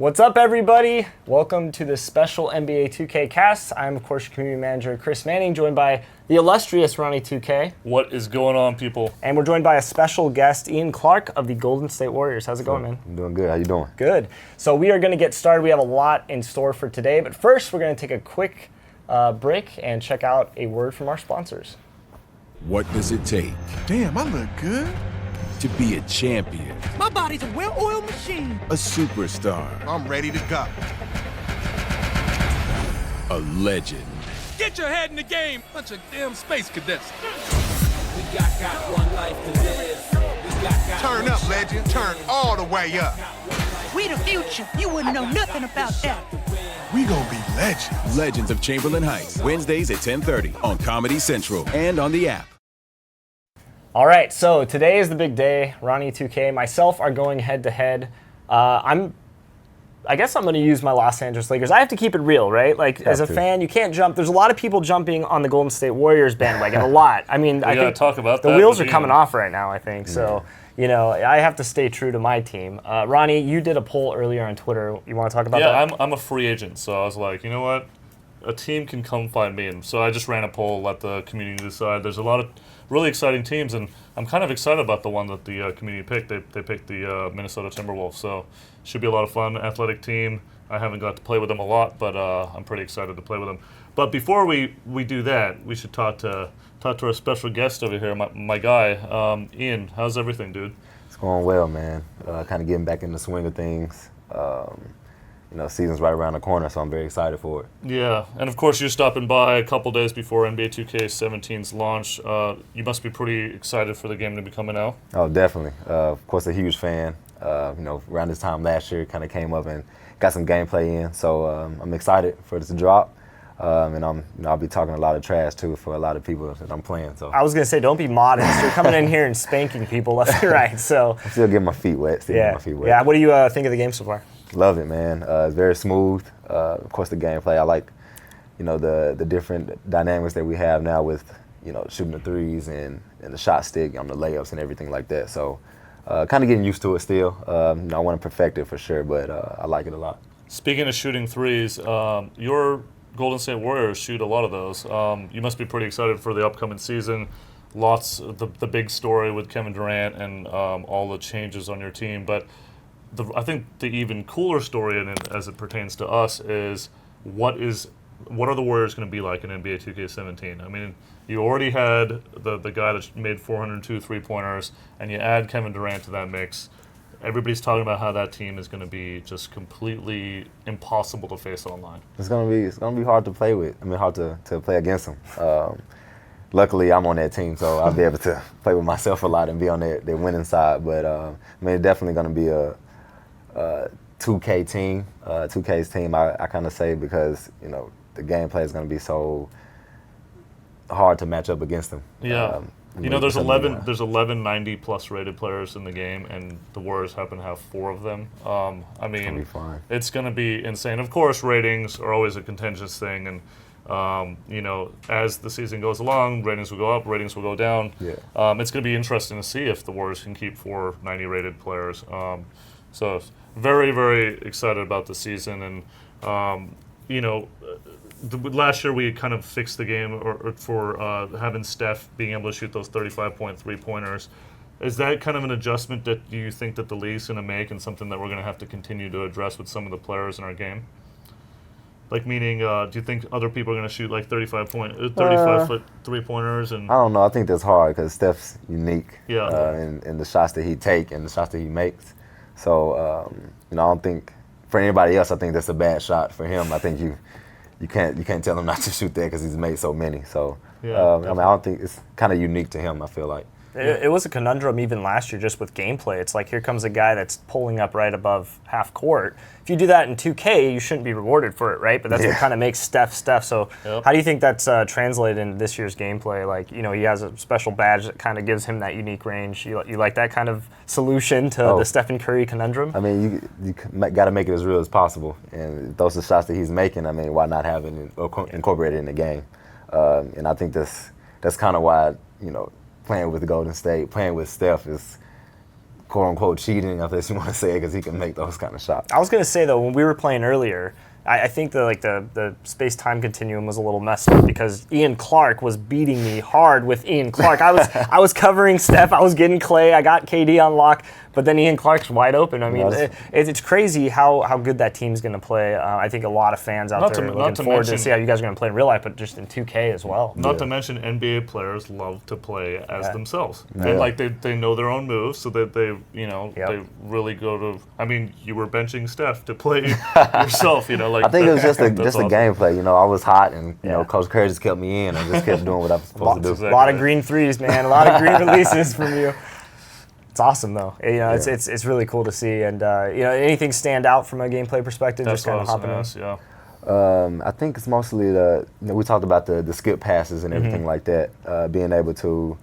What's up, everybody? Welcome to this special NBA 2K cast. I'm, of course, your community manager, Chris Manning, joined by the illustrious Ronnie 2K. What is going on, people? And we're joined by a special guest, Ian Clark of the Golden State Warriors. How's it going, man? I'm doing good. How you doing? Good. So we are going to get started. We have a lot in store for today, but first we're going to take a quick break and check out a word from our sponsors. What does it take Damn, I look good. to be a champion, My body's a well-oiled machine. a superstar, I'm ready to go. a legend? Get your head in the game. Bunch of damn space cadets. Turn up, legend. Turn all the way up. We the future. You wouldn't know nothing about that. We gonna be legends. Legends of Chamberlain Heights, Wednesdays at 10:30 on Comedy Central and on the app. All right, so today is the big day. Ronnie 2K, myself are going head-to-head. I guess I'm going to use my Los Angeles Lakers. I have to keep it real, right? Like, as a fan, you can't jump. There's a lot of people jumping on the Golden State Warriors bandwagon, a lot. I mean, I think talk about the that wheels with are coming Ian. off right now, I think. So, you know, I have to stay true to my team. Ronnie, you did a poll earlier on Twitter. You want to talk about that? Yeah, I'm a free agent, so I was like, you know what? A team can come find me. And so I just ran a poll, let the community decide. There's a lot of really exciting teams, and I'm kind of excited about the one that the community picked. They picked the Minnesota Timberwolves, so should be a lot of fun. Athletic team. I haven't got to play with them a lot, but I'm pretty excited to play with them. But before we do that, we should talk to our special guest over here, my guy, Ian. How's everything, dude? It's going well, man. Kind of getting back in the swing of things. You know, season's right around the corner, so I'm very excited for it. Yeah, and of course you're stopping by a couple days before NBA 2K17's launch. You must be pretty excited for the game to be coming out. Oh, definitely. Of course, a huge fan. You know, around this time last year, kind of came up and got some gameplay in, so I'm excited for it to drop. And I'll be talking a lot of trash too for a lot of people that I'm playing. So I was going to say, don't be modest. You're coming in here and spanking people left and right. So I'm still getting my feet wet. yeah. What do you think of the game so far? Love it, man. It's very smooth. Of course, the gameplay. I like, you know, the different dynamics that we have now with, you know, shooting the threes and the shot stick on the layups and everything like that. So kind of getting used to it still. You know, I want to perfect it for sure, but I like it a lot. Speaking of shooting threes, your Golden State Warriors shoot a lot of those. You must be pretty excited for the upcoming season. Lots of the big story with Kevin Durant and all the changes on your team. But I think the even cooler story as it pertains to us is what are the Warriors going to be like in NBA 2K17? I mean, you already had the guy that made 402 three-pointers, and you add Kevin Durant to that mix. Everybody's talking about how that team is going to be just completely impossible to face online. It's gonna be hard to play with. I mean, hard to play against them. Luckily, I'm on that team, so I'll be able to play with myself a lot and be on their winning side. But I mean, it's definitely gonna be a 2K team. 2K's team, I kind of say, because you know the gameplay is gonna be so hard to match up against them. Yeah. You know, there's 11 90-plus rated players in the game, and the Warriors happen to have 4 of them. I mean, it's going to be insane. Of course, ratings are always a contentious thing, and you know, as the season goes along, ratings will go up, ratings will go down. Yeah. It's going to be interesting to see if the Warriors can keep 4 90-rated players. So very, very excited about the season, and you know. Last year we kind of fixed the game for having Steph being able to shoot those 35-point three-pointers. Is that kind of an adjustment that you think that the league's going to make, and something that we're going to have to continue to address with some of the players in our game? Like, meaning, do you think other people are going to shoot like 35-foot three-pointers? And I don't know. I think that's hard because Steph's unique. Yeah. In the shots that he takes and the shots that he makes. So you know, I don't think for anybody else, I think that's a bad shot. For him, I think you can't tell him not to shoot that because he's made so many. So I mean, I don't think it's kind of unique to him. I feel like. It was a conundrum even last year just with gameplay. It's like, here comes a guy that's pulling up right above half court. If you do that in 2K, you shouldn't be rewarded for it, right? But that's what kind of makes Steph. So how do you think that's translated in this year's gameplay? Like, you know, he has a special badge that kind of gives him that unique range. You like that kind of solution to the Stephen Curry conundrum? I mean, you got to make it as real as possible. And if those are shots that he's making, I mean, why not have it incorporated in the game? And I think that's kind of why, you know, playing with Golden State, playing with Steph is quote unquote cheating, if you want to say it, because he can make those kind of shots. I was gonna say though, when we were playing earlier, I think the space time continuum was a little messed up because Ian Clark was beating me hard with Ian Clark. I was covering Steph, I was getting Clay, I got KD on lock, but then Ian Clark's wide open. I mean, it's crazy how good that team's gonna play. I think a lot of fans out there are looking forward to see how you guys are gonna play in real life, but just in 2K as well. Not to mention NBA players love to play as themselves, and like they know their own moves, so that they they really go to. I mean, you were benching Steph to play yourself, Like I think it was just a awesome. gameplay. I was hot, and Coach Curry just kept me in. I just kept doing what I was supposed to do. A lot of green threes, man. A lot of green releases from you. It's awesome though. It's really cool to see. And anything stand out from a gameplay perspective? That's just kind of hopping in. I think it's mostly we talked about the skip passes and everything like that. Being able to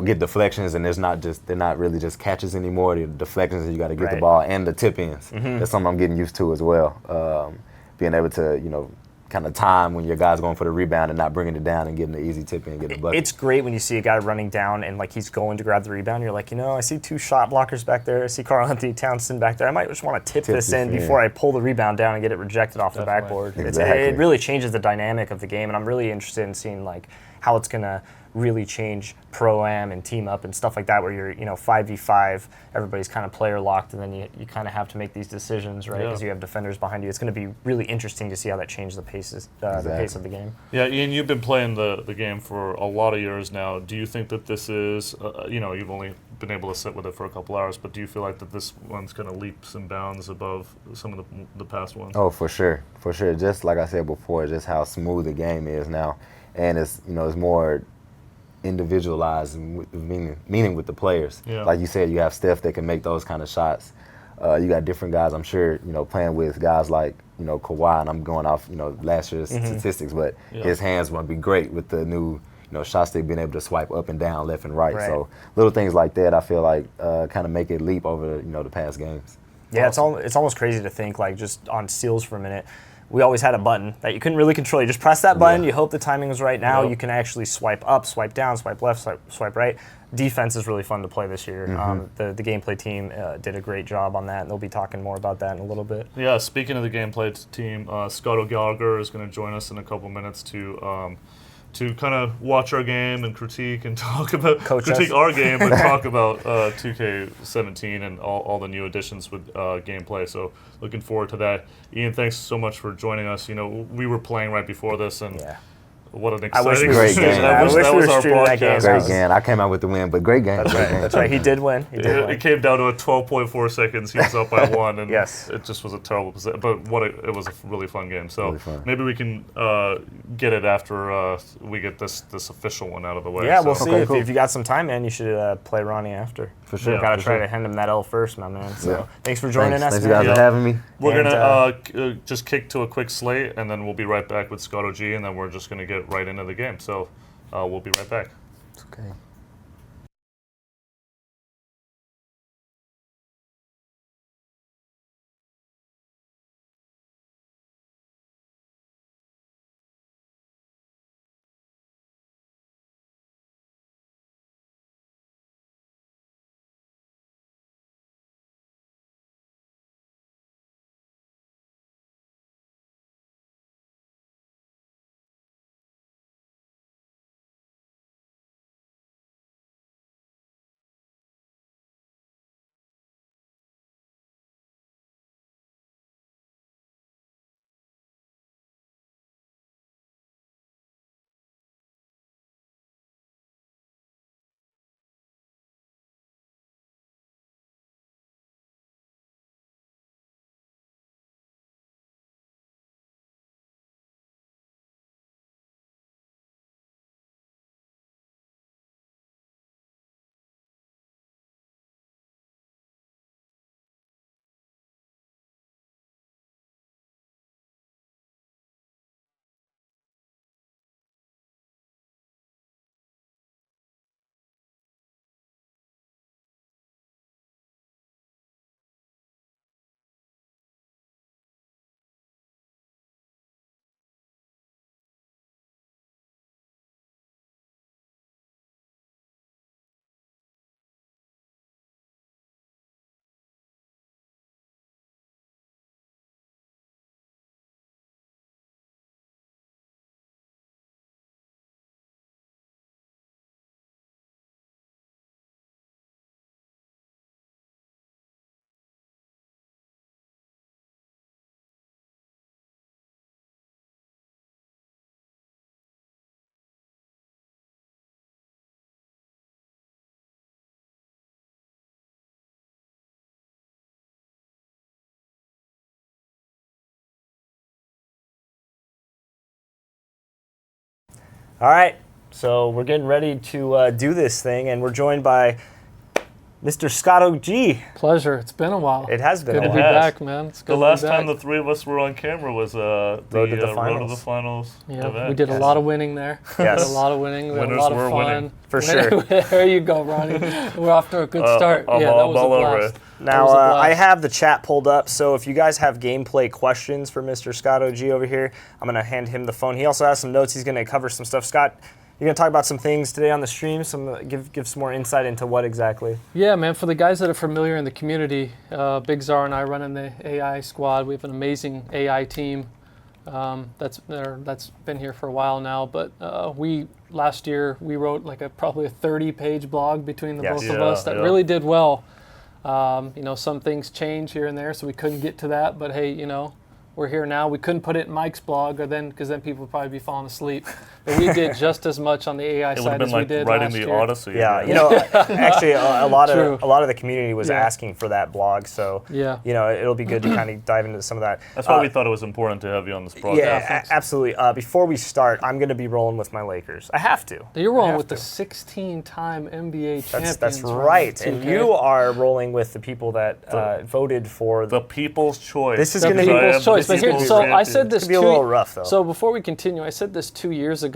get deflections, and they're not really just catches anymore. They're deflections, and you got to get the ball, and the tip ins. That's something I'm getting used to as well. Being able to kind of time when your guy's going for the rebound and not bringing it down and getting the easy tip in and getting the bucket. It's great when you see a guy running down and like he's going to grab the rebound. You're like, I see 2 shot blockers back there. I see Karl-Anthony Townsend back there. I might just want to tip this in before I pull the rebound down and get it rejected off the backboard. Exactly. It really changes the dynamic of the game, and I'm really interested in seeing like how it's gonna really change pro-am and team up and stuff like that, where you're 5v5, everybody's kind of player locked, and then you kind of have to make these decisions, right? Because you have defenders behind you. It's going to be really interesting to see how that changes the pace of the game. Yeah, Ian, you've been playing the game for a lot of years now. Do you think that this is, you've only been able to sit with it for a couple hours, but do you feel like that this one's kind of leaps and bounds above some of the past ones? Oh, for sure. Just like I said before, just how smooth the game is now, and it's it's more individualized, meaning with the players. Yeah. Like you said, you have Steph that can make those kind of shots. You got different guys, I'm sure, playing with guys like, Kawhi, and I'm going off, last year's statistics, but his hands want to be great with the new, shot stick, being able to swipe up and down, left and right. So little things like that, I feel like kind of make it leap over, the past games. Yeah, awesome. It's almost crazy to think, like, just on steals for a minute. We always had a button that you couldn't really control. You just press that button, you hope the timing was right. Now you can actually swipe up, swipe down, swipe left, swipe right. Defense is really fun to play this year. The gameplay team did a great job on that, and they'll be talking more about that in a little bit. Yeah, speaking of the gameplay team, Scott O'Gallagher is going to join us in a couple minutes to kind of watch our game and critique and talk about our game and talk about 2K17 and all the new additions with gameplay. So looking forward to that. Ian, thanks so much for joining us. We were playing right before this, and what an exciting great game. I wish that we was were our streaming that game. podcast. Great game. I came out with the win, but great game. That's right. He did win. It came down to a 12.4 seconds. He was up by 1, and it just was a terrible position. But it was a really fun game. So maybe we can get it after we get this official one out of the way. Yeah, we'll see. If you got some time, man, you should play Ronnie after. For sure. Got to try to hand him that L first, my man. So thanks for joining us. Thanks, guys, for having me. We're going to just kick to a quick slate, and then we'll be right back with Scott OG, and then we're just going to get right into the game. So we'll be right back. It's okay. All right, so we're getting ready to do this thing, and we're joined by Mr. Scott O.G. Pleasure. It's been a while. It has been Good a to be while. back, man. It's good The to last be time back. the three of us were on camera was Road to the Road to the Finals Yeah, event. we did a lot of winning there. Yes. We did a lot of winning. We had a Winners lot of were fun. winning. For sure. There you go, Ronnie. We're off to a good start. I'm Yeah, that was all a over blast. it. Now, That was a blast. I have the chat pulled up, so if you guys have gameplay questions for Mr. Scott OG over here, I'm going to hand him the phone. He also has some notes. He's going to cover some stuff. Scott, you're going to talk about some things today on the stream, give some more insight into what exactly. Yeah, man, for the guys that are familiar in the community, Big Czar and I run in the AI squad. We have an amazing AI team that's been here for a while now. But last year we wrote like probably a 30-page blog between the both of us that really did well. Some things change here and there, so we couldn't get to that. But hey, we're here now. We couldn't put it in Mike's blog, because then people would probably be falling asleep. But we did just as much on the AI It would side have been as we like did writing last the year. Odyssey. Yeah, actually, a lot True. of the community was Yeah. asking for that blog, so Yeah. It'll be good to kind of dive into some of that. That's why we thought it was important to have you on this broadcast. Yeah, absolutely. Before we start, I'm going to be rolling with my Lakers. I have to. You're rolling I have with the to. 16-time NBA champions. That's right. And 2K. you are rolling with the people that voted for The people's choice. This is The going to be people's choice. But here, so I said this It's gonna be a little rough, though. So before we continue, I said this 2 years ago.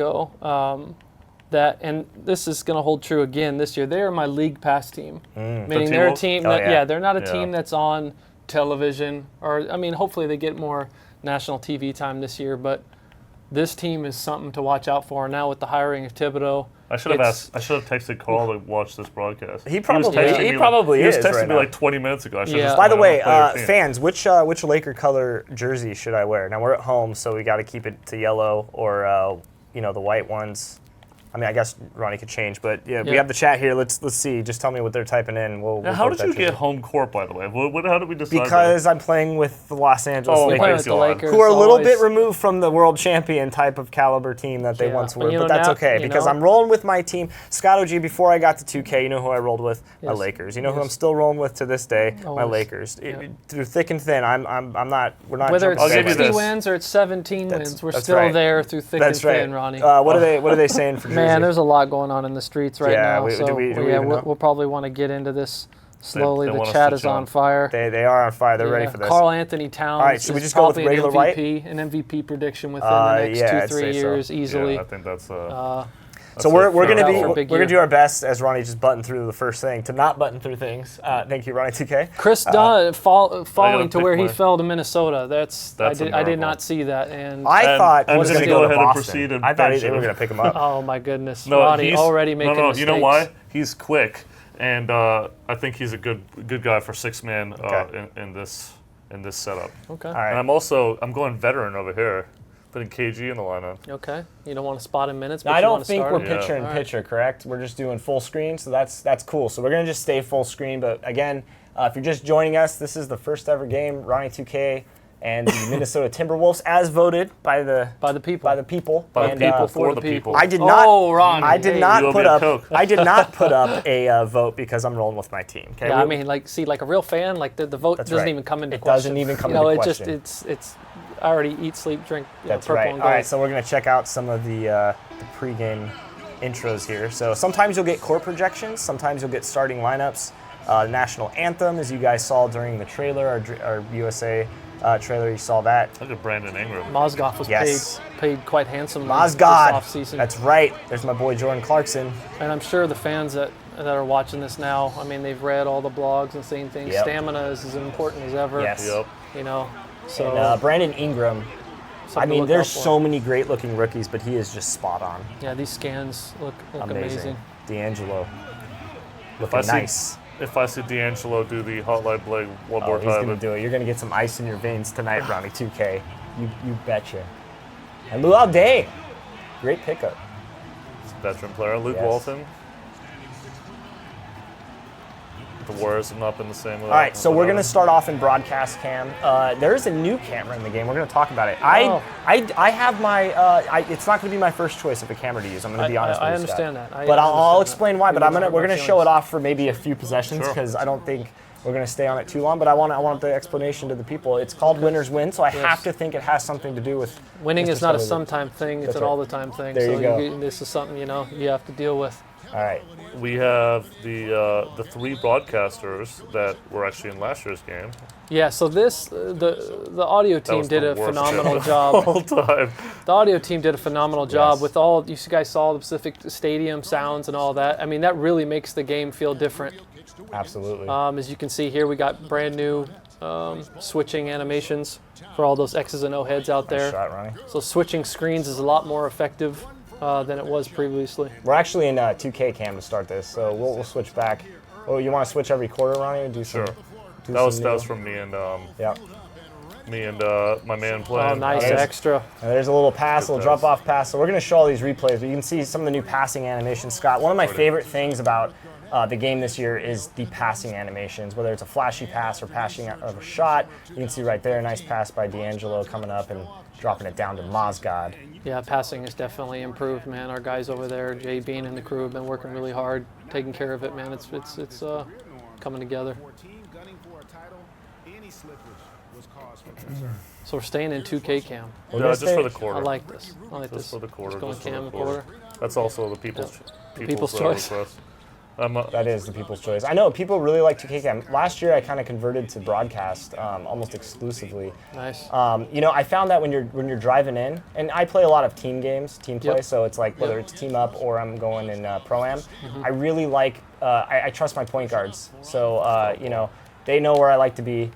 And this is going to hold true again this year. They are my league pass team, meaning they're a T-Wolves? team. Oh, That, yeah. they're not a Yeah. team that's on television, or hopefully they get more national TV time this year. But this team is something to watch out for. Now with the hiring of Thibodeau, I should have texted Carl to watch this broadcast. He was probably- texting he me probably He was is texting right me now. like 20 minutes ago. I should Yeah. just By the way, play your team. fans, which Laker color jersey should I wear? Now we're at home, so we got to keep it to yellow or the white ones. I mean, I guess Ronnie could change, but we Yeah. have the chat here. Let's see. Just tell me what they're typing in. We'll Now, how vote did that you get jersey. home court, by the way? How did we decide Because I'm playing with the Los Angeles Oh, We're Lakers, playing with the God. Lakers. who are a little always- bit removed from the world champion type of caliber team that they Yeah, once but were. you But know, that's now, okay because I'm rolling with my team. Scott OG, before I got to 2K, you know who I rolled with? My Yes. Lakers. You know who Yes. I'm still rolling with to this day? My Always. Lakers. Yeah. Through thick and thin, we're not whether jumping it's I'll give you 60 this. wins or it's 17 That's- wins, we're that's still right. there through thick That's and right. thin, Ronnie. What are they saying for Jersey? Man, there's a lot going on in the streets right Yeah, now. do So we even know? we'll probably want to get into this slowly. they The want us chat to is on jump. fire. They are on fire. They're ready Yeah, for this. Karl Anthony Towns. All right, should we is just go with probably regular white? an MVP prediction within the next yeah, 2-3 I'd say so. years easily. Yeah, I think that's. So we're fair gonna call. do our best as Ronnie just buttoned through the first thing to not button through things. Thank you, Ronnie 2K. Chris Dunn falling to pick where he my- fell to Minnesota. That's I a did miracle. not see that. And I thought and he was then going to he go go to ahead and Boston. proceed and I thought bench they were him. going to pick him up. oh my goodness, No, Ronnie he's already making no. mistakes. You know why? He's quick, and I think he's a good guy for 6-man Okay. in this setup. Okay. All right. And I'm going veteran over here, putting KG in the lineup. Okay. You don't want to spot in minutes, but Now, I you don't want to think start we're him? Yeah. picture in All right. picture, correct? We're just doing full screen, so that's cool. So we're going to just stay full screen. But again, if you're just joining us, this is the first ever game, Ronnie 2K and the Minnesota Timberwolves, as voted by the people. By the people. By the And, people, for for the the people. people. I did not. Oh, Ronnie. I did Hey. not You owe put me a up. Coke. I did not put up a vote because I'm rolling with my team. Okay. Yeah, I mean, like a real fan, like the vote That's doesn't right. even come into It question. doesn't even come you know, into it question. it's. I already eat, sleep, drink. That's purple right. and All gold. right, so we're going to check out some of the pregame intros here. So sometimes you'll get core projections, sometimes you'll get starting lineups. National anthem, as you guys saw during the trailer, our USA trailer, you saw that. Look at Brandon Ingram. Mozgov was Yes. paid quite handsomely this Mozgov. offseason. That's right. There's my boy Jordan Clarkson. And I'm sure the fans that are watching this now, I mean, they've read all the blogs and seen things. Yep. Stamina is as important as ever. Yes. Yep. You know, so And Brandon Ingram. I something to mean, look there's out for. so many great-looking rookies, but he is just spot on. Yeah, these scans look Amazing. amazing. D'Angelo. If Looking I see nice. if I see D'Angelo do the hotline leg one Oh, more he's time, going to do it. You're going to get some ice in your veins tonight, Ronnie 2K. You betcha. And Luau Day. Great pickup. veteran player Luke Yes. Walton. The Warriors have not been the same. All right, so we're going to start off in broadcast cam. There is a new camera in the game. We're going to talk about it. Oh. I have my. It's not going to be my first choice of a camera to use. I'm going to be honest with I you. understand Scott. that. I But I'll understand explain that. why. But Feelings we're hurt going my to show it feelings. off for maybe a few possessions Sure. because I don't think we're going to stay on it too long, but I want the explanation to the people. It's called Winners Win, so I have to think it has something to do with winning Mr. is not a Sullivan. sometime thing; it's That's an right. all-the-time thing. There so you go. this is something you have to deal with. All right. We have the 3 broadcasters that were actually in last year's game. Yeah, so the audio That team was did the a worst phenomenal game job. of all time. The audio team did a phenomenal job Yes. with all. You guys saw the Pacific Stadium sounds and all that. I mean, that really makes the game feel different. Absolutely. As you can see here, we got brand new switching animations for all those X's and O heads out Nice there. shot, Ronnie. So switching screens is a lot more effective than it was previously. We're actually in 2K cam to start this, so we'll switch back. Oh, you want to switch every quarter, Ronnie? Do some, Sure. do That was some new- from me and Yeah. my man playing. Oh, nice there's- extra. And there's a little pass, a little Good pass. drop-off pass. So we're going to show all these replays, but you can see some of the new passing animations. Scott, one of my favorite things about the game this year is the passing animations, whether it's a flashy pass or passing of a shot. You can see right there, a nice pass by D'Angelo coming up and dropping it down to Mozgod. Yeah, passing has definitely improved, man. Our guys over there, Jay Bean and the crew, have been working really hard, taking care of it, man. It's coming together. So we're staying in 2K cam. We're Yeah, gonna just stay- for the quarter. I like this. I like Just this. for the quarter. Just going just for cam the and quarter. That's also the people's People's choice. request. That is the people's choice. I know people really like 2K cam. Last year, I kind of converted to broadcast almost exclusively. Nice. I found that when you're driving in, and I play a lot of team games, team play. Yep. So it's like whether it's team up or I'm going in pro-am. I really like. I trust my point guards. So they know where I like to be.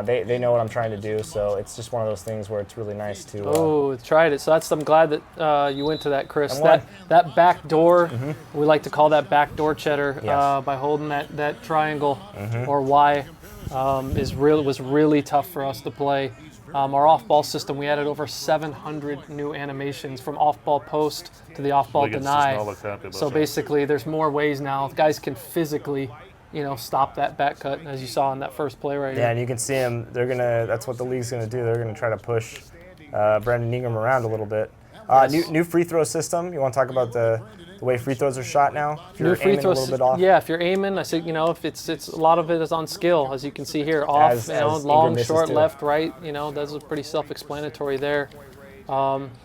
They know what I'm trying to do. So it's just one of those things where it's really nice to. Oh, tried it. So I'm glad that you went to that, Chris. And what? That back door, we like to call that back door cheddar Yes. by holding that triangle or Y was really tough for us to play. Our off-ball system, we added over 700 new animations from off-ball post to the off-ball Wiggins does not deny. look happy about So that. basically, there's more ways now. Guys can physically, stop that back cut, as you saw in that first play right Yeah, here. and you can see them. That's what the league's gonna do. They're gonna try to push Brandon Ingram around a little bit. Yes. New free throw system. You want to talk about the way free throws are shot now? If New you're free aiming throws. a little bit off. Yeah, if you're aiming, I say if it's a lot of it is on skill, as you can see here, off, As Ingram long, misses short, too. left, right. Those are pretty self-explanatory there.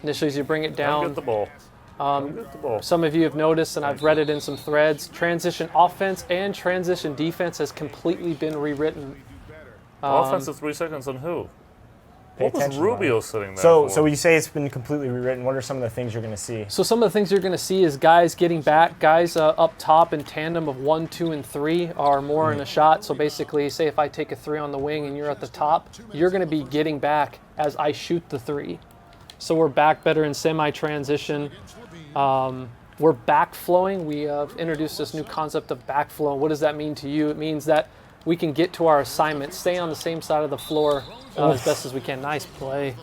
Initially, as you bring it Don't down, get the ball. Don't get the ball. some of you have noticed, and I've read it in some threads, transition offense and transition defense has completely been rewritten. Offensive 3 seconds on who? Pay What was attention, Rubio Ronnie. sitting there So for? you say it's been completely rewritten. What are some of the things you're going to see? So some of the things you're going to see is guys getting back, guys up top in tandem of 1, 2, and 3 are more in a shot. So basically, say if I take a 3 on the wing and you're at the top, you're going to be getting back as I shoot the 3. So we're back better in semi-transition. We're backflowing. We have introduced this new concept of backflow. What does that mean to you? It means that we can get to our assignment, stay on the same side of the floor as best as we can. Nice play.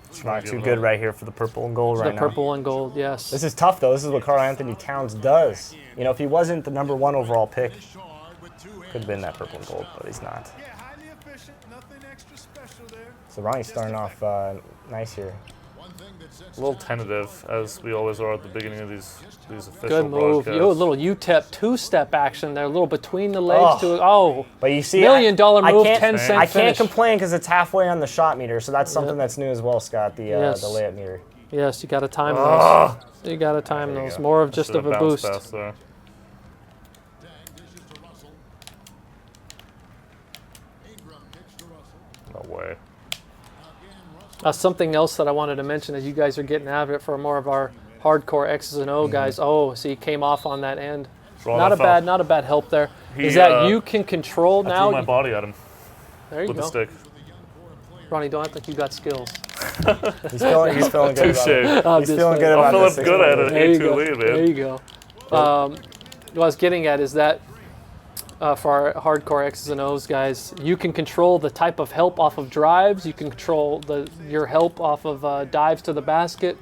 It's not too good right here for the purple and gold right The now. purple and gold, yes. This is tough though. This is what Karl Anthony Towns does. If he wasn't the number 1 overall pick, could have been that purple and gold, but he's not. So Ronnie's starting off nice here. A little tentative, as we always are at the beginning of these official Good move. broadcasts. Yo, a little UTEP two-step action there, a little between the legs But you see, $1 million move, 10 cent I can't finish. complain because it's halfway on the shot meter, so that's something that's new as well, Scott. The Yes. the layup meter. Yes, you got to time those. You got to time There you those. go. More of just of Should've a bounced boost. pass there. No way. Something else that I wanted to mention as you guys are getting out of it for more of our hardcore X's and O guys. Oh, so he came off on that end. Draw Not that a foul. not a bad help there. He, Is that you can control I now? threw my body at him There you with go. the stick. Ronnie, don't act like you got skills. He's feeling good about it. Touche. He's feeling good about I'm this. feeling good at it. There you 8-2 go. lead, man. There you go. What I was getting at is that for our hardcore X's and O's guys, you can control the type of help off of drives. You can control your help off of dives to the basket.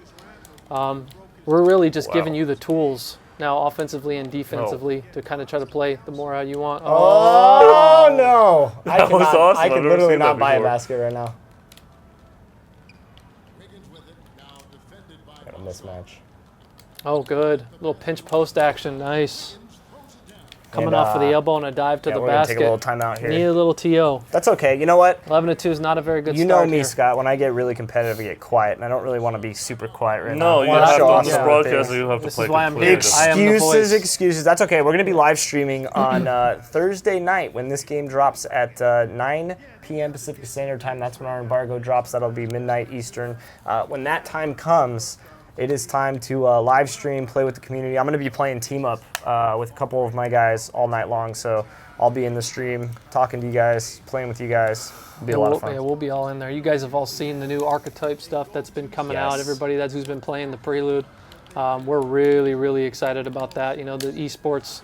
We're really just giving you the tools now, offensively and defensively, to kind of try to play the more how you want. Oh no! That was awesome. I I've could never literally seen that not buy a before. basket right now. Got a mismatch. Oh, good. Little pinch post action. Nice. Coming off of the elbow and a dive to the we're basket. Gonna take a little timeout here. Need a little TO. That's okay. You know what? 11-2 is not a very good You start know me, here. Scott. When I get really competitive, I get quiet, and I don't really want to be super quiet right now. No, I you wanna have show to off on this some broadcast. things. You have to This play is why I'm completely here. I am the voice. Excuses. That's okay. We're going to be live streaming on Thursday night when this game drops at 9 p.m. Pacific Standard Time. That's when our embargo drops. That'll be midnight Eastern. When that time comes, it is time to live stream, play with the community. I'm going to be playing team up with a couple of my guys all night long. So I'll be in the stream talking to you guys, playing with you guys. It'll be a lot of fun. Yeah, we'll be all in there. You guys have all seen the new archetype stuff that's been coming out. Everybody who's been playing the Prelude. We're really, really excited about that. You know, the esports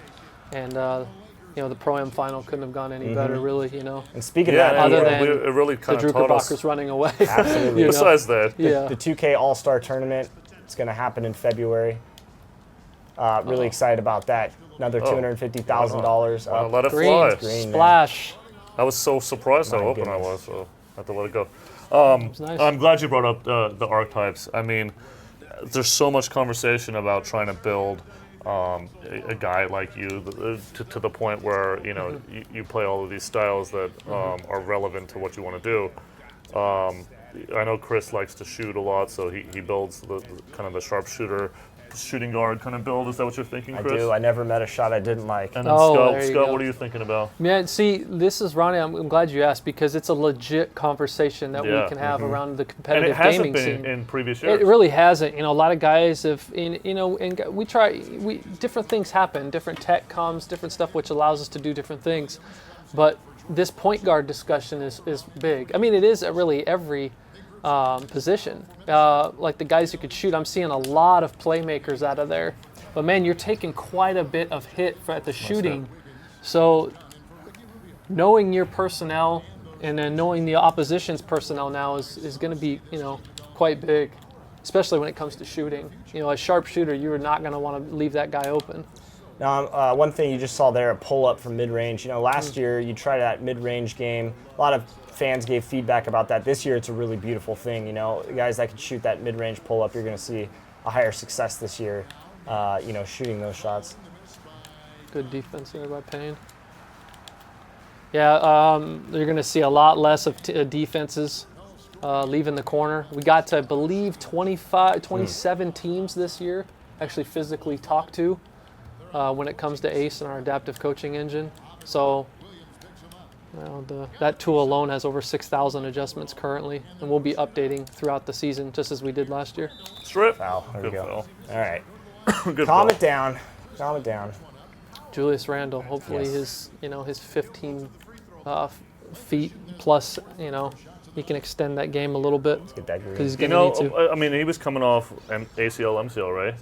and the Pro-Am final couldn't have gone any better, really, you know. And speaking of Yeah, that, other than it really the kind of taught us. Druckerbacher's running away. Absolutely. You know? Besides that, Yeah. the 2K All-Star Tournament, it's going to happen in February. Really excited about that. Another $250,000 Wanna up. let it Green, fly. Green, man. splash. I was so surprised how My open I goodness. was, so I had to let it go. It's nice. I'm glad you brought up the archetypes. I mean, there's so much conversation about trying to build a guy like you to the point where you play all of these styles that are relevant to what you want to do. I know Chris likes to shoot a lot, so he builds the kind of the sharpshooter, shooting guard kind of build. Is that what you're thinking, I Chris? do. I never met a shot I didn't like. And then there you Scott, go. what are you thinking about? Yeah, see, this is Ronnie. I'm glad you asked because it's a legit conversation that Yeah. we can have around the And competitive it hasn't gaming been scene. in previous years. It really hasn't. You know, a lot of guys have, and different things happen. Different tech comes, different stuff, which allows us to do different things. But this point guard discussion is big. I mean, it is at really every position. Like the guys who could shoot, I'm seeing a lot of playmakers out of there. But man, you're taking quite a bit of hit at the shooting. So knowing your personnel and then knowing the opposition's personnel now is going to be, quite big, especially when it comes to shooting. You know, a sharpshooter, you're not going to want to leave that guy open. Now, one thing you just saw there, a pull-up from mid-range. You know, last year you tried that mid-range game. A lot of fans gave feedback about that. This year it's a really beautiful thing. You know, guys that can shoot that mid-range pull-up, you're going to see a higher success this year, shooting those shots. Good defense there by Payne. Yeah, you're going to see a lot less of defenses leaving the corner. We got to, I believe, 27 teams this year actually physically talk to when it comes to ACE and our adaptive coaching engine. So that tool alone has over 6,000 adjustments currently, and we'll be updating throughout the season just as we did last year. Strip. Foul. There we Good go. foul. All right. Good Calm foul. it down. Calm it down. Julius Randle, hopefully Yes. his 15 feet plus, he can extend that game a little bit. Get that green. 'Cause he's going to need to. I mean, he was coming off ACL, MCL, right?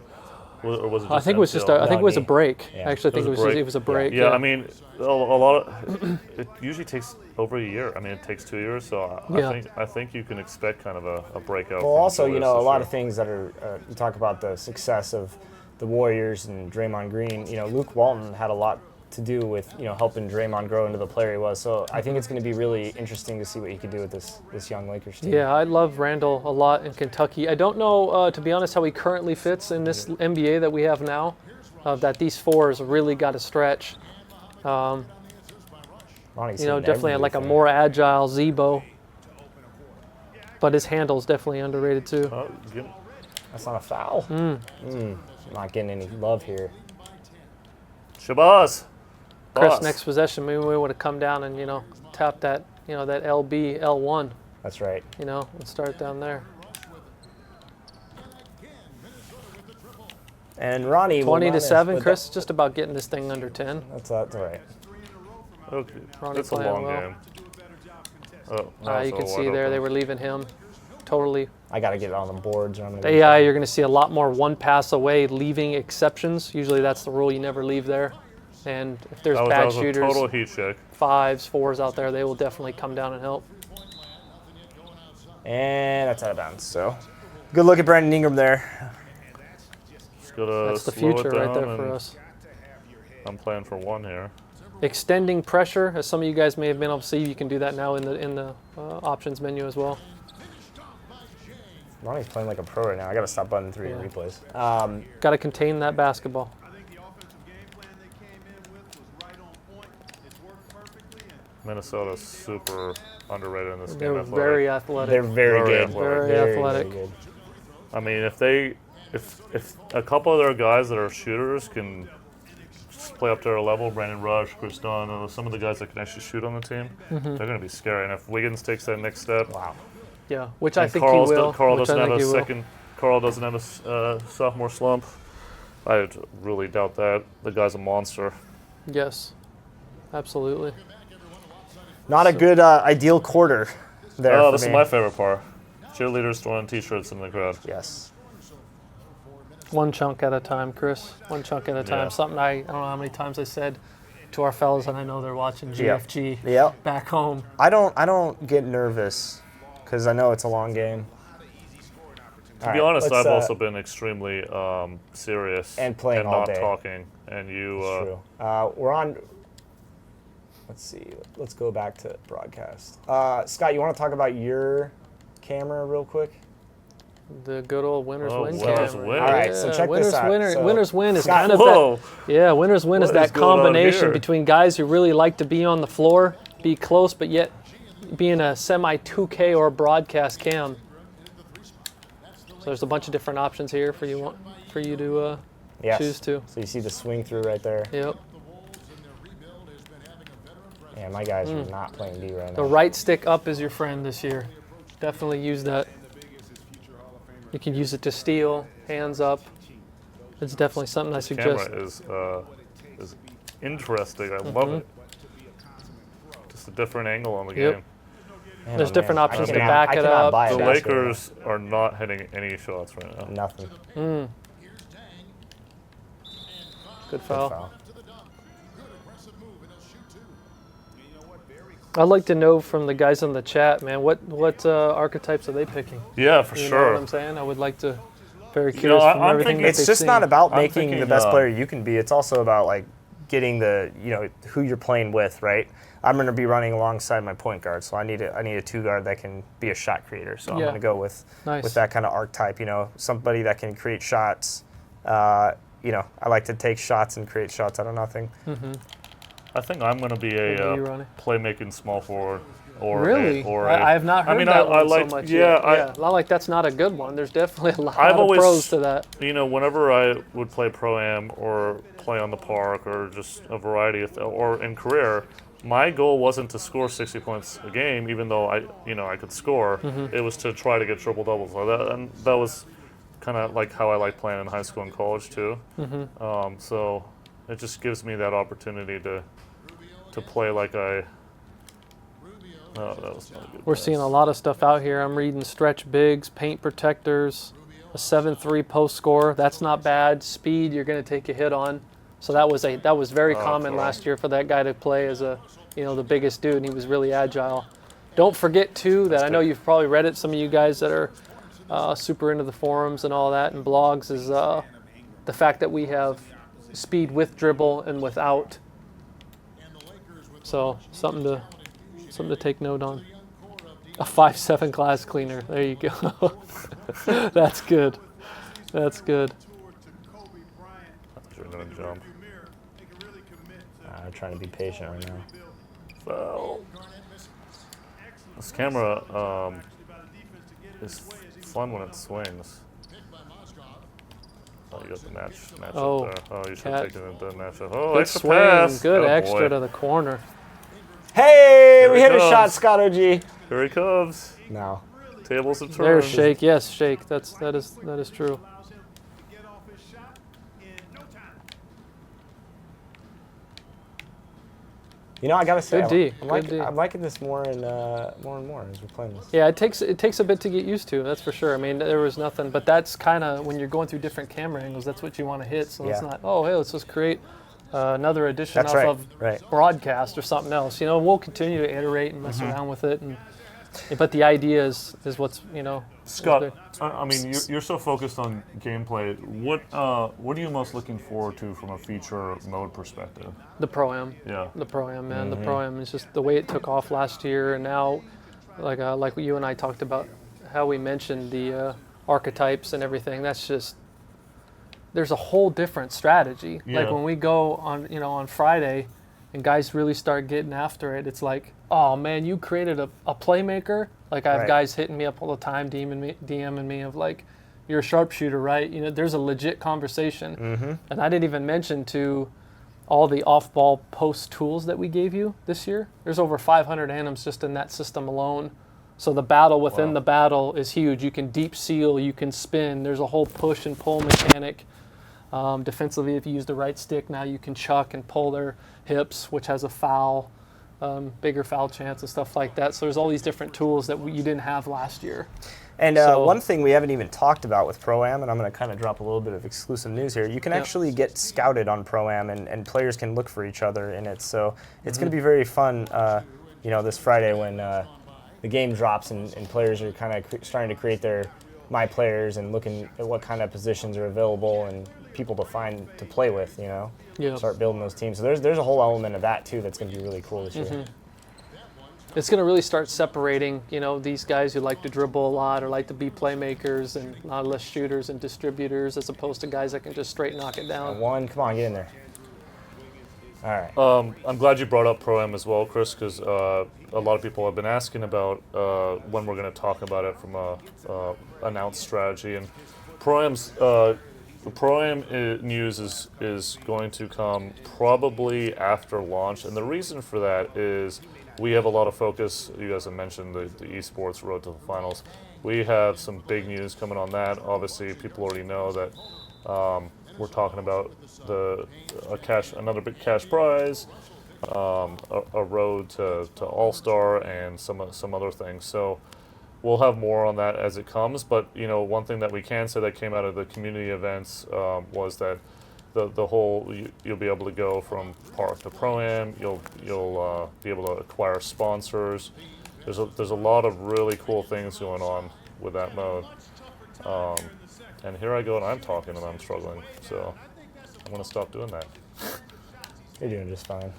Or was it just I think it was just I think it was a knee. break. Yeah. Actually, I think it was a break. Yeah, I mean, a lot of it usually takes over a year. I mean, it takes 2 years, so I think you can expect kind of a breakout. Well, from also, Julius a this lot year. of things that are, you talk about the success of the Warriors and Draymond Green. Luke Walton had a lot to do with, helping Draymond grow into the player he was. So I think it's going to be really interesting to see what he can do with this young Lakers team. Yeah, I love Randall a lot in Kentucky. I don't know, to be honest, how he currently fits in this NBA that we have now. That these fours really got to stretch. Ronnie's hitting Definitely like a everything. more agile Zebo. But his handle's definitely underrated too. That's not a foul. Not getting any love here. Shabazz. Chris, Boss. next possession, maybe we would have come down and tap that that LB L1. That's right. And start down there. And Ronnie, 20 to will not 7. miss, but Chris, just about getting this thing under 10. That's all right. Okay, Ronnie that's a playing long well. game. Oh, now You it's can all see wide there open. they were leaving him totally. I got to get it on the boards. Or I'm gonna The AI, you're going to see a lot more one pass away, leaving exceptions. Usually that's the rule. You never leave there. And if there's That bad was shooters, a total heat check. 5s, 4s out there, they will definitely come down and help. And that's out of bounds. So good look at Brandon Ingram there. Just gotta That's the slow it future right there down, for and us. I'm playing for one here. Extending pressure, as some of you guys may have been able to see, you can do that now in the options menu as well. Ronnie's playing like a pro right now. I got to stop button 3 replays. Got to contain that basketball. Minnesota's super underrated in this game. They're very athletic. They're very good. Very athletic. Very good. I mean, if a couple of their guys that are shooters can play up to their level, Brandon Rush, Chris Dunn, some of the guys that can actually shoot on the team, they're going to be scary. And if Wiggins takes that next step, Wow. Yeah, which I and think he will. Carl which I doesn't have think a he will. second. Carl doesn't have a sophomore slump. I really doubt that. The guy's a monster. Yes, absolutely. Not a good ideal quarter there. Oh, for this me. is my favorite part. Cheerleaders throwing T-shirts in the crowd. Yes. One chunk at a time, Chris. One chunk at a time. Yeah. Something I don't know how many times I said to our fellas, and I know they're watching GFG Yep. back home. I don't get nervous because I know it's a long game. To be honest, I've also been extremely serious and playing all not day. talking. And you, True. We're on. Let's see. Let's go back to broadcast. Scott, you want to talk about your camera real quick? The good old winners win winners camera. win. All right, so check winners this out. So, winners win is Scott, kind of whoa. winners win is What that is going on combination here? between guys who really like to be on the floor, be close, but yet be in a semi 2K or broadcast cam. So there's a bunch of different options here for you to yes. choose to. So you see the swing through right there. Yep. Yeah, my guys are not playing D right now. The right stick up is your friend this year. Definitely use that. You can use it to steal, hands up. It's definitely something I suggest. Camera is interesting. I love it. Just a different angle on the Yep. game. Man, There's oh, different man. options I to cannot- back I it cannot up. buy a The basketball. Lakers are not hitting any shots right now. Nothing. Good Good foul. foul. I'd like to know from the guys in the chat, man, what archetypes are they picking? Yeah, for You know sure. what I'm saying? I would like to. Very know, curious from I'm everything thinking that It's they've just seen. not about I'm making the thinking, best player you can be. It's also about like getting the who you're playing with, right? I'm going to be running alongside my point guard, so I need a two guard that can be a shot creator. So I'm Yeah. going to go with Nice. that kind of archetype. Somebody that can create shots. I like to take shots and create shots out of nothing. I think I'm going to be What a are you, Ronnie? playmaking small forward. Or Really? I have not heard I mean, that I one like, so much yeah, yet. Not like that's not a good one. There's definitely a lot I've of always, pros to that. Whenever I would play pro-am or play on the park or just a variety of, or in career, my goal wasn't to score 60 points a game, even though I could score. It was to try to get triple doubles. And that was kind of like how I like playing in high school and college too. So it just gives me that opportunity to play like I. Oh, that was not a good We're pass. seeing a lot of stuff out here. I'm reading stretch bigs, paint protectors, a 7-3 post score. That's not bad. Speed, you're going to take a hit on. So that was very common cool. last year for that guy to play as the biggest dude, and he was really agile. Don't forget too that I know you've probably read it. Some of you guys that are super into the forums and all that and blogs is the fact that we have speed with dribble and without. So something to take note on. A 5'7" glass cleaner. There you go. That's good. That's good. You're gonna jump. I'm trying to be patient right now. Foul. This camera is fun when it swings. Oh, you got the match Oh, up there. Oh, you should Cat. have taken the matchup. Oh, Good extra swing. pass. Good Oh, extra boy. to the corner. Hey, we he hit a comes. shot, Scott OG. Here he comes. No. Tables have turned. There's Shake. Yes, Shake. That is true. I gotta say, Good D, I'm, good D. I'm liking this more and more as we're playing this. Yeah, it takes a bit to get used to. That's for sure. I mean, there was nothing, but that's kind of when you're going through different camera angles. That's what you want to hit. So it's Yeah. not. Oh, hey, let's just create another edition That's off right, of right. broadcast or something else. We'll continue to iterate and mess around with it, but the idea is what's Scott, I mean, you're so focused on gameplay. What are you most looking forward to from a feature mode perspective? the pro-am. Yeah. The pro-am, man. The pro-am is just the way it took off last year, and now, like you and I talked about, how we mentioned the archetypes and everything. That's just there's a whole different strategy. Yeah. Like when we go on, on Friday, and guys really start getting after it, it's like, oh man, you created a playmaker. Like I have Right. guys hitting me up all the time, DMing me of like, you're a sharpshooter, right? You know, there's a legit conversation. Mm-hmm. And I didn't even mention to all the off-ball post tools that we gave you this year. There's over 500 anims just in that system alone. So the battle within the battle is huge. You can deep seal, you can spin. There's a whole push and pull mechanic. Defensively, if you use the right stick, now you can chuck and pull their hips, which has a foul, bigger foul chance and stuff like that. So there's all these different tools that you didn't have last year. And one thing we haven't even talked about with Pro-Am, and I'm going to kind of drop a little bit of exclusive news here, you can actually get scouted on Pro-Am, and players can look for each other in it. So it's going to be very fun, this Friday when the game drops and players are kind of starting to create their My Players and looking at what kind of positions are available and people to find to play with, start building those teams. So there's a whole element of that, too, that's going to be really cool this year. It's going to really start separating, these guys who like to dribble a lot or like to be playmakers and a lot less shooters and distributors as opposed to guys that can just straight knock it down. One, come on, get in there. All right. I'm glad you brought up Pro-Am as well, Chris, because a lot of people have been asking about when we're going to talk about it from a announced strategy. And Pro-Am news is going to come probably after launch, and the reason for that is we have a lot of focus. You guys have mentioned the esports road to the finals. We have some big news coming on that. Obviously, people already know that we're talking about another big cash prize, a road to All-Star, and some other things. So we'll have more on that as it comes. But one thing that we can say that came out of the community events was that the whole you'll be able to go from park to Pro-Am. You'll be able to acquire sponsors. There's a lot of really cool things going on with that mode. And here I go and I'm talking and I'm struggling. So I'm gonna stop doing that. You're doing just fine.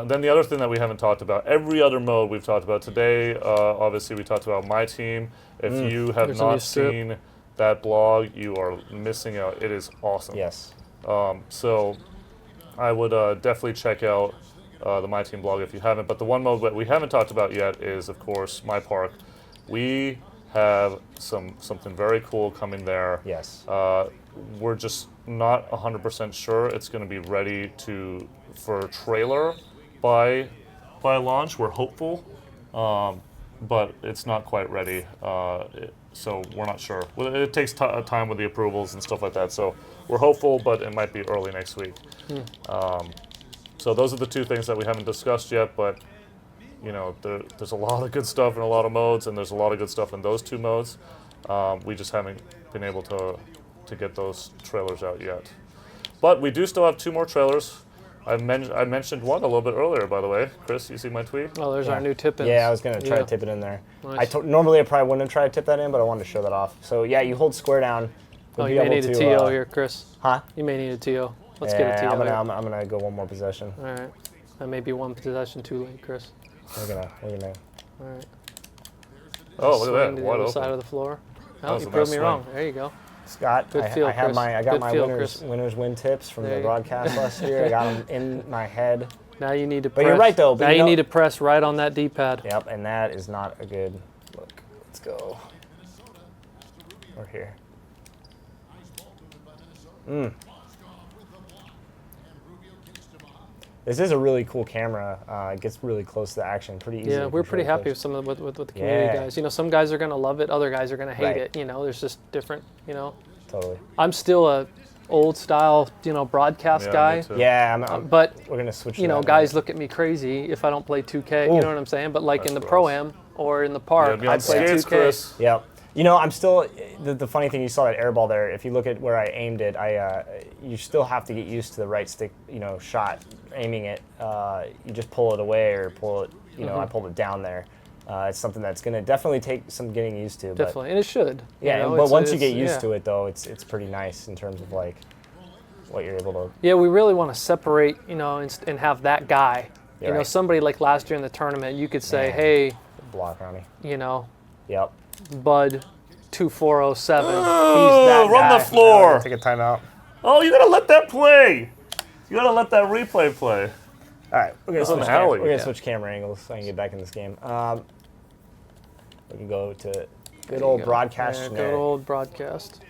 Then the other thing that we haven't talked about, every other mode we've talked about today. Obviously we talked about My Team. If you have There's a new not strip. seen that blog, you are missing out. It is awesome. Yes. So I would definitely check out the My Team blog if you haven't. But the one mode that we haven't talked about yet is, of course, My Park. We have something very cool coming there. Yes. We're just not 100% sure it's going to be ready for a trailer by launch. We're hopeful, but it's not quite ready. So we're not sure. It takes time with the approvals and stuff like that. So we're hopeful, but it might be early next week. So those are the two things that we haven't discussed yet. But there's a lot of good stuff in a lot of modes, and there's a lot of good stuff in those two modes. We just haven't been able to get those trailers out yet. But we do still have 2 more trailers. I mentioned one a little bit earlier, by the way. Chris, you see my tweet? Oh, there's our new tip-ins. Yeah, I was going to try to tip it in there. Nice. Normally I probably wouldn't have tried to tip that in, but I wanted to show that off. So yeah, you hold square down. Oh, you may need a TO here, Chris. Huh? You may need a TO. Let's get a TO. I'm gonna go one more possession. All right. That may be one possession too late, Chris. We're gonna. All right. Oh, look Swing at to that! the Wide other open. side of the floor. That Oh, was you a proved nice me wrong. swing. There you go. Scott, Good feel, I have Chris. my Good feel, winners win tips from There the you go. broadcast last year. I got them in my head. Now you need to press. But you're right, though, but Now you you know- need to press right on that D-pad. Yep, and that is not a good look. Let's go. We're here. This is a really cool camera. It gets really close to the action, pretty easy. Yeah, to we're pretty control happy fish. with some of with the community Yeah. guys. Some guys are gonna love it, other guys are gonna hate Right. it. There's just different. Totally. I'm still a old style, broadcast guy. Me too. Yeah, But we're gonna switch. to that guys in a look at me crazy if I don't play 2K. Ooh. You know what I'm saying? But like in the That's Pro-Am or in the park, Be on I play skates, 2K. Chris. minute. Yep. I'm still. The funny thing, you saw that air ball there. If you look at where I aimed it, you still have to get used to the right stick, shot, aiming it. You just pull it away or pull it. I pulled it down there. It's something that's going to definitely take some getting used to. Definitely, and it should. Yeah, but once you get used to it, though, it's pretty nice in terms of like what you're able to. Yeah, we really want to separate, and have that guy. Right. Somebody like last year in the tournament, you could say, Man. hey, Block on me. Yep. Yep. Bud 2407. He's that run guy. the floor. Take a timeout. Oh, you gotta let that play. You gotta let that replay play. right, we're gonna This is switch. an alley. We're gonna Yeah. switch camera angles so I can get back in this game. We can go to good old broadcast. Yeah, generic. good old broadcast.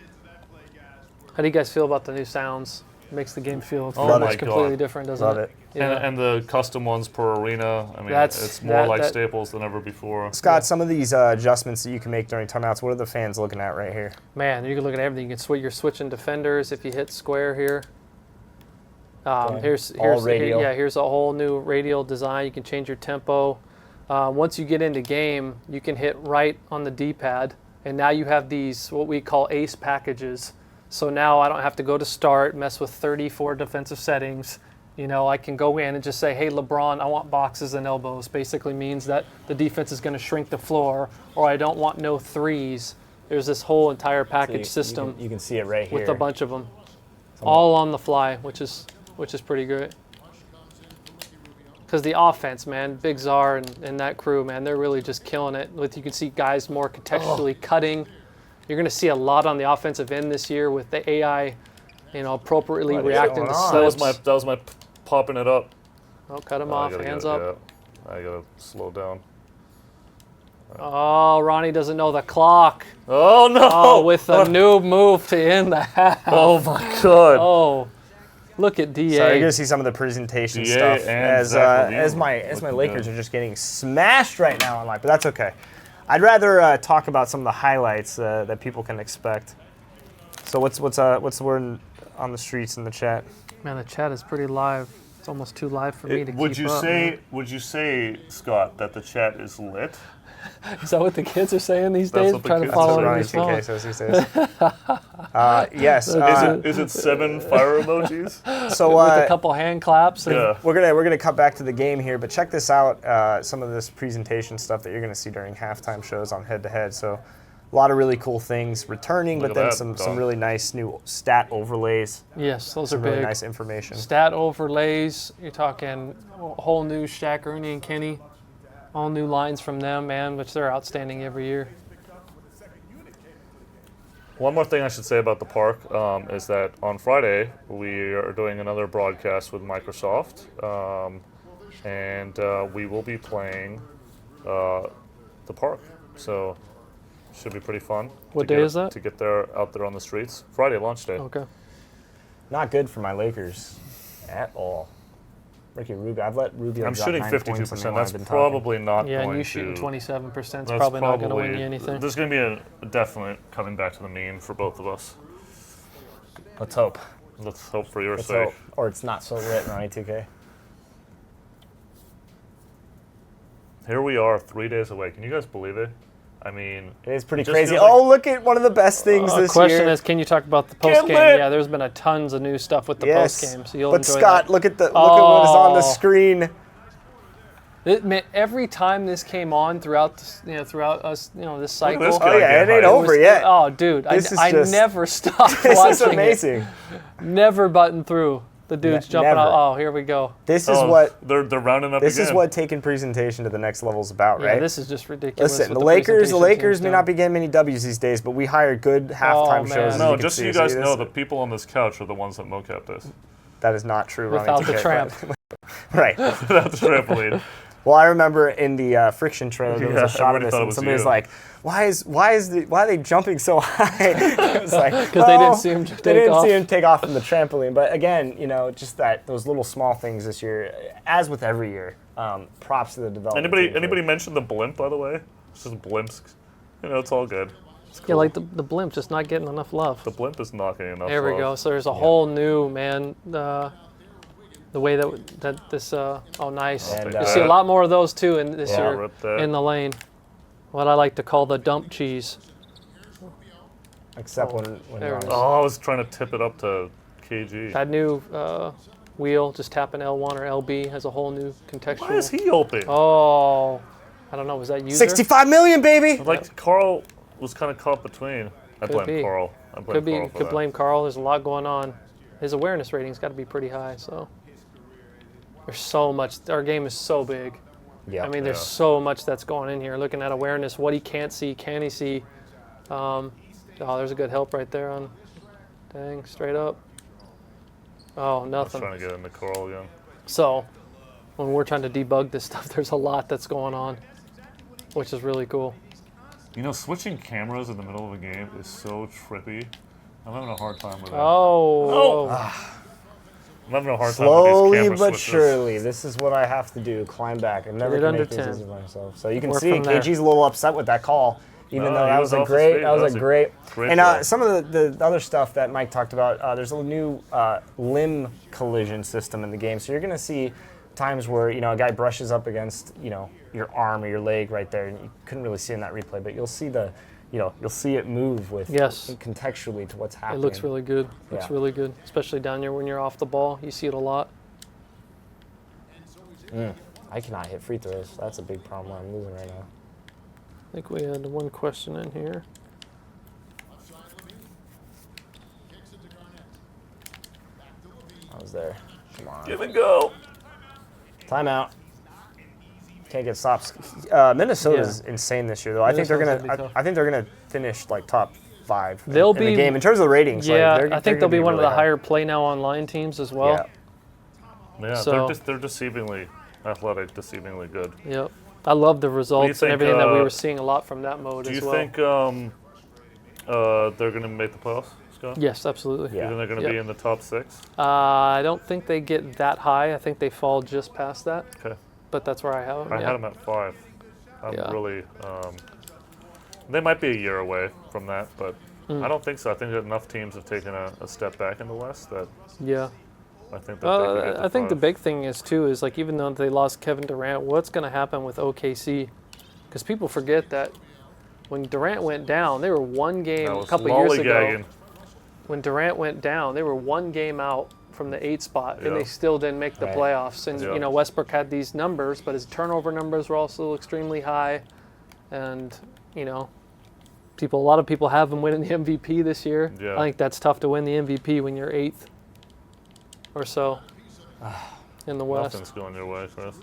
How do you guys feel about the new sounds? Makes the game feel Oh my completely God. different, doesn't Love it? it. Yeah. And the custom ones per arena. I mean, That's- it's more like that- Staples than ever before. Scott, some of these adjustments that you can make during timeouts. What are the fans looking at right here? Man, you can look at everything. You can you're switching defenders if you hit square here. Okay. Here's All radial. here's a whole new radial design. You can change your tempo. Once you get into game, you can hit right on the D-pad, and now you have these what we call ace packages. So now I don't have to go to start, mess with 34 defensive settings. You know, I can go in and just say, hey, LeBron, I want boxes and elbows. Basically means that the defense is going to shrink the floor, or I don't want no threes. There's this whole entire package system You can see it right here. with a bunch of them, all on the fly, which is pretty great. Because the offense, man, Big Czar and that crew, man, they're really just killing it. You can see guys more contextually cutting. You're going to see a lot on the offensive end this year with the AI, appropriately What is reacting going to on? slips. That was my popping it up. Oh, cut him I off, gotta hands get- up. Yeah, I gotta slow down. Oh, Ronnie doesn't know the clock. Oh no! Oh, with a new move to end the half. Oh my God! Oh, look at DA. So you're gonna see some of the presentation DA stuff and as Zach LaVine as my looking Lakers good. are just getting smashed right now online, but that's okay. I'd rather talk about some of the highlights that people can expect. So what's the word on the streets in the chat? Man, the chat is pretty live. It's almost too live for me to Would keep you up, say? man. Would you say, Scott, that the chat is lit? Is that what the kids are saying these That's days? what the Trying to kids follow are on saying. your Ronnie phone. 2K says he says. Yes. Is it 7 fire emojis? So With a couple hand claps. And Yeah. we're gonna cut back to the game here, but check this out. Some of this presentation stuff that you're gonna see during halftime shows on head to head. So a lot of really cool things returning, Look but at then that, some dog. really nice new stat overlays. Yes, those are Some big. really nice information. Stat overlays. You're talking a whole new Shaq, Ernie, and Kenny. All new lines from them, man, which they're outstanding every year. One more thing I should say about the park is that on Friday we are doing another broadcast with Microsoft, and we will be playing the park. So should be pretty fun. What to day get- is that? To get there out there on the streets. Friday launch day. Okay. Not good for my Lakers at all. Ricky Rubio. I've let Rubio. I'm drop shooting 9 points 52%. when That's I've been probably not Yeah, going and you to. shooting 27% is That's probably not going to win you anything. There's going to be a definite coming back to the mean for both of us. talking. Let's hope. Let's hope for your Let's sake. hope. Or it's not so lit, Ronnie 2K. Here we are, 3 days away. Can you guys believe it? I mean, It's pretty it just crazy. feels like- Oh, look at one of the best things The this question year. is, can you talk about the Get post game? lit. Yeah, there's been a tons of new stuff with the Yes. post game, so you'll But enjoy Scott, that. look at what is on the Oh. screen. Man, every time this came on throughout, throughout us, this cycle. this guy Oh yeah, get it ain't hyped. over yet. Oh, dude, This is I just- never stopped This watching is amazing. it. Never button through. The dude's jumping never. out. Oh, here we go. This is Oh, what they're rounding up this again. is what taking presentation to the next level is about, Yeah, right? this is just ridiculous. Listen, what the Lakers presentation team's may doing. not be getting many W's these days, but we hire good halftime man. shows. as No, you can just so see. you guys See know, this? the people on this couch are the ones that mocap this. That is not true, Ronnie Without the 2K, tramp. but- right. That's the trampoline. Well, I remember in the friction trailer there was Yeah, a shot of everybody this, thought it and was somebody was you. like, "Why are they jumping so high?" It was like, Because they didn't see him take They didn't off. see him take off from the trampoline. But again, just those little small things this year, as with every year. Props to the development. team for- Anybody mention the blimp, by the way? It's just blimps. It's all good. It's Yeah, cool. like the blimp just not getting enough love. The blimp is not getting enough There we love. go. So there's a whole new, man, the way that this, oh, nice. And, You see a lot more of those, too, in this Yeah, year rip that. in the lane. What I like to call the dump cheese. except when there you're it on is. Oh, I was trying to tip it up to KG. That new wheel, just tapping L1 or LB, has a whole new contextual. Why is he open? Oh, I don't know. Was that user? 65 million, baby. Like Carl was kind of caught between. I Could blame be. Carl. I blame Could be. Carl for Could that. blame Carl. There's a lot going on. His awareness rating's got to be pretty high. So there's so much. Our game is so big. Yeah. I mean, there's Yeah. so much that's going in here. Looking at awareness, what he can't see, can he see? Oh, there's a good help right there on. Dang, straight up. Oh, I was nothing. trying to get into Carl again. So, when we're trying to debug this stuff, there's a lot that's going on, which is really cool. You know, switching cameras in the middle of a game is so trippy. I'm having a hard time with that. Oh. I'm having a hard time Slowly with these camera but switches. surely, this is what I have to do. Climb back. I'm never Get gonna under make things 10. easy for myself. So you can Work see from there. KG's a little upset with that call, even No, though he that was was a off his great. feet. That was a great. And call. some of the other stuff that Mike talked about. There's a new limb collision system in the game, so you're gonna see times where a guy brushes up against your arm or your leg right there, and you couldn't really see in that replay, but you'll see you'll see it move with contextually to what's It happening. looks really good. Looks really good, especially down here when you're off the ball. You see it a lot. I cannot hit free throws. That's a big problem I'm losing right now. I think we had one question in here. I was there. Come on. Give and go. Timeout. Can't get stops. Minnesota's insane this year, though. I think they're gonna finish like top 5 in the game in terms of the ratings. Yeah, like, I think they'll be one of really the higher play now online teams as well. Yeah, So- they're deceivingly athletic, deceivingly good. Yep. I love the results think, and everything that we were seeing a lot from that mode Do as you well. think they're going to make the playoffs, Scott? Yes, absolutely. Yeah. You think they're going to be in the top 6? I don't think they get that high. I think they fall just past that. Okay. But that's where I have them. I had them at 5. I'm really. They might be a year away from that, but I don't think so. I think that enough teams have taken a step back in the West that Yeah. I think that they could get to I think the 5. big thing is too is like even though they lost Kevin Durant, what's going to happen with OKC? Because people forget that when Durant went down, they were one game That a was couple years ago. lollygagging. When Durant went down, they were one game out from the 8 spot, and they still didn't make the playoffs. And Westbrook had these numbers, but his turnover numbers were also extremely high. And a lot of people have him winning the MVP this year. Yeah. I think that's tough to win the MVP when you're 8th or so in the West. Nothing's going your way, Chris.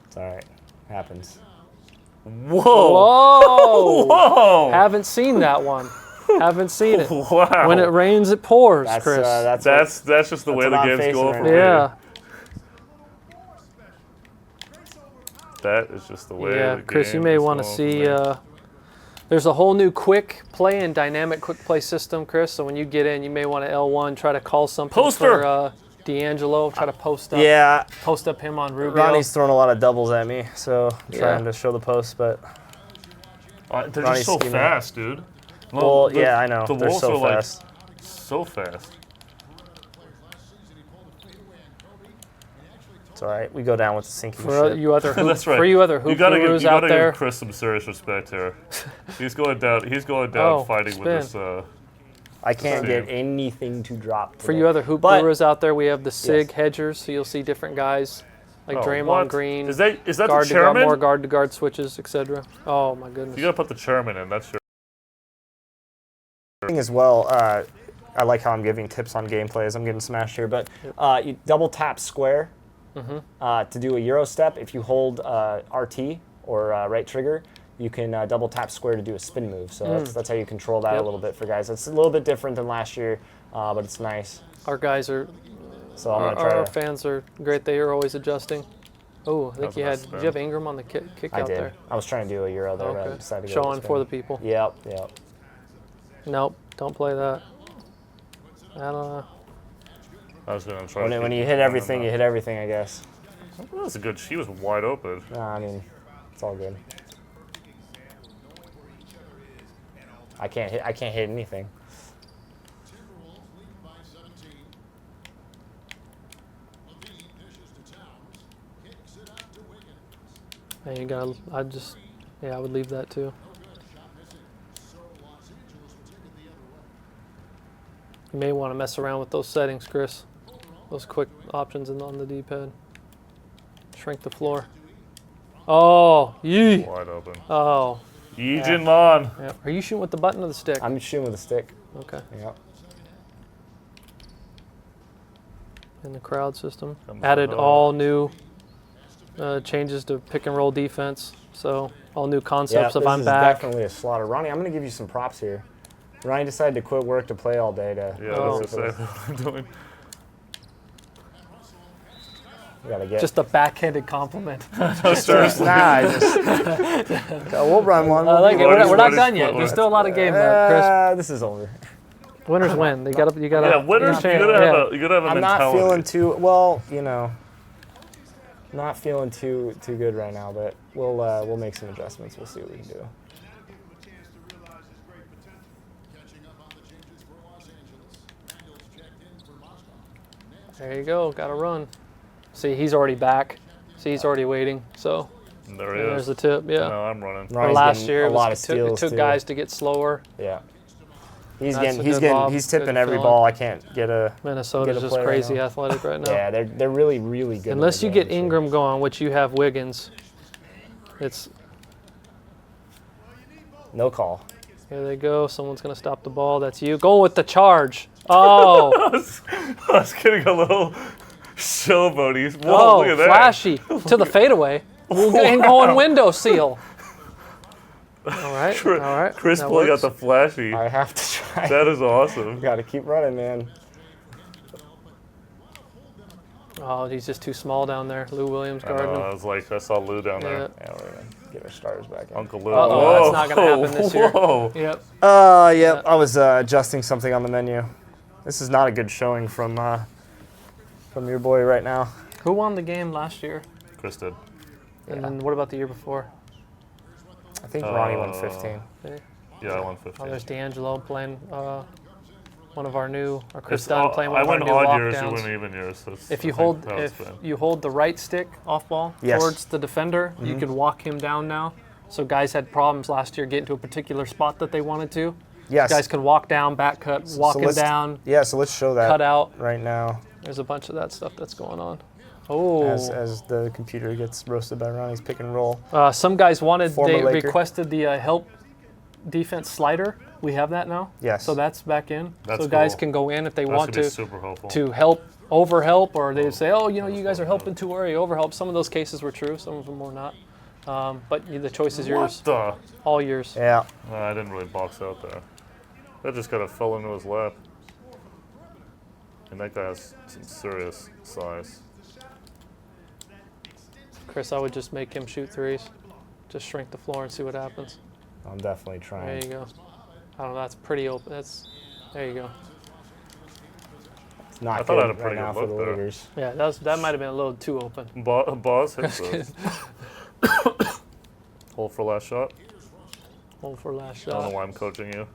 It's all right. Happens. Whoa! Whoa! Whoa! Haven't seen that one. Haven't seen it. Wow! When it rains, it pours, That's Chris. That's just the way the what I'm game's facing going right for me. yeah. That is just the way. Yeah, the Chris, you game may is want to going see. for me. There's a whole new quick play and dynamic quick play system, Chris. So when you get in, you may want to L1 try to call something Poster! for D'Angelo. Try to post up. Yeah, Post up him on Rubio. Ronnie's throwing a lot of doubles at me, so I'm trying to show the post, but They're Ronnie's just so scheming. fast, dude. well, yeah, I know. The They're Wolves so are fast. like so fast. It's all right. We go down with the sinking For ship. you other hoop, That's right. for you other hoop gurus you out gotta there. give Chris some serious respect here. He's going down. He's going down Oh, fighting with spin. this. I can't Same. get anything to drop. For today. you other hoop But- gurus out there, we have the SIG hedgers, so you'll see different guys like Draymond what? Green, Is that guard the to guard, chairman? more guard to guard switches, etc. Oh my goodness. You gotta put the chairman in. That's your. Thing as well, I like how I'm giving tips on gameplay as I'm getting smashed here, but you double tap square to do a Euro step. If you hold RT or right trigger, you can double tap square to do a spin move. So that's how you control that a little bit for guys. It's a little bit different than last year, but it's nice. Our guys are, So I'm gonna our try to. fans are great. They are always adjusting. Oh, I think was you a had. nice Did you have Ingram on the kick I out did. there? I was trying to do a Euro there, but I Okay. decided to go Showing with for the spin. people. Yep. Nope, don't play that. I don't know. I was gonna try. When you hit everything, you hit everything, I guess. That was a good. She was wide open. Nah, I mean, it's all good. I can't hit anything. And you got. I would leave that too. You may want to mess around with those settings, Chris. Those quick options on the D-pad. Shrink the floor. Oh, yee. Wide open. Oh, Yijin Lon. yeah. Are you shooting with the button or the stick? I'm shooting with a stick. Okay. Yep. In the crowd system. Comes Added up. all new changes to pick and roll defense. So all new concepts this of I'm is back. definitely a slaughter. Ronnie, I'm going to give you some props here. Ronnie decided to quit work to play all day to. Yeah, Oh. that's exactly what I'm doing. Gotta get. Just a backhanded compliment. Seriously. Nah, I just. We'll run one. I like it. What is- We're what not is done yet. split There's one? still a lot of game left, This is over. Chris. Winners win. You gotta. Yeah, winners. You gotta have a I'm mentality. not feeling too well. Not feeling too good right now, but we'll make some adjustments. We'll see what we can do. There you go. Got to run. See, he's already back. See, he's already waiting. So There he there's is. the tip. Yeah. No, I'm running. Ronnie's Last getting year, a lot of it steals took too. guys to get slower. Yeah. He's That's a getting good lob. he's tipping Good every feeling. ball. I can't get a Minnesota's Get a just play right crazy now. athletic right now. Yeah, they're really good. in Unless the you game get this year. Ingram going, which you have Wiggins, it's No call. here they go. Someone's gonna stop the ball. That's you. Going with the charge. Oh, I was getting a little showboaty. Whoa, oh, look at that. flashy to the fadeaway. And going window seal. All right, all right. Chris that pulling out works. the flashy. I have to try. That is awesome. Got to keep running, man. Oh, he's just too small down there. Lou Williams I guarding know, I him. was like, I saw Lou down there. Yeah. Yeah, we're gonna get our starters back in. Uncle Lou. Uh-oh, Whoa. that's not gonna happen this year. Whoa. Yep. Yep. I was adjusting something on the menu. This is not a good showing from your boy right now. Who won the game last year? Chris did. And then what about the year before? I think Ronnie won 15. Yeah, I won Oh, 15. there's D'Angelo playing one of our Chris It's Dunn all- playing I one of our win new odd years, you lockdowns. win even years. So it's- If I you think hold how it's if been. you hold the right stick off ball Yes. towards the defender, you can walk him down now. So guys had problems last year getting to a particular spot that they wanted to. Yes. Guys can walk down, back cut, walking let's- down, Yeah, so let's show that cut out. right now There's a bunch of that stuff that's going on. Oh, as the computer gets roasted by Ronnie's pick and roll. some guys wanted, Former they Laker. requested the help defense slider. We have that now. Yes. So that's back in. That's so guys cool. can go in if they That want should be to. super helpful. To help, overhelp, or they say, oh, you guys are helping too early, overhelp. Some of those cases were true, some of them were not. But the choice is yours, What all yours. Yeah. the? I didn't really box out there. That just kind of fell into his lap. And that guy has some serious size. Chris, I would just make him shoot threes. Just shrink the floor and see what happens. I'm definitely There trying. you go. I don't know, that's pretty open. There you go. It's not I thought I had a good pretty right now good for the look there. Lakers. Yeah, that might have been a little too open. Boss hits those. Hold for last shot. Hold for last I don't know shot. why I'm coaching you.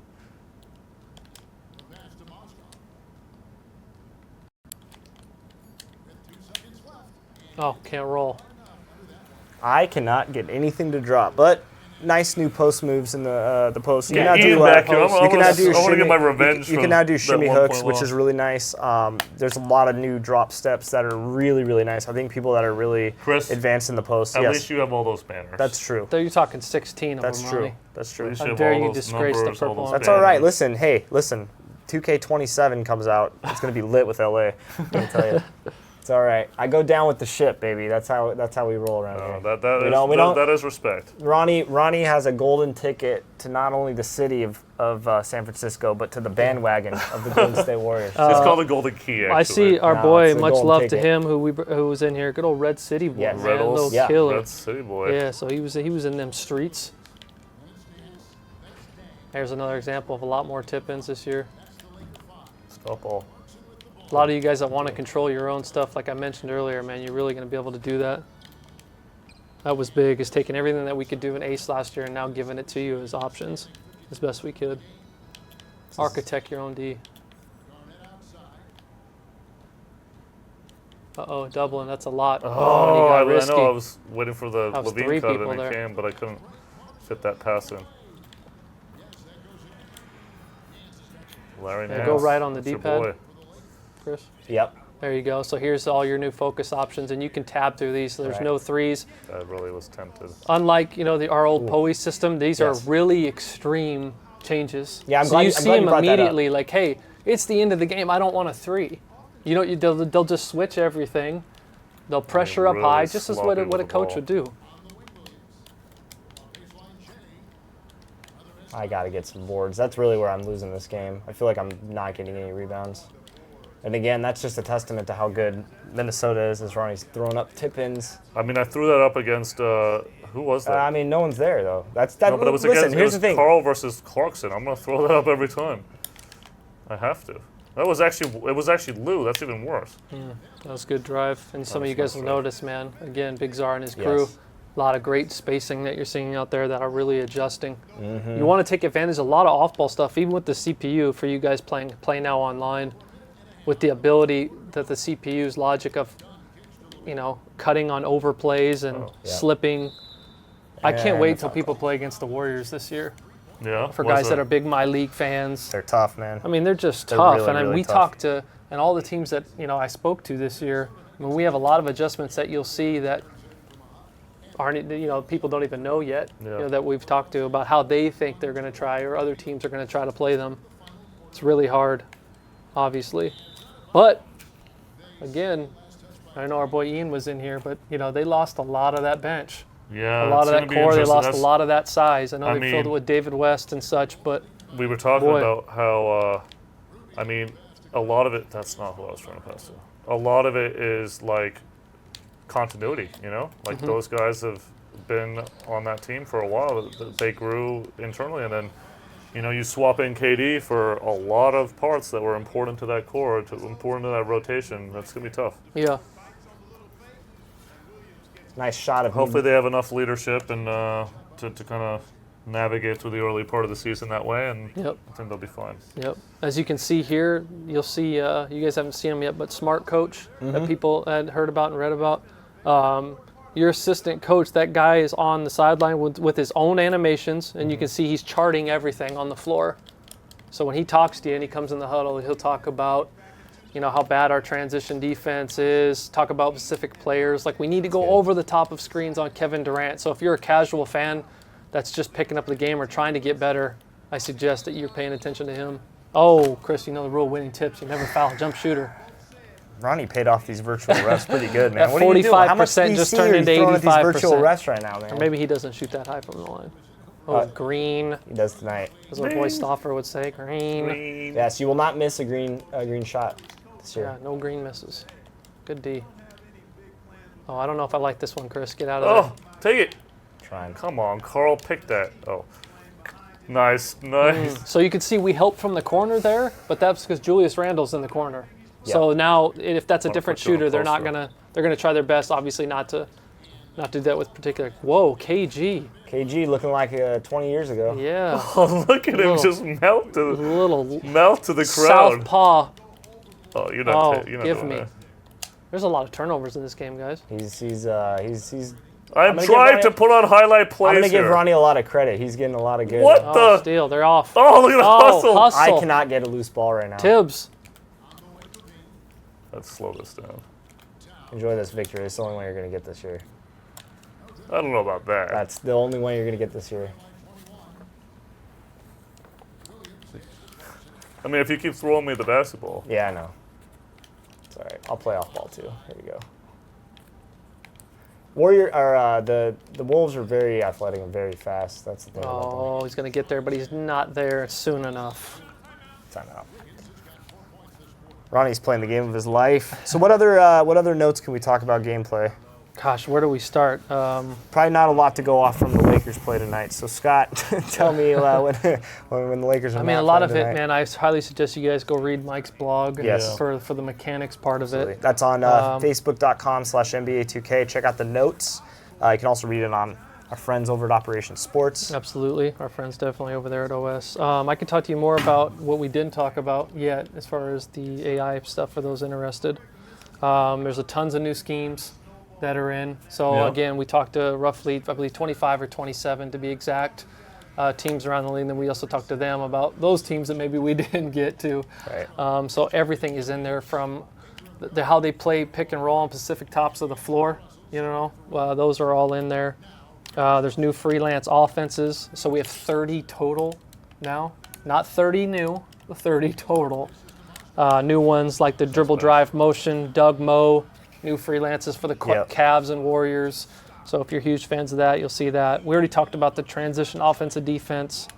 Oh, can't roll. I cannot get anything to drop, but nice new post moves in the post. You Yeah, can now Ian do back here. you I can now do want to shimmy- get my revenge. You can from now do that shimmy one hooks, point which loss. is really nice. There's a lot of new drop steps that are really, really nice. I think people that are really Chris, advanced in the post. At Yes, least you have all those banners. that's true. There you're talking 16 of That's them, true. Ronnie. That's At true. least How have dare all you those disgrace the numbers, all purple those and That's all right. banners. Listen. 2K27 comes out. It's gonna be lit with LA. Let me tell you. It's all right. I go down with the ship, baby. That's how we roll around No, here. that We don't- that is respect. Ronnie has a golden ticket to not only the city of San Francisco, but to the bandwagon of the Golden State Warriors. It's called the Golden Key, actually. I see our No, boy, it's a much golden love to ticket. him, who was in here. Good old Red City boy, Yes. man, Red little yeah. killer. Red City boy. Yeah, so he was in them streets. There's another example of a lot more tip-ins this year. Couple. A lot of you guys that want to control your own stuff, like I mentioned earlier, man, you're really going to be able to do that. That was big, is taking everything that we could do in Ace last year and now giving it to you as options as best we could. Architect your own D. Uh-oh, Dublin, that's a lot. Oh, you I got know. risky. I was waiting for the That was Levine three cut people and there. it came, but I couldn't fit that pass in. Larry Yeah, Nance. go right on the that's your D-pad. boy. Chris? Yep. There you go. So here's all your new focus options, and you can tab through these. So there's Right. no threes. I really was tempted. Unlike our old POE system, these Yes. are really extreme changes. Yeah, I'm so glad- you I'm see glad you them brought that up. immediately, like, hey, it's the end of the game. I don't want a three. They'll just switch everything. They'll pressure up really high, just as what sloppy a with the coach ball. would do. I got to get some boards. That's really where I'm losing this game. I feel like I'm not getting any rebounds. And again, that's just a testament to how good Minnesota is as Ronnie's throwing up tip-ins. I mean, I threw that up against, who was that? I mean, no one's there, though. That. No, but it was Listen, here's against the thing. Carl versus Clarkson. I'm going to throw that up every time. I have to. It was actually Lou. That's even worse. That was a good drive. And some of you was guys will nice drive. notice, man, again, Big Czar and his crew. Yes. A lot of great spacing that you're seeing out there that are really adjusting. You want to take advantage of a lot of off-ball stuff, even with the CPU for you guys playing Play Now online, with the ability that the CPU's logic of, cutting on overplays and slipping. I can't And wait it's till not people play against the Warriors this year. Yeah. For what's guys that are big My League fans. They're tough, man. I mean, they're just They're tough. really, And really we tough. talked to, and all the teams that, I spoke to this year, I mean, we have a lot of adjustments that you'll see that aren't, people don't even know yet, that we've talked to about how they think they're going to try or other teams are going to try to play them. It's really hard, obviously. But, again, I know our boy Ian was in here, but, they lost a lot of that bench. Yeah. A lot it's of gonna that be core, they interesting. lost a That's- lot of that size. I know I they filled it mean- with David West and such, but We were talking Boy. about how, a lot of it, that's not who I was trying to pass to. A lot of it is like continuity, Like those guys have been on that team for a while. They grew internally, and then, you swap in KD for a lot of parts that were important to that core, important to that rotation. That's going to be tough. yeah. Nice shot of Hopefully they have enough leadership and to kind of navigate through the early part of the season that way, and Yep. I think they'll be fine. Yep. As you can see here, you'll see, you guys haven't seen him yet, but Smart Coach that people had heard about and read about. Your assistant coach, that guy is on the sideline with his own animations, and you can see he's charting everything on the floor. So when he talks to you and he comes in the huddle, he'll talk about, how bad our transition defense is, talk about specific players. Like, we need to go over the top of screens on Kevin Durant. So if you're a casual fan that's just picking up the game or trying to get better, I suggest that you're paying attention to him. Oh, Chris, you know the rule, winning tips. You never foul a jump shooter. Ronnie paid off these virtual refs pretty good, man. That What are you doing? How much 45% just VC turned are you into throwing at these 85%. virtual refs right now, man? Or maybe he doesn't shoot that high from the line. Oh, green, He does tonight. as our boy Stauffer would say, green. Yes, you will not miss a green shot this year. Yeah, no green misses. Good D. Oh, I don't know if I like this one, Chris. Get out of Oh, take it. Trying. Come on, Carl, pick that. Oh, nice. there. So you can see we helped from the corner there, but that's because Julius Randle's in the corner. So now, if that's a Wanna different put you in a shooter, they're not post-up. they're gonna try their best, obviously, not to do that with particular. Whoa, KG. KG looking like 20 years ago. Yeah, Oh, look at him Little- just melt to little the crowd. southpaw. Oh, you're not. Oh, You're not give doing me. that. There's a lot of turnovers in this game, guys. He's I'm gonna give trying Ronnie- to put on highlight plays I'm gonna give here. Ronnie a lot of credit. He's getting a lot of good. What Oh, the? steal. They're off. Oh, look at the hustle. hustle. I cannot get a loose ball right now. Tibbs. Let's slow this down. Enjoy this victory. It's the only one you're gonna get this year. I don't know about that. That's the only one you're gonna get this year. I mean, if you keep throwing me the basketball. Yeah, I know. It's all right. I'll play off ball too. Here we go. The Wolves are very athletic and very fast. That's the thing. About them. Oh, he's going to get there, but he's not there soon enough. Time out. Ronnie's playing the game of his life. So what other notes can we talk about gameplay? Gosh, where do we start? Probably not a lot to go off from the Lakers play tonight. So Scott, tell me when the Lakers are. I mean, not a lot playing of it, tonight. man. I highly suggest you guys go read Mike's blog Yes. for the mechanics part of it. That's on Facebook.com/NBA2K. Check out the notes. You can also read it on our friends over at Operation Sports. Absolutely. Our friends definitely over there at OS. I can talk to you more about what we didn't talk about yet as far as the AI stuff for those interested. There's tons of new schemes that are in. So Yeah. again, we talked to roughly, I believe, 25 or 27 to be exact, teams around the league. And then we also talked to them about those teams that maybe we didn't get to. Right. So everything is in there from how they play pick and roll on specific tops of the floor. Those are all in there. There's new freelance offenses. So we have 30 total now. Not 30 new, but 30 total. New ones like the dribble drive motion, Doug Moe, new freelances for the Cavs and Warriors. So if you're huge fans of that, you'll see that. We already talked about the transition offensive defense.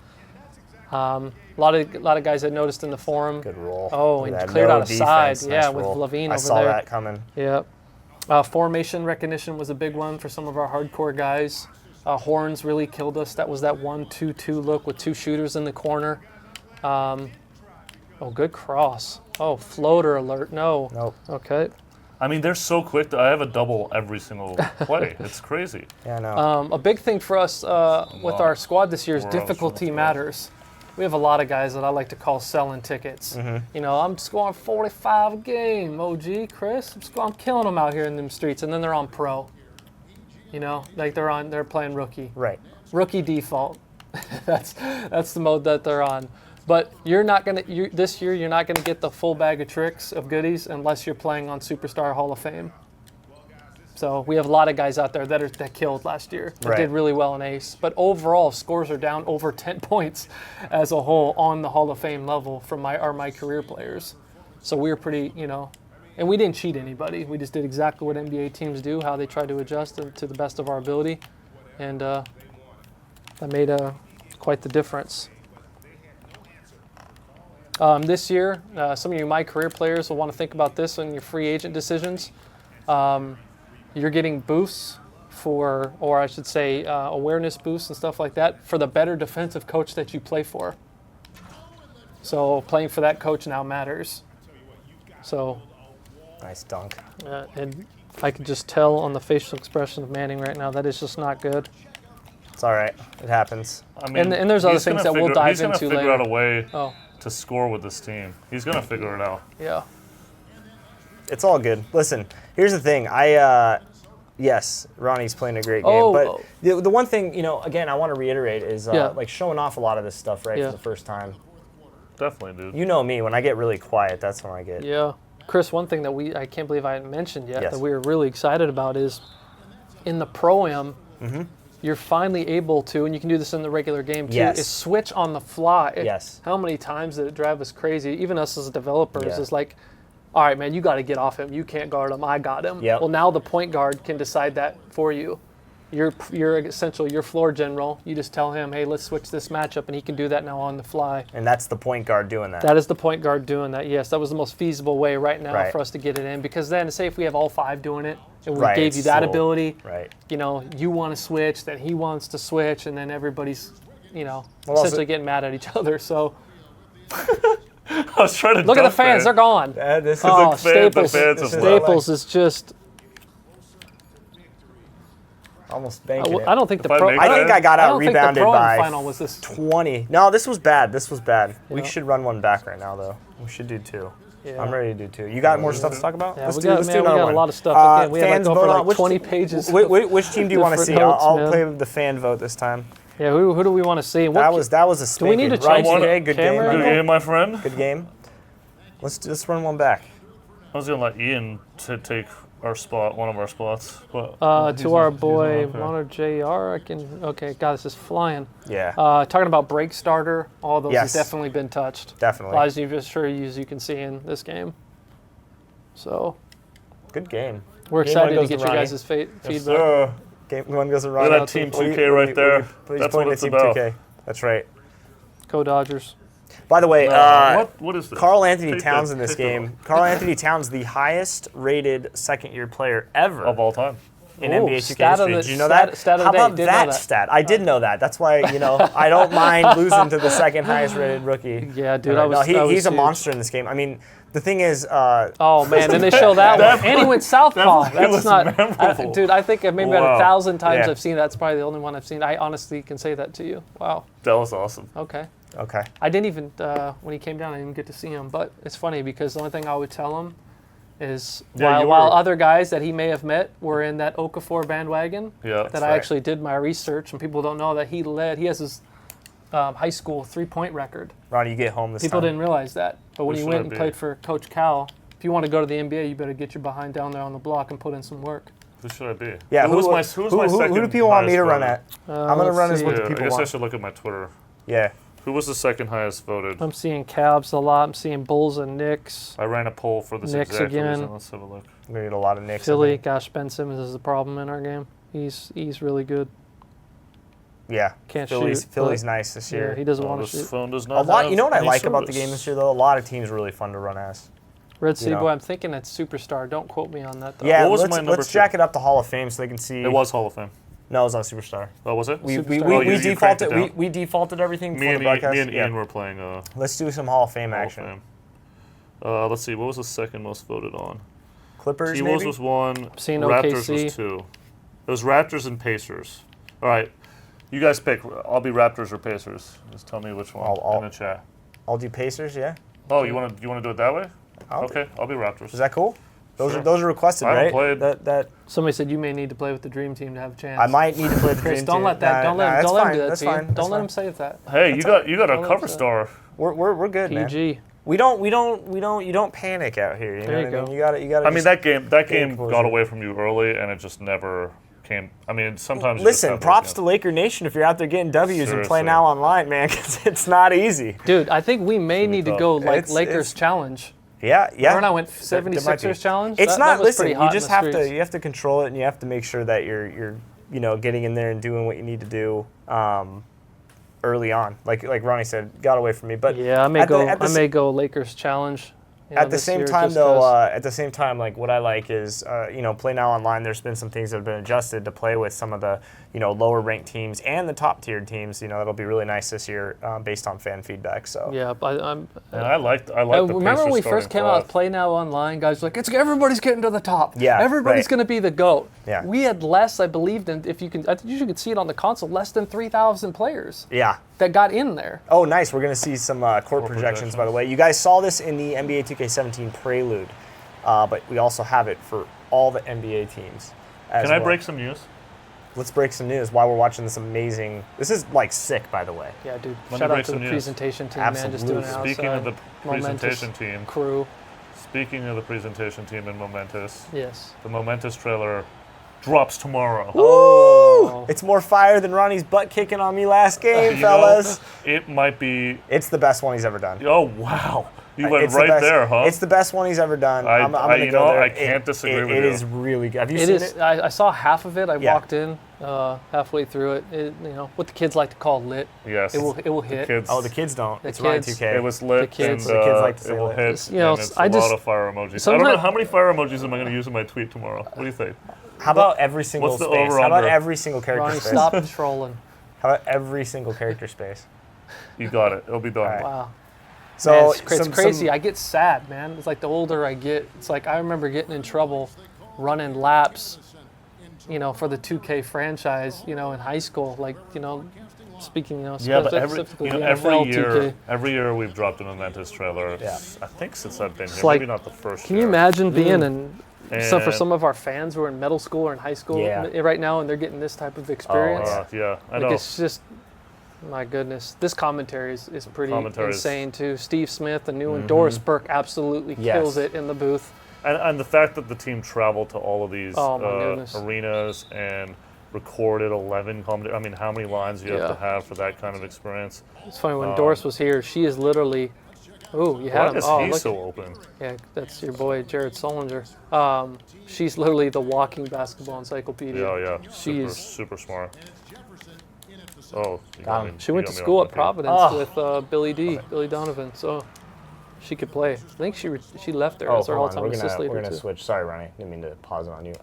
A lot of guys I noticed in the forum. Good roll. Oh, Look at and that. cleared No out a side. defense. Yeah, Nice with roll. Levine I over saw there. that coming. Yep. Formation recognition was a big one for some of our hardcore guys. Horns really killed us. That was that 1-2-2 look with 2 shooters in the corner. Good cross. Oh, floater alert. No. Nope. Okay. I mean, they're so quick that I have a double every single play. It's crazy. Yeah, I know. A big thing for us with our squad this year is We're on difficulty squad. matters. We have a lot of guys that I like to call selling tickets. You know, I'm scoring 45 a game, OG, Chris. I'm killing them out here in them streets, and then they're on pro. You know, like they're playing rookie. Right. Rookie default. that's the mode that they're on. But this year you're not gonna get the full bag of tricks of goodies unless you're playing on Superstar Hall of Fame. So we have a lot of guys out there that killed last year. That did really well in Ace. But overall, scores are down over 10 points as a whole on the Hall of Fame level from my career players. So we were pretty, and we didn't cheat anybody. We just did exactly what NBA teams do, how they try to adjust to the best of our ability. And that made quite the difference. This year, some of you my career players will want to think about this in your free agent decisions. You're getting boosts or I should say awareness boosts and stuff like that for the better defensive coach that you play for. So playing for that coach now matters. So Nice dunk. and I can just tell on the facial expression of Manning right now that is just not good. It's all right. It happens. I mean, And there's other he's things gonna that we'll dive he's gonna into figure later. out a way Oh, to score with this team. He's going to figure it out. yeah. It's all good. Listen, here's the thing. Yes, Ronnie's playing a great game. Oh. But the one thing, again, I want to reiterate is like showing off a lot of this stuff, right, Yeah. for the first time. Definitely, dude. You know me. When I get really quiet, that's when I get. Yeah. Chris, one thing that I can't believe I hadn't mentioned yet Yes. that we were really excited about is in the Pro-Am, you're finally able to, and you can do this in the regular game too, Yes. is switch on the fly. Yes. How many times did it drive us crazy? Even us as developers Yeah. is like, all right, man, you got to get off him. You can't guard him. I got him. Yep. Well, now the point guard can decide that for you. You're essentially your floor general. You just tell him, hey, let's switch this matchup, and he can do that now on the fly. And that's the point guard doing that. That is the point guard doing that. Yes, that was the most feasible way right now Right. for us to get it in. Because then, say if we have all 5 doing it, and we Right, gave it's you that still- ability, Right. you want to switch, then he wants to switch, and then everybody's, also- essentially getting mad at each other. So I was trying to look at the dunk fans; there. they're gone. This is Oh, the Staples! fans have left. Staples is just. almost banking it. I don't think the If I pro. make I think I got I out don't think the rebounded Pro-Am by final was this. 20. No, this was bad. This was bad. We Yeah. should run one back right now, though. We should do 2. Yeah. I'm ready to do 2. You got more stuff to talk about? Yeah, let's we do got another a one. lot of stuff. Again, we had fans like over vote on like which 20 team- pages. Which team do you want to see? different notes, I'll man. play the fan vote this time. Yeah, who do we want to see? And That was a Do we spanking. need to Right, change the TJ, good game. camera right Good there. game, my friend. Good game. Let's run one back. I was going to let Ian take our spot, one of our spots. But he's to our not- he's boy not, okay. Mono JR. Okay, God, this is flying. Yeah, Talking about break starter, all those Yes. has definitely been touched. definitely. As you can see in this game. So Good game. we're Game one excited to goes get to your Ronnie. guys' Yes, feedback. sir. Game 1 goes to Look Ronnie. at that Team 2K right there. Please That's point what to it's Team about. 2K. That's right. Go Dodgers. By the way, What is this? Carl Anthony Take Towns that- in this take that game. Carl Anthony Towns, the highest rated second-year player ever of all time. in Ooh, NBA 2K stat of history. the- Did you know stat- that? stat of How the day. about Didn't know that that. stat? I did know that. That's why, I don't mind losing to the second highest rated rookie. Yeah, dude, Ever. I was- No, I was he's a huge. monster in this game. I mean, the thing is, Oh man, and they show that one, and he went southpaw. that That's was not. memorable. Dude, I think maybe about Wow. 1,000 times Yeah. I've seen that. That's probably the only one I've seen. I honestly can say that to you. Wow. That was awesome. Okay. okay. I didn't even when he came down, I didn't get to see him. But it's funny because the only thing I would tell him is Yeah, you while were- other guys that he may have met were in that Okafor bandwagon, Yeah. that I actually did my research, and people don't know that he has his high school 3-point record. Ronnie, you get home this People time. didn't realize that. But when Who he should went I and be? played for Coach Cal, if you want to go to the NBA, you better get your behind down there on the block and put in some work. Who should I be? Yeah, who was my second who do people want me to highest run voted? at? I'm going to let's run as see. what Yeah, the I people guess I want. should look at my Twitter. Yeah. Who was the second highest voted? I'm seeing Cavs a lot. I'm seeing Bulls and Knicks. I ran a poll for this Knicks exact again. reason. Let's have a look. We're going to get a lot of Knicks. I Philly, think. gosh, Ben Simmons is a problem in our game. He's really good. Yeah. Can't Philly's shoot, Philly's but- nice this Yeah, year. he doesn't want to This shoot. phone does A not lot. have You know what I any like about the service. game this year, though? A lot of teams are really fun to run as. Red Sea know. Boy, I'm thinking it's Superstar. Don't quote me on that, though. Yeah, What was let's, my number let's two? jack it up to Hall of Fame so they can see. It was Hall of Fame. No, it was on Superstar. Oh, was it? We Superstar. you cranked it defaulted down. we defaulted everything me before and the broadcast. me and Yeah. Ian were playing Let's do some Hall of Fame Hall of action. Fame. Let's see. What was the second most voted on? Clippers, T-Wolves maybe? was 1. Seen Raptors OKC. was 2. It was Raptors and Pacers. All right. You guys pick. I'll be Raptors or Pacers. Just tell me which one I'll- in the chat. I'll do Pacers, yeah? Oh, you want to do it that way? I'll- Okay, I'll be Raptors. Is that cool? Those Sure. are requested, I haven't right? played- That Somebody said you may need to play with the Dream Team to have a chance. I might need to play the Chris, Dream don't Team. let that. Nah, Don't let nah, him. that's Don't let him fine, do that that's to you. fine, that's Don't let fine. him say that. Hey, you got a Don't cover let star. We're good, man. PG. You don't panic out here. You know There what you I mean? go. You gotta. I mean that game got composure. away from you early, and it just never came. I mean, sometimes. you just Listen, have those props to games. Laker Nation if you're out there getting W's and Seriously. play now online, man, because it's not easy. Dude, I think we may need to tough. go like It's- Lakers challenge. Yeah. Remember when I went There might be. 76ers challenge? It's That not. was Listen, pretty you hot in just the have streets. to control it, and you have to make sure that you're getting in there and doing what you need to do early on. Like Ronnie said, got away from me. But Yeah, I may at the- go. at the I may go Lakers challenge. At the this same year, time, just though, 'cause- at the same time, like what I like is, play now online. There's been some things that have been adjusted to play with some of the, lower ranked teams and the top tiered teams. That'll be really nice this year, based on fan feedback. So yeah, but I'm. And I like the remember when Pacers we first starting came out with five. Play Now Online, guys were like, it's everybody's getting to the top. Yeah, everybody's right. going to be the GOAT. Yeah. We had less, I believed, and if you can, I think you could see it on the console, less than 3,000 players yeah. that got in there. Oh, nice. We're gonna see some court projections, by the way. You guys saw this in the NBA 2K17 Prelude, but we also have it for all the NBA teams. Can I break some news? Let's break some news while we're watching this amazing. This is like sick, by the way. Yeah, dude. Let me Shout out break to the some news. presentation team, man. Just doing it outside. Speaking of the Momentous presentation team, crew. speaking of the presentation team in Momentous, Yes. the Momentous trailer drops tomorrow. Ooh! It's more fire than Ronnie's butt kicking on me last game, You know, fellas. it might be. It's the best one he's ever done. Oh wow! You went It's the right best- there, huh? It's the best one he's ever done. I'm gonna you go know, there. I can't disagree with It you. is really good. Have you It seen is. it? I saw half of it. I Yeah. walked in halfway through it. What the kids like to call lit. Yes. It will hit. Kids. Oh, the kids don't. The It's Ryan kids. 2K. It was lit. The kids. And, The kids like to it say will lit. hit. You know, and it's I a just- lot of fire emojis. I don't know sometimes- how many fire emojis am I going to use in my tweet tomorrow. What do you think? How about every single What's the space? How about over-under? every single character Ronnie, space? stop trolling. How about every single character space? You got it. It'll be done. Alright. Wow. So Man, it's some- crazy. some- I get sad, man. It's like the older I get, it's like I remember getting in trouble running laps, for the 2K franchise, in high school. Like, speaking, Yeah, but specifically the NFL every 2K. year we've dropped a Momentous trailer. Yeah. I think since I've been here, like- maybe not the first. Can you year. imagine being in? So for And- some of our fans who are in middle school or in high school Yeah. right now, and they're getting this type of experience, Yeah, I like know. it's just, my goodness. This commentary is pretty Commentary is- insane too. Steve Smith, the new one, Doris Burke absolutely Yes. kills it in the booth. And the fact that the team traveled to all of these Oh, my goodness. arenas and recorded 11 comedy. I mean, how many lines do you have to have for that kind of experience? It's funny when Doris was here. She is literally. Ooh, you had Why him. is Oh, he look. so open? Yeah, that's your boy Jared Solinger. She's literally the walking basketball encyclopedia. Yeah. She is. super smart. Oh, you Got got him. me- She you went got to me school off at my feet. Providence with Billy Donovan, so she could play. I think she left there as her hold on. all-time assist We're leader gonna too. switch. Sorry, Ronnie. Didn't mean to pause it on you.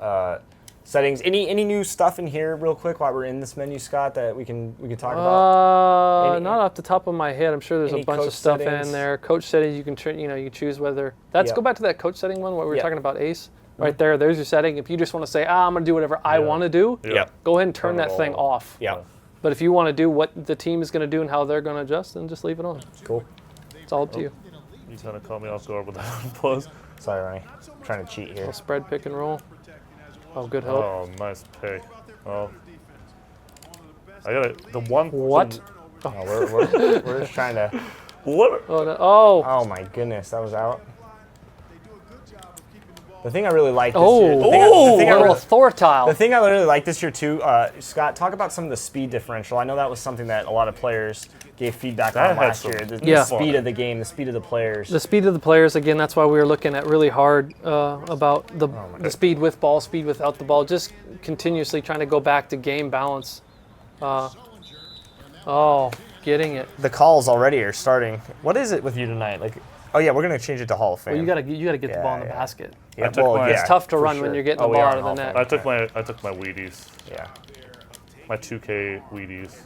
Settings. Any new stuff in here, real quick, while we're in this menu, Scott, that we can talk about? Any- Not off the top of my head. I'm sure there's any a bunch coach of stuff settings? in there. Coach settings, you can you can choose whether. Let's Yeah. go back to that coach setting one where we were Yeah. talking about Ace. Right there, there's your setting. If you just want to say, I'm going to do whatever I want to do, Yeah. go ahead and turn Turn it that thing all off. Yeah. But if you want to do what the team is going to do and how they're going to adjust, then just leave it on. Cool. It's all up to you. You kind of caught me off guard with that pause. Sorry, Ronnie. I'm trying to cheat here. Little spread, pick and roll. Oh, good help. Oh, nice pick. Oh, I got it. The one. What? Oh, we're just trying to. What? Oh, no. Oh. Oh my goodness, that was out. The thing I really like this Oh. year. The thing I A little really- Thortile. The thing I really like this year too, Scott, talk about some of the speed differential. I know that was something that a lot of players gave feedback That on had last some- year. The Yeah. speed of the game, the speed of the players. The speed of the players, again, that's why we were looking at really hard about the speed with ball, speed without the ball, just continuously trying to go back to game balance. Oh, getting it. The calls already are starting. What is it with you tonight? Like, oh yeah, we're gonna change it to Hall of Fame. Well, you gotta get the Yeah, ball in the yeah. basket. Yeah, took my- It's tough to for run when sure. you're getting the Oh, we ball are out in of the Hall of net. Fame. I took my Wheaties, Yeah. my 2K Wheaties.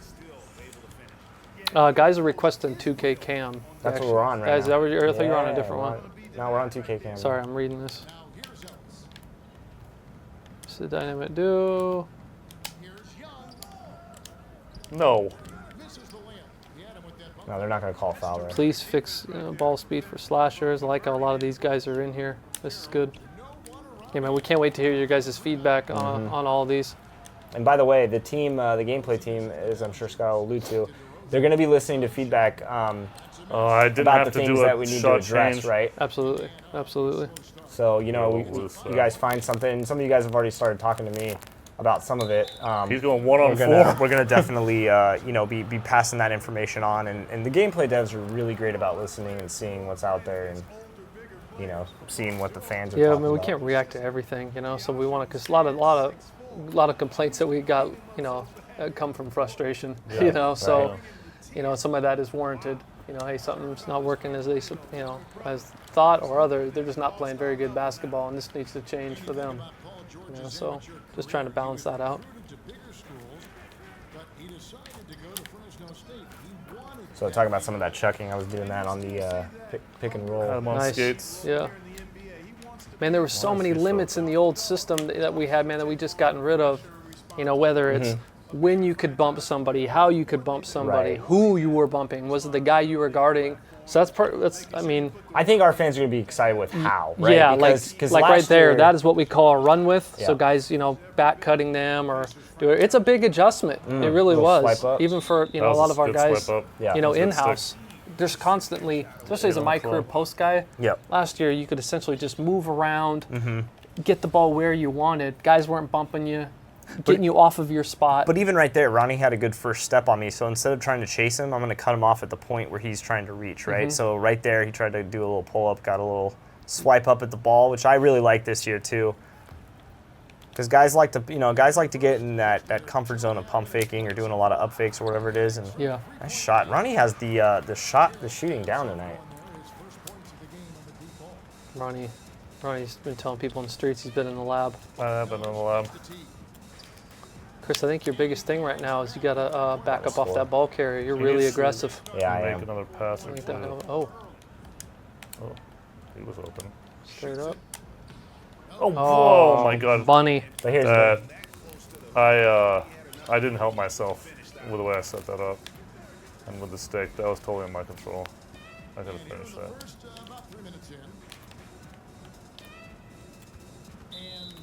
Guys are requesting 2K cam. That's actually. what we're on right Guys, now. I thought you were on a Yeah, different we're one. on- No, we're on 2K Cam. Sorry, I'm reading this. It's the dynamic duo. No. No, they're not gonna call foul. Right? Please fix ball speed for slashers. I like how a lot of these guys are in here. This is good. Yeah, man, we can't wait to hear your guys' feedback on all of these. And by the way, the team, the gameplay team, as I'm sure Scott will allude to, they're going to be listening to feedback I didn't about the have to things do that a we need to shot address, change. right? Absolutely, absolutely. So, you know, Yeah, you guys find something. Some of you guys have already started talking to me about some of it. He's going 1-on-4. We're gonna definitely, you know, be passing that information on. And the gameplay devs are really great about listening and seeing what's out there and, you know, seeing what the fans are Yeah, I talking mean, we about. can't react to everything, you know. So we want to, because a lot of complaints that we got, you know, come from frustration, you know. So, right. you know, some of that is warranted. You know, hey, something's not working as they, you know, as thought, or other. They're just not playing very good basketball, and this needs to change for them. You know, so just trying to balance that out. So talking about some of that chucking, I was doing that on the pick and roll. Had him on Nice. skates. Yeah. Man, there were so many limits in the old system that we had, man, that we just gotten rid of. You know, whether it's when you could bump somebody, how you could bump somebody, Right. who you were bumping, was it the guy you were guarding? So I mean, I think our fans are going to be excited with how, right? yeah, Because like right last there, year- that is what we call a run with. So Yeah. guys, you know, back cutting them or do it. It's a big adjustment. It really Little was, swipe up. even for That a was lot of our good guys, swipe up. Yeah, you know, that was good in-house. There's constantly, especially as a on my the floor. career post guy. Yep. Last year, you could essentially just move around, get the ball where you wanted. Guys weren't bumping you, getting you off of your spot. But even right there, Ronnie had a good first step on me. So instead of trying to chase him, I'm going to cut him off at the point where he's trying to reach, right? So right there, he tried to do a little pull-up, got a little swipe up at the ball, which I really like this year too. Because guys like to get in that comfort zone of pump faking or doing a lot of up fakes or whatever it is. And yeah. nice shot. Ronnie has the shooting down tonight. Ronnie's been telling people in the streets he's been in the lab. I have been in the lab. Chris, I think your biggest thing right now is you got to back up off score. that ball carrier. You're He really needs to aggressive. Yeah, I Make am. another pass or Like two. that. Oh, Oh, he was open. straight up. Oh, whoa, my God. Bunny. But here's That the, I didn't help myself with the way I set that up, and with the stick. That was totally in my control. I could have finished that.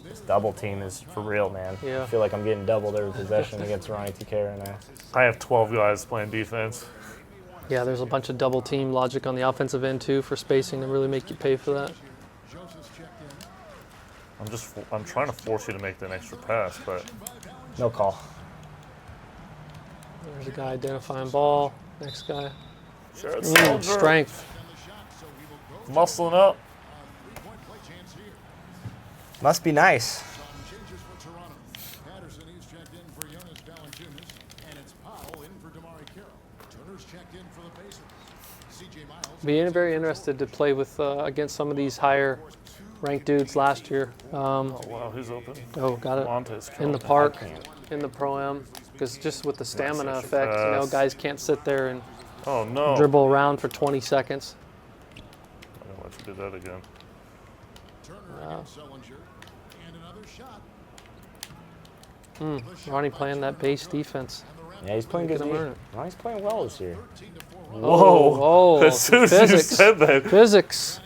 this double team is for real, man. Yeah. I feel like I'm getting doubled every possession against Ronnie TK right now. I have 12 guys playing defense. Yeah, there's a bunch of double team logic on the offensive end too for spacing to really make you pay for that. I'm trying to force you to make that extra pass, but No call. There's a guy identifying ball. Next guy. Jared Strength. muscling up. Must be nice. Be very interested to play with against some of these higher ranked dudes last year. Oh wow, who's open? Got it. Montes In the Kelly. park, in the pro-am. Because just with the stamina such a effect, you know, pass. guys can't sit there and Oh no! dribble around for 20 seconds. I'm gonna let you do that again. Ronnie playing that base defense. Yeah, he's playing good. Get him earn it. Ronnie's playing well this year. Oh, As soon as physics. you said that, Physics.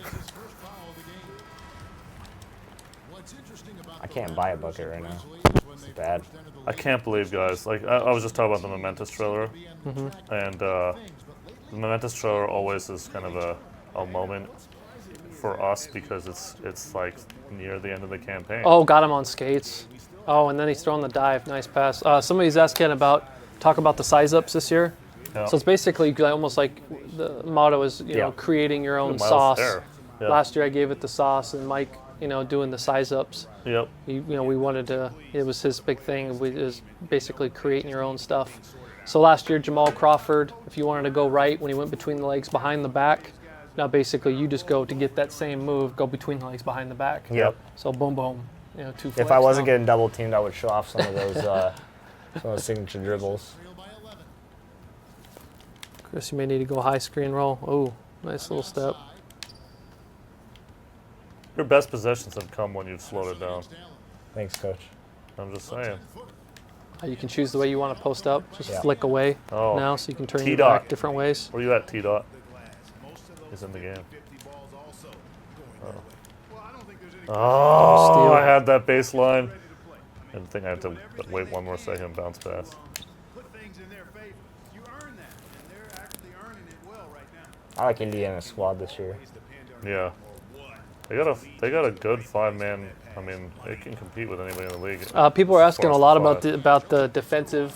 I can't buy a bucket right now. It's bad. I can't believe, guys. Like I was just talking about the Momentous trailer, and the Momentous trailer always is kind of a moment for us because it's like near the end of the campaign. Oh, got him on skates. Oh, and then he's throwing the dive. Nice pass. Somebody's asking talk about the size ups this year. Yeah. So it's basically almost like the motto is, you know, creating your own Miles sauce. there. Yeah. Last year I gave it the sauce, and Mike, you know, doing the size ups. Yep. We wanted to. It was his big thing. It was basically creating your own stuff. So last year, Jamal Crawford, if you wanted to go right when he went between the legs behind the back, now basically you just go to get that same move, go between the legs behind the back. Yep. So boom, boom, 2 flicks. If I wasn't now. getting double teamed, I would show off some of those some of those signature dribbles. Chris, you may need to go high screen roll. Oh, nice little step. Your best possessions have come when you've slowed it down. Thanks, coach. I'm just saying. You can choose the way you want to post up. Just Yeah. flick away Oh. now, so you can turn your T-dot. back different ways. Where you at, T-Dot? He's in the game. Oh, Steal. I had that baseline. I didn't think I had to wait one more second and bounce pass. I like Indiana's squad this year. Yeah. They got a good 5-man. I mean, they can compete with anybody in the league. People are asking a lot about Five. the defensive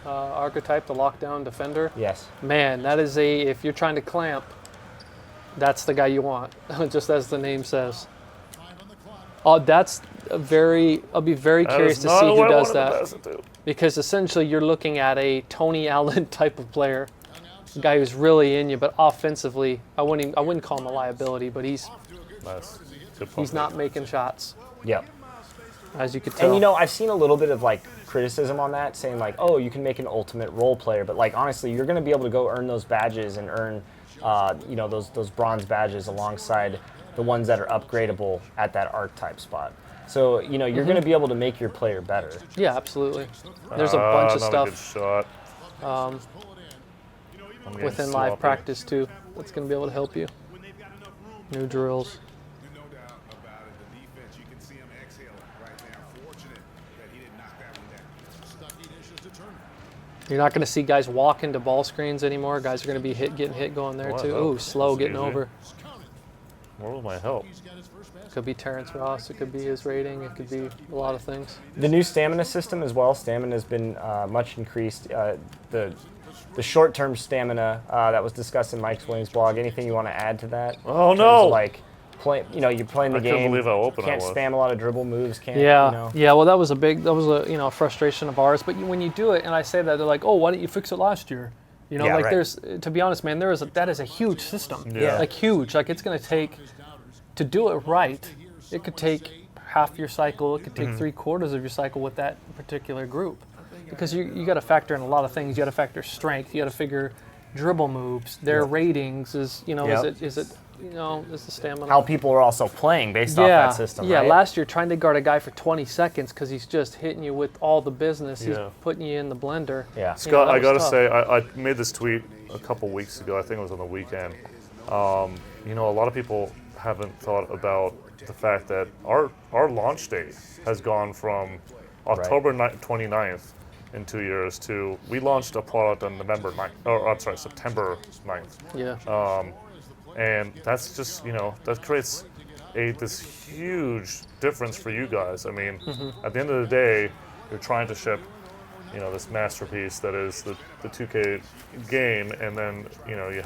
archetype, the lockdown defender. Yes. Man, that is if you're trying to clamp, that's the guy you want, just as the name says. Oh, that's I'll be very curious to see who does that. Because essentially you're looking at a Tony Allen type of player, a guy who's really in you, but offensively, I wouldn't call him a liability, but he's Nice. Good he's not making shots, Yep. as you could tell. And I've seen a little bit of criticism on that, saying oh, you can make an ultimate role player, but honestly, you're going to be able to go earn those badges and earn those bronze badges alongside the ones that are upgradable at that archetype spot. So you're going to be able to make your player better. Yeah, absolutely. There's a bunch of not stuff A good shot. within live practice too that's going to be able to help you. New drills. You're not going to see guys walk into ball screens anymore. Guys are going to be getting hit going there Oh, I too. hope. Ooh, slow That's getting easy. over. Where was my help? Could be Terrence Ross. It could be his rating. It could be a lot of things. The new stamina system as well. Stamina has been much increased. The short-term stamina that was discussed in Mike Williams' blog. Anything you want to add to that? Oh, In terms no. of, you're playing the I game. couldn't believe how open I Can't was. spam a lot of dribble moves. Can't. Yeah, yeah. Well, that was a frustration of ours. But when you do it, and I say that, they're like, "Oh, why didn't you fix it last year?" Yeah, right. There's, to be honest, man, that is a huge system. Yeah. Huge. It's going to take, to do it right, it could take half your cycle. It could take 3/4 of your cycle with that particular group, because you got to factor in a lot of things. You got to factor strength. You got to figure dribble moves, their ratings. Is the stamina. How people are also playing based off that system. Yeah, right? last year trying to guard a guy for 20 seconds because he's just hitting you with all the business. He's Yeah. putting you in the blender. Yeah. Scott, that I was gotta tough. say, I made this tweet a couple weeks ago. I think it was on the weekend. A lot of people haven't thought about the fact that our launch date has gone from October 29th in 2 years to we launched a product on September 9th. Yeah. And that's just, that creates this huge difference for you guys. I mean, at the end of the day, you're trying to ship, this masterpiece that is the 2K game, and then, you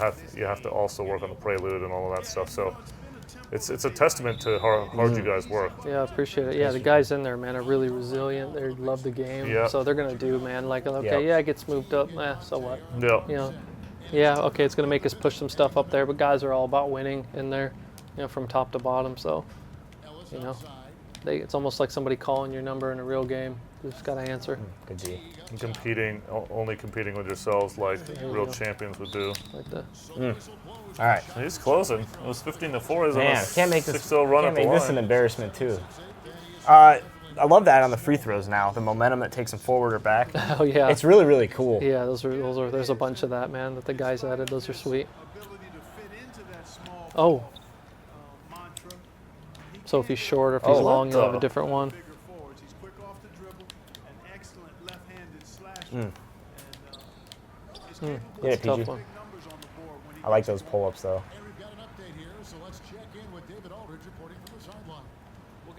have to also work on the prelude and all of that stuff. So it's a testament to how hard you guys work. Yeah, I appreciate it. Yeah, the guys in there, man, are really resilient. They love the game. Yeah. So they're going to do, man, it gets moved up. So what? Yeah. Yeah, okay, it's going to make us push some stuff up there, but guys are all about winning in there, from top to bottom. So, it's almost like somebody calling your number in a real game. You just got to answer. Good D. Only competing with yourselves like you real go. champions would do. Like that. All right. He's closing. It was 15-4. He's on Man, a can't make this. 6-0 run Can't at the make this an line. embarrassment too. I love that on the free throws now. The momentum that takes them forward or back. Oh, yeah. It's really, really cool. Yeah, there's a bunch of that, man, that the guys added. Those are sweet. Oh. So if he's short or if he's Oh, long, what you'll have a the- different one. Yeah, That's a tough PG. one. I like those pull-ups though.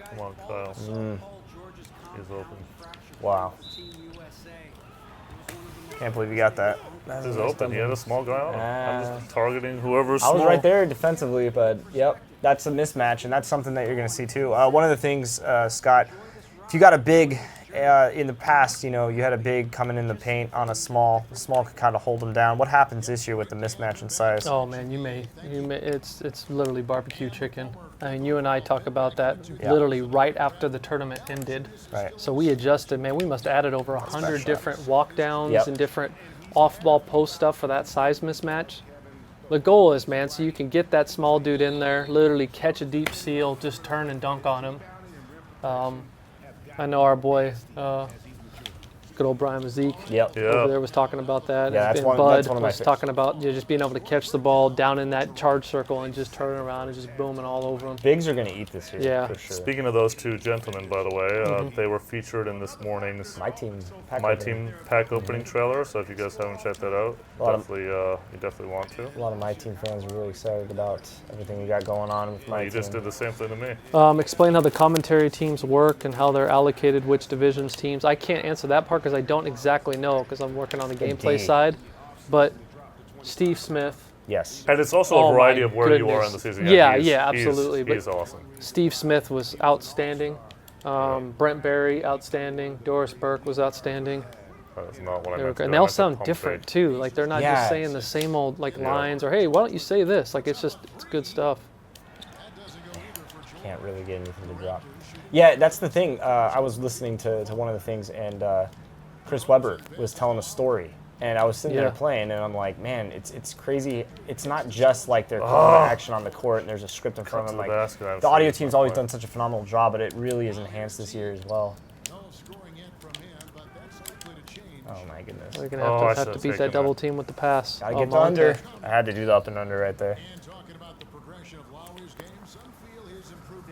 Come on, Kyle. He's open. Wow. Can't believe you got that. He's open. He had a small guy on him. I'm just targeting whoever's I small. was right there defensively, but yep, that's a mismatch, and that's something that you're going to see too. One of the things, Scott, if you got a big in the past, you had a big coming in the paint on a small. The small could kind of hold them down. What happens this year with the mismatch in size? Oh man, you may. It's literally barbecue chicken. I mean, you and I talk about that literally right after the tournament ended. Right. So we adjusted. Man, we must have added over 100 different walk downs Yep. and different off-ball post stuff for that size mismatch. The goal is, man, so you can get that small dude in there, literally catch a deep seal, just turn and dunk on him. I know our boy, good old Brian Mazik, Yep. over there was talking about that. Yeah, And Bud was talking about just being able to catch the ball down in that charge circle and just turn around and just booming all over them. Bigs are going to eat this year, Yeah. for sure. Speaking of those two gentlemen, by the way, they were featured in this morning's My team pack opening trailer. So if you guys haven't checked that out, you definitely want to. A lot of my team fans are really excited about everything we got going on with my You team. just did the same thing to me. Explain how the commentary teams work and how they're allocated, which divisions teams. I can't answer that part because I don't exactly know because I'm working on the gameplay side. But Steve Smith. Yes. And it's also a variety of where you are in the season. Yeah, absolutely. He's awesome. Steve Smith was outstanding. Brent Berry, outstanding. Doris Burke was outstanding. That's not what I meant to do. And they all sound different too. Like they're not just saying the same old lines or hey, why don't you say this? Like it's good stuff. Can't really get anything to drop. Yeah, that's the thing. I was listening to one of the things, and Chris Webber was telling a story, and I was sitting there playing, and I'm like, man, it's crazy. It's not just like they're calling action on the court, and there's a script in front of them. Like the audio team's always done such a phenomenal job, but it really is enhanced this year as well. Oh my goodness. We're gonna have to beat that double team with the pass. Gotta get the under. I had to do the up and under right there.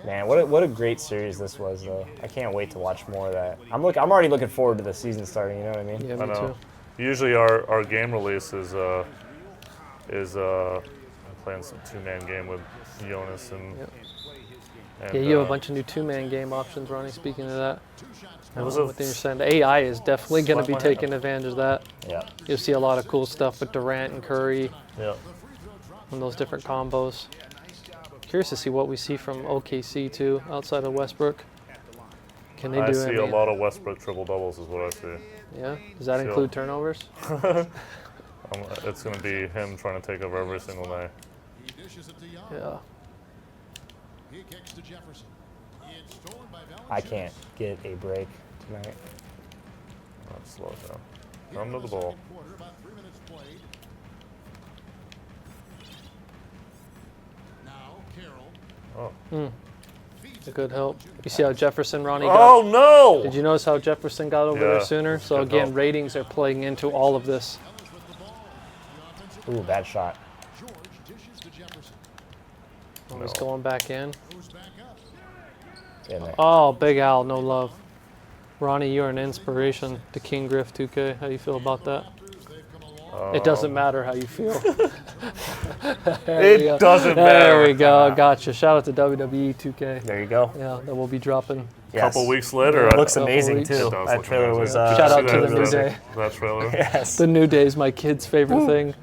Man, what a great series this was, though. I can't wait to watch more of that. I'm already looking forward to the season starting. You know what I mean? Yeah, me too. Usually our game release is I'm playing some two-man game with Jonas and. Yeah, you have a bunch of new two-man game options, Ronnie. Speaking of that, what you're saying, the AI is definitely going to be taking advantage of that. Yeah. You'll see a lot of cool stuff with Durant and Curry. Yeah. And those different combos. Curious to see what we see from OKC too, outside of Westbrook. Can they do I see anything? a lot of Westbrook triple doubles is what I see. Yeah. Does that include turnovers? It's going to be him trying to take over every single night. Yeah. I can't get a break tonight. Let's slow it down. Come to the ball. A good help. You see how Jefferson, Ronnie, got? Oh no! Did you notice how Jefferson got over there sooner? So good again, help. ratings are playing into all of this. Ooh, bad shot. Oh, he's going back in. In there. Oh, Big Al, no love. Ronnie, you're an inspiration to King Griff 2K. How do you feel about that? It doesn't matter how you feel. It doesn't matter. There we go. Gotcha. Shout out to WWE 2K. There you go. Yeah, that will be dropping. A couple weeks later. It looks Couple amazing weeks. too. It does That look trailer amazing. was. Shout out to the New that- Day. That trailer. Yes. The New Day is my kid's favorite thing.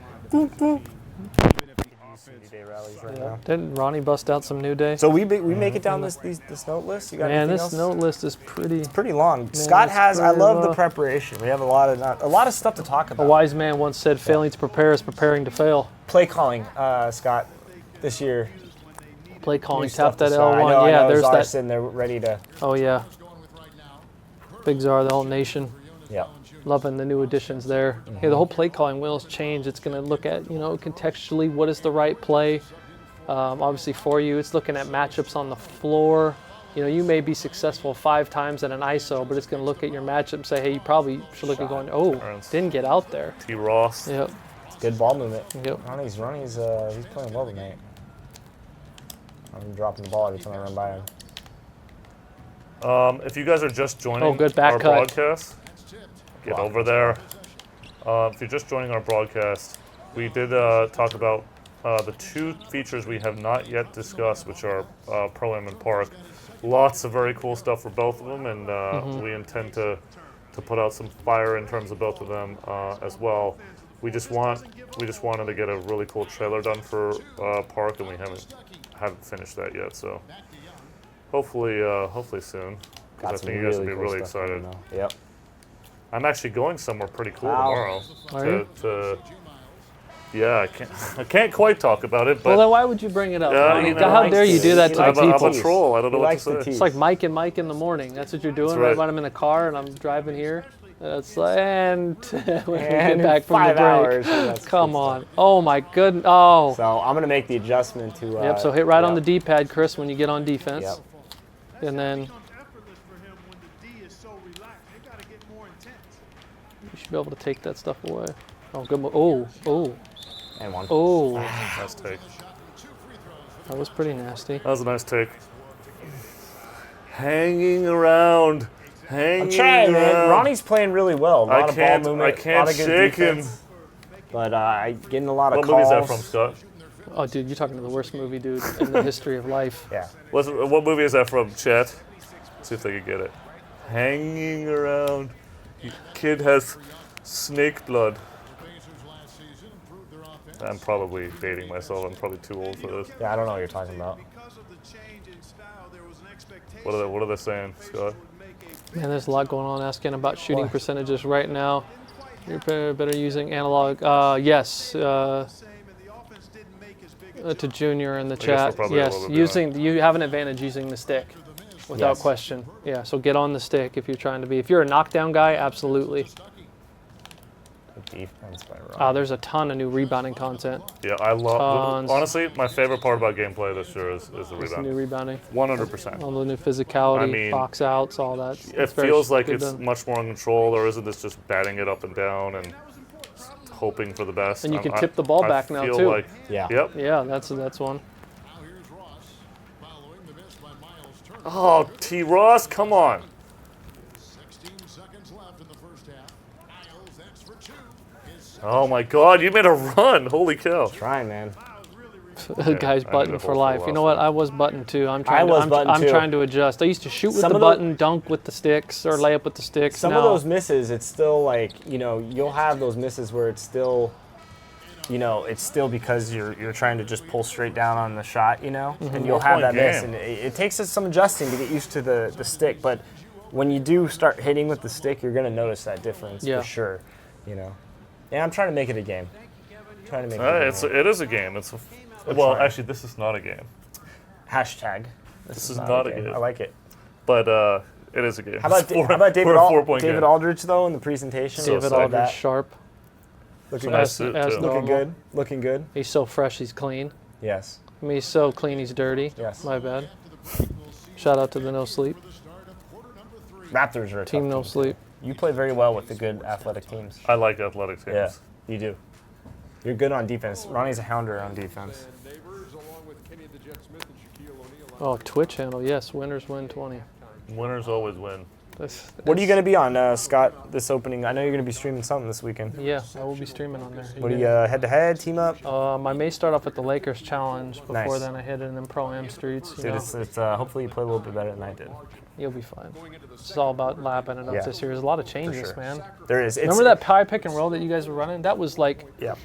Day rallies right now. Didn't Ronnie bust out some New Day? So we make it down this note list. You got Man, anything this else? note list is pretty. Pretty long. Scott it's has. I pretty love the long. preparation. We have a lot of stuff to talk A about. wise man once said, "Failing to prepare is preparing to fail." Play calling, Scott, this year. Play calling, New tap stuff that to start. L1. I Yeah, know there's Czar's that. sitting there ready to. Oh yeah. Big Czar, the whole nation. Yeah. Loving the new additions there. Yeah, the whole play calling wheel's changed. It's going to look at, contextually what is the right play. Obviously for you, it's looking at matchups on the floor. You may be successful 5 times in an ISO, but it's going to look at your matchup and say, hey, you probably should look at going, didn't get out there. T. Ross. Yep. It's good ball movement. Yep. Ronnie's he's playing well tonight. I'm dropping the ball every time I run by him. If you guys are just joining good back our cut. broadcast, get over there. If you're just joining our broadcast, we did talk about the 2 features we have not yet discussed, which are Pro-Am and Park. Lots of very cool stuff for both of them, and we intend to put out some fire in terms of both of them as well. We just wanted to get a really cool trailer done for Park, and we haven't finished that yet. So hopefully soon. 'cause I Got some think you guys will be cool really stuff going excited. on. Yep. I'm actually going somewhere pretty cool Wow. tomorrow. Are you? Yeah, I can't quite talk about it, but Well, then why would you bring it up? Yeah, Ronnie? you know, How he dare you likes do to- that he to likes the to I'm people? a troll. I don't know He what to likes to say. tease. It's like Mike and Mike in the morning. That's what you're doing That's right right. when I'm in the car and I'm driving here. It's like, and when we And get back from the 5 break. hours. That's Come good on. Oh, my goodness. Oh. So I'm gonna make the adjustment to. Yep, so hit right on the yep. D-pad, Chris, when you get on defense. Yep. And then Effortless for him when the D is so relaxed. They got to get more intense. you should be able to take that stuff away. Oh, good move. Oh. And one. Oh. Nice take. That was pretty nasty. That was a nice take. Hanging around. Hanging I'm trying, man. around. Ronnie's playing really well. A lot I of can't- ball movement. I can't a lot of good shake him. defense. But I getting a lot of What calls. movie is that from, Scott? Oh, dude, you're talking to the worst movie, dude, in the history of life. Yeah. What movie is that from, chat? See if they can get it. Hanging around. Kid has snake blood. I'm probably dating myself. I'm probably too old for this. Yeah, I don't know what you're talking about. Because of the change in style, there was an expectation. What are they saying, Scott? Man, there's a lot going on asking about shooting What? percentages right now. You're better using analog. Yes, Same, and the offense didn't make as big a to Junior in the guess we're chat. probably a Yes, little bit you have an advantage using the stick, without Yes. question. Yeah, so get on the stick if you're trying to be. If you're a knockdown guy, absolutely. Defense by Ronnie. There's a ton of new rebounding content. Yeah, I love. Tons. Honestly, my favorite part about gameplay this year is the There's rebound. new rebounding, 100%. all the new physicality, I mean, box outs, all that. It It's very feels like good it's done. much more in control. There isn't this just batting it up and down and hoping for the best. And you can tip the ball I back now, feel too. Like, Yeah. Yep. Yeah, that's one. Oh, T. Ross, come on. Oh my God, you made a run! Holy cow! Trying, man. The guy's I button need to for hold life. the You know last what? I was button too. I'm button too. trying to adjust. I used to shoot with Some the of the- button, dunk with the sticks, or lay up with the sticks. Some now, of those misses, it's still like, you'll have those misses where it's still, it's still because you're trying to just pull straight down on the shot, and you'll have that Four-point miss. game. And it takes us some adjusting to get used to the stick. But when you do start hitting with the stick, you're going to notice that difference Yeah. for sure, And I'm trying to make it a game. Trying to make it a game. It is a game. Well, trying. actually, this is not a game. Hashtag. This is not a game. I like it. But it is a game. How about, It's four- how about David, for a 4-point David game. Aldridge, though, in the presentation? So David sad. Aldridge that. sharp. Looking, Nice As, suit, as too. normal. looking good. Looking good. He's so fresh, he's clean. Yes. I mean, he's so clean, he's dirty. Yes. My bad. Shout out to the No Sleep. Raptors are a Team tough No team. Sleep. You play very well with the good athletic teams. I like athletics games. Yeah, you do. You're good on defense. Ronnie's a hounder on defense. Oh, Twitch handle, yes. Winners win 20. Winners always win. What are you going to be on, Scott, this opening? I know you're going to be streaming something this weekend. Yeah, I will be streaming on there. What are you, head-to-head, team-up? I may start off at the Lakers Challenge. Before Nice. then, I hit it in them Pro-Am streets. You Dude, know. it's hopefully you play a little bit better than I did. You'll be fine. It's all about lapping it up Yeah. this year. There's a lot of changes, sure. man. There is. Remember that pie pick and roll that you guys were running? That was like, Yeah.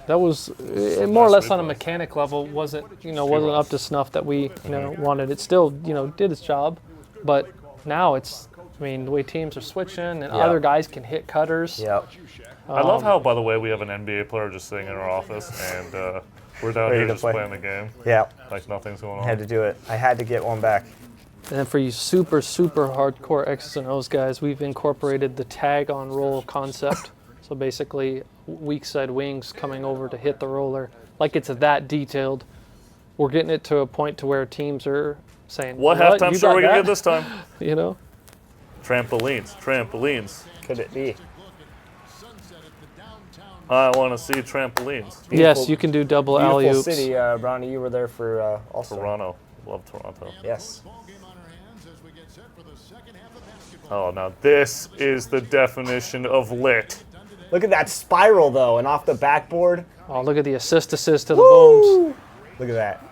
that was more or less on a replays. mechanic level. Wasn't up to snuff that we wanted. It still did its job, but now it's. I mean, the way teams are switching and Yeah. other guys can hit cutters. Yep. I love how, by the way, we have an NBA player just sitting in our office, and we're down Ready here to just play. playing the game. Yeah. Like nothing's going on. Had to do it. I had to get one back. And then for you super hardcore X's and O's guys, we've incorporated the tag on roll concept. So basically, weak side wings coming over to hit the roller. Like it's that detailed. We're getting it to a point to where teams are saying, What halftime You show are we got going to get that?" this time? You know? Trampolines. Could it be? I want to see trampolines. Yes, you can do double alley Beautiful oops. city, Ronnie. You were there for also. Toronto. Love Toronto. Yes. Oh, now this is the definition of lit. Look at that spiral, though, and off the backboard. Oh, look at the assist to the booms. Look at that.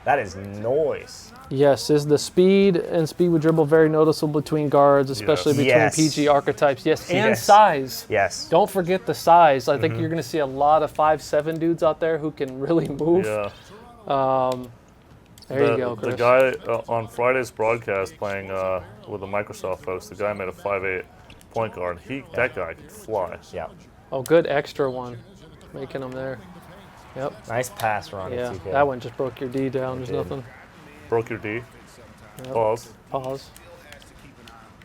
That is noise. Yes, is the speed and speed with dribble very noticeable between guards, especially between Yes. PG archetypes. Yes, and Yes. size. Yes. Don't forget the size. I think you're going to see a lot of 5'7" dudes out there who can really move. Yeah. There you go, Chris. The guy on Friday's broadcast playing with the Microsoft folks, the guy made a 5'8" point guard. That guy could fly. Yeah. Oh, good extra one. Making them there. Yep. Nice pass, Ronnie. Yeah, 2K. that one just broke your D down. There's did. nothing. Broke your D. Yep. Pause. Pause.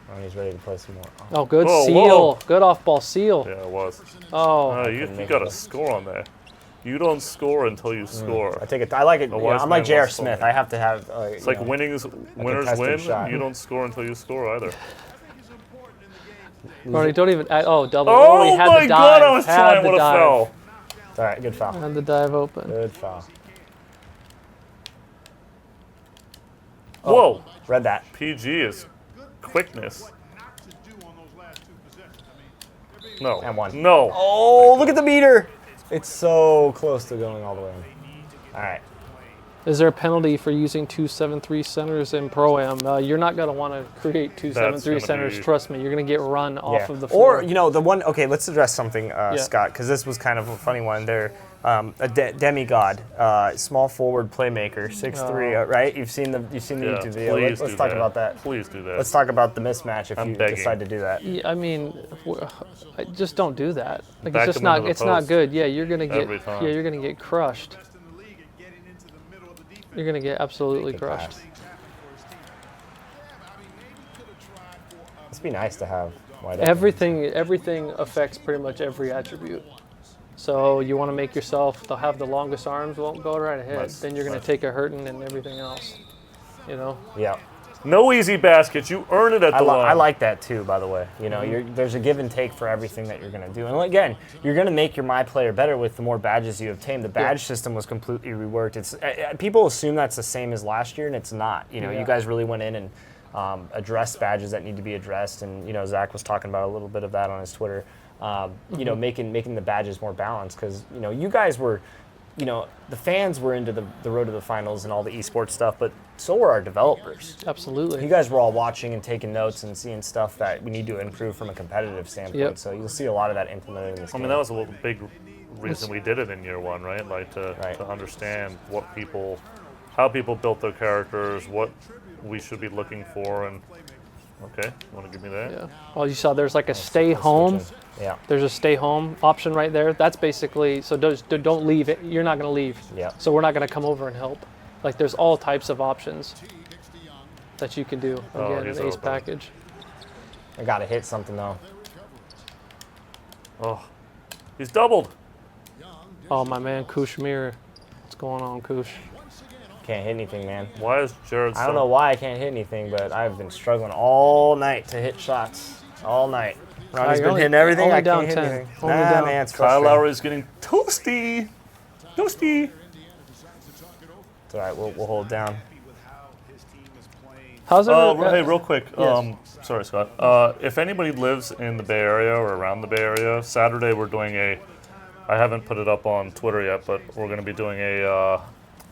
Ronnie's ready to play some more. Oh, good Whoa, seal. whoa. Good off-ball seal. Yeah, it was. Oh, You make got it. to score on there. You don't score until you score. I take it. I like it. A You know, wise I'm like man J.R. once told Smith. me. I have to have. It's like winners contested win. shot. You don't score until you score either. Ronnie, don't even. Double. Oh he had my the dive. God! I was had trying. the What a dive. foul! All right, good foul. Had the dive open. Good foul. Whoa! Read that. PG is quickness. Not to do on those last 2 possessions. I mean, No. And one. No. Oh, look at the meter. It's so close to going all the way in. All right. Is there a penalty for using 2-7-3 centers in Pro-Am? You're not going to want to create 2-7-3 gonna centers. be- Trust me, you're going to get run off Yeah. of the floor. Or, the one, okay, let's address something, Scott, because this was kind of a funny one. They're a demigod, small forward playmaker, 6'3", right? You've seen the Yeah, YouTube video. please Let's do talk that. about that. Please do that. Let's talk about the mismatch if I'm you begging. decide to do that. Yeah, I mean, just don't do that. Like Back it's just them into not. the It's not post good. Yeah, you're gonna get. every time. Yeah, you're gonna get crushed. best in the league at getting into the middle of the defense. You're gonna get absolutely Good crushed. pass. Must be nice to have wide open. Everything affects pretty much every attribute. So you want to make yourself to have the longest arms. Well, go right ahead. Nice, Then you're gonna nice. take a hurting and everything else. Yeah. No easy baskets. You earn it at the line. I like that too, by the way. There's a give and take for everything that you're going to do. And again, you're going to make your My Player better with the more badges you obtain. The badge system was completely reworked. It's people assume that's the same as last year, and it's not. You guys really went in and addressed badges that need to be addressed. And Zach was talking about a little bit of that on his Twitter. Making the badges more balanced because you guys were. The fans were into the road to the finals and all the esports stuff, but so were our developers. Absolutely. You guys were all watching and taking notes and seeing stuff that we need to improve from a competitive standpoint. Yep. So you'll see a lot of that implemented in this I game. mean, that was a little big reason we did it in year one, right? Like to understand how people built their characters, what we should be looking for, and okay, you want to give me that? Yeah. Well, you saw there's like a stay home. Yeah. There's a stay home option right there. That's basically so don't leave it. You're not going to leave. Yeah. So we're not going to come over and help. Like there's all types of options that you can do. Again, he's an ace open. package. I got to hit something though. Oh, he's doubled. Oh my man, Kush Mir. What's going on, Kush? Can't hit anything, man. Why is Jared? I don't know why I can't hit anything, but I've been struggling all night to hit shots. All night. Ronnie's you're been only- hitting everything. only I down can't hit 10. anything. Only Nah, down. man, it's Kyle frustrating. Lowry's getting toasty. Toasty. It's all right. We'll hold down. How's it? Hey, real quick. Yes. Sorry, Scott. If anybody lives in the Bay Area or around the Bay Area, Saturday we're doing I haven't put it up on Twitter yet, but we're going to be doing a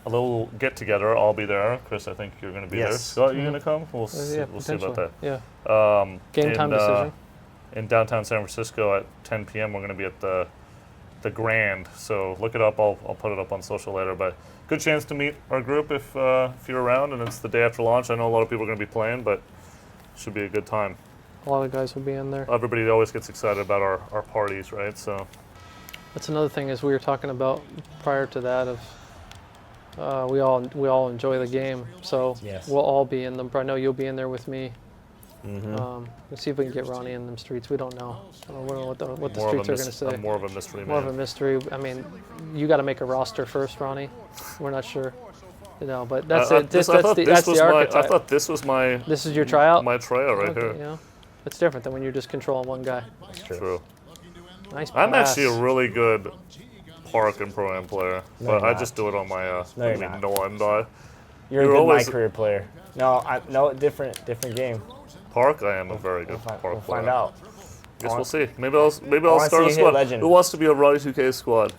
little get together. I'll be there. Chris, I think you're going to be there. Yes. Scott, you going to come? We'll see about potentially. that. Yeah. Game time decision. In downtown San Francisco at 10 p.m. We're going to be at the Grand. So look it up. I'll put it up on social later. But good chance to meet our group if you're around, and it's the day after launch. I know a lot of people are going to be playing, but it should be a good time. A lot of guys will be in there. Everybody always gets excited about our parties, right? So That's another thing is we were talking about prior to that of we all enjoy the game, so Yes. we'll all be in them. I know you'll be in there with me. Let's see if we can get Ronnie in them streets. We don't know. I don't know what the more streets are going to say. more of a mystery More man. of a mystery. I mean, you got to make a roster first, Ronnie. We're not sure, but that's it. That's the archetype. I thought this was my This is your tryout. my tryout right Okay, here. yeah. It's different than when you're just controlling one guy. That's true. True. Nice I'm pass. actually a really good park and pro-am player, No, but you're I not. just do it on my. No, I you're mean, not. no, I'm not. You're You're a good always- my career player. No, different game. Park, I am a very good We'll park player. find out. Guess I we'll want- see. Maybe I'll wanna start see a you hit squad. legend. Who wants to be a Roddy 2K squad?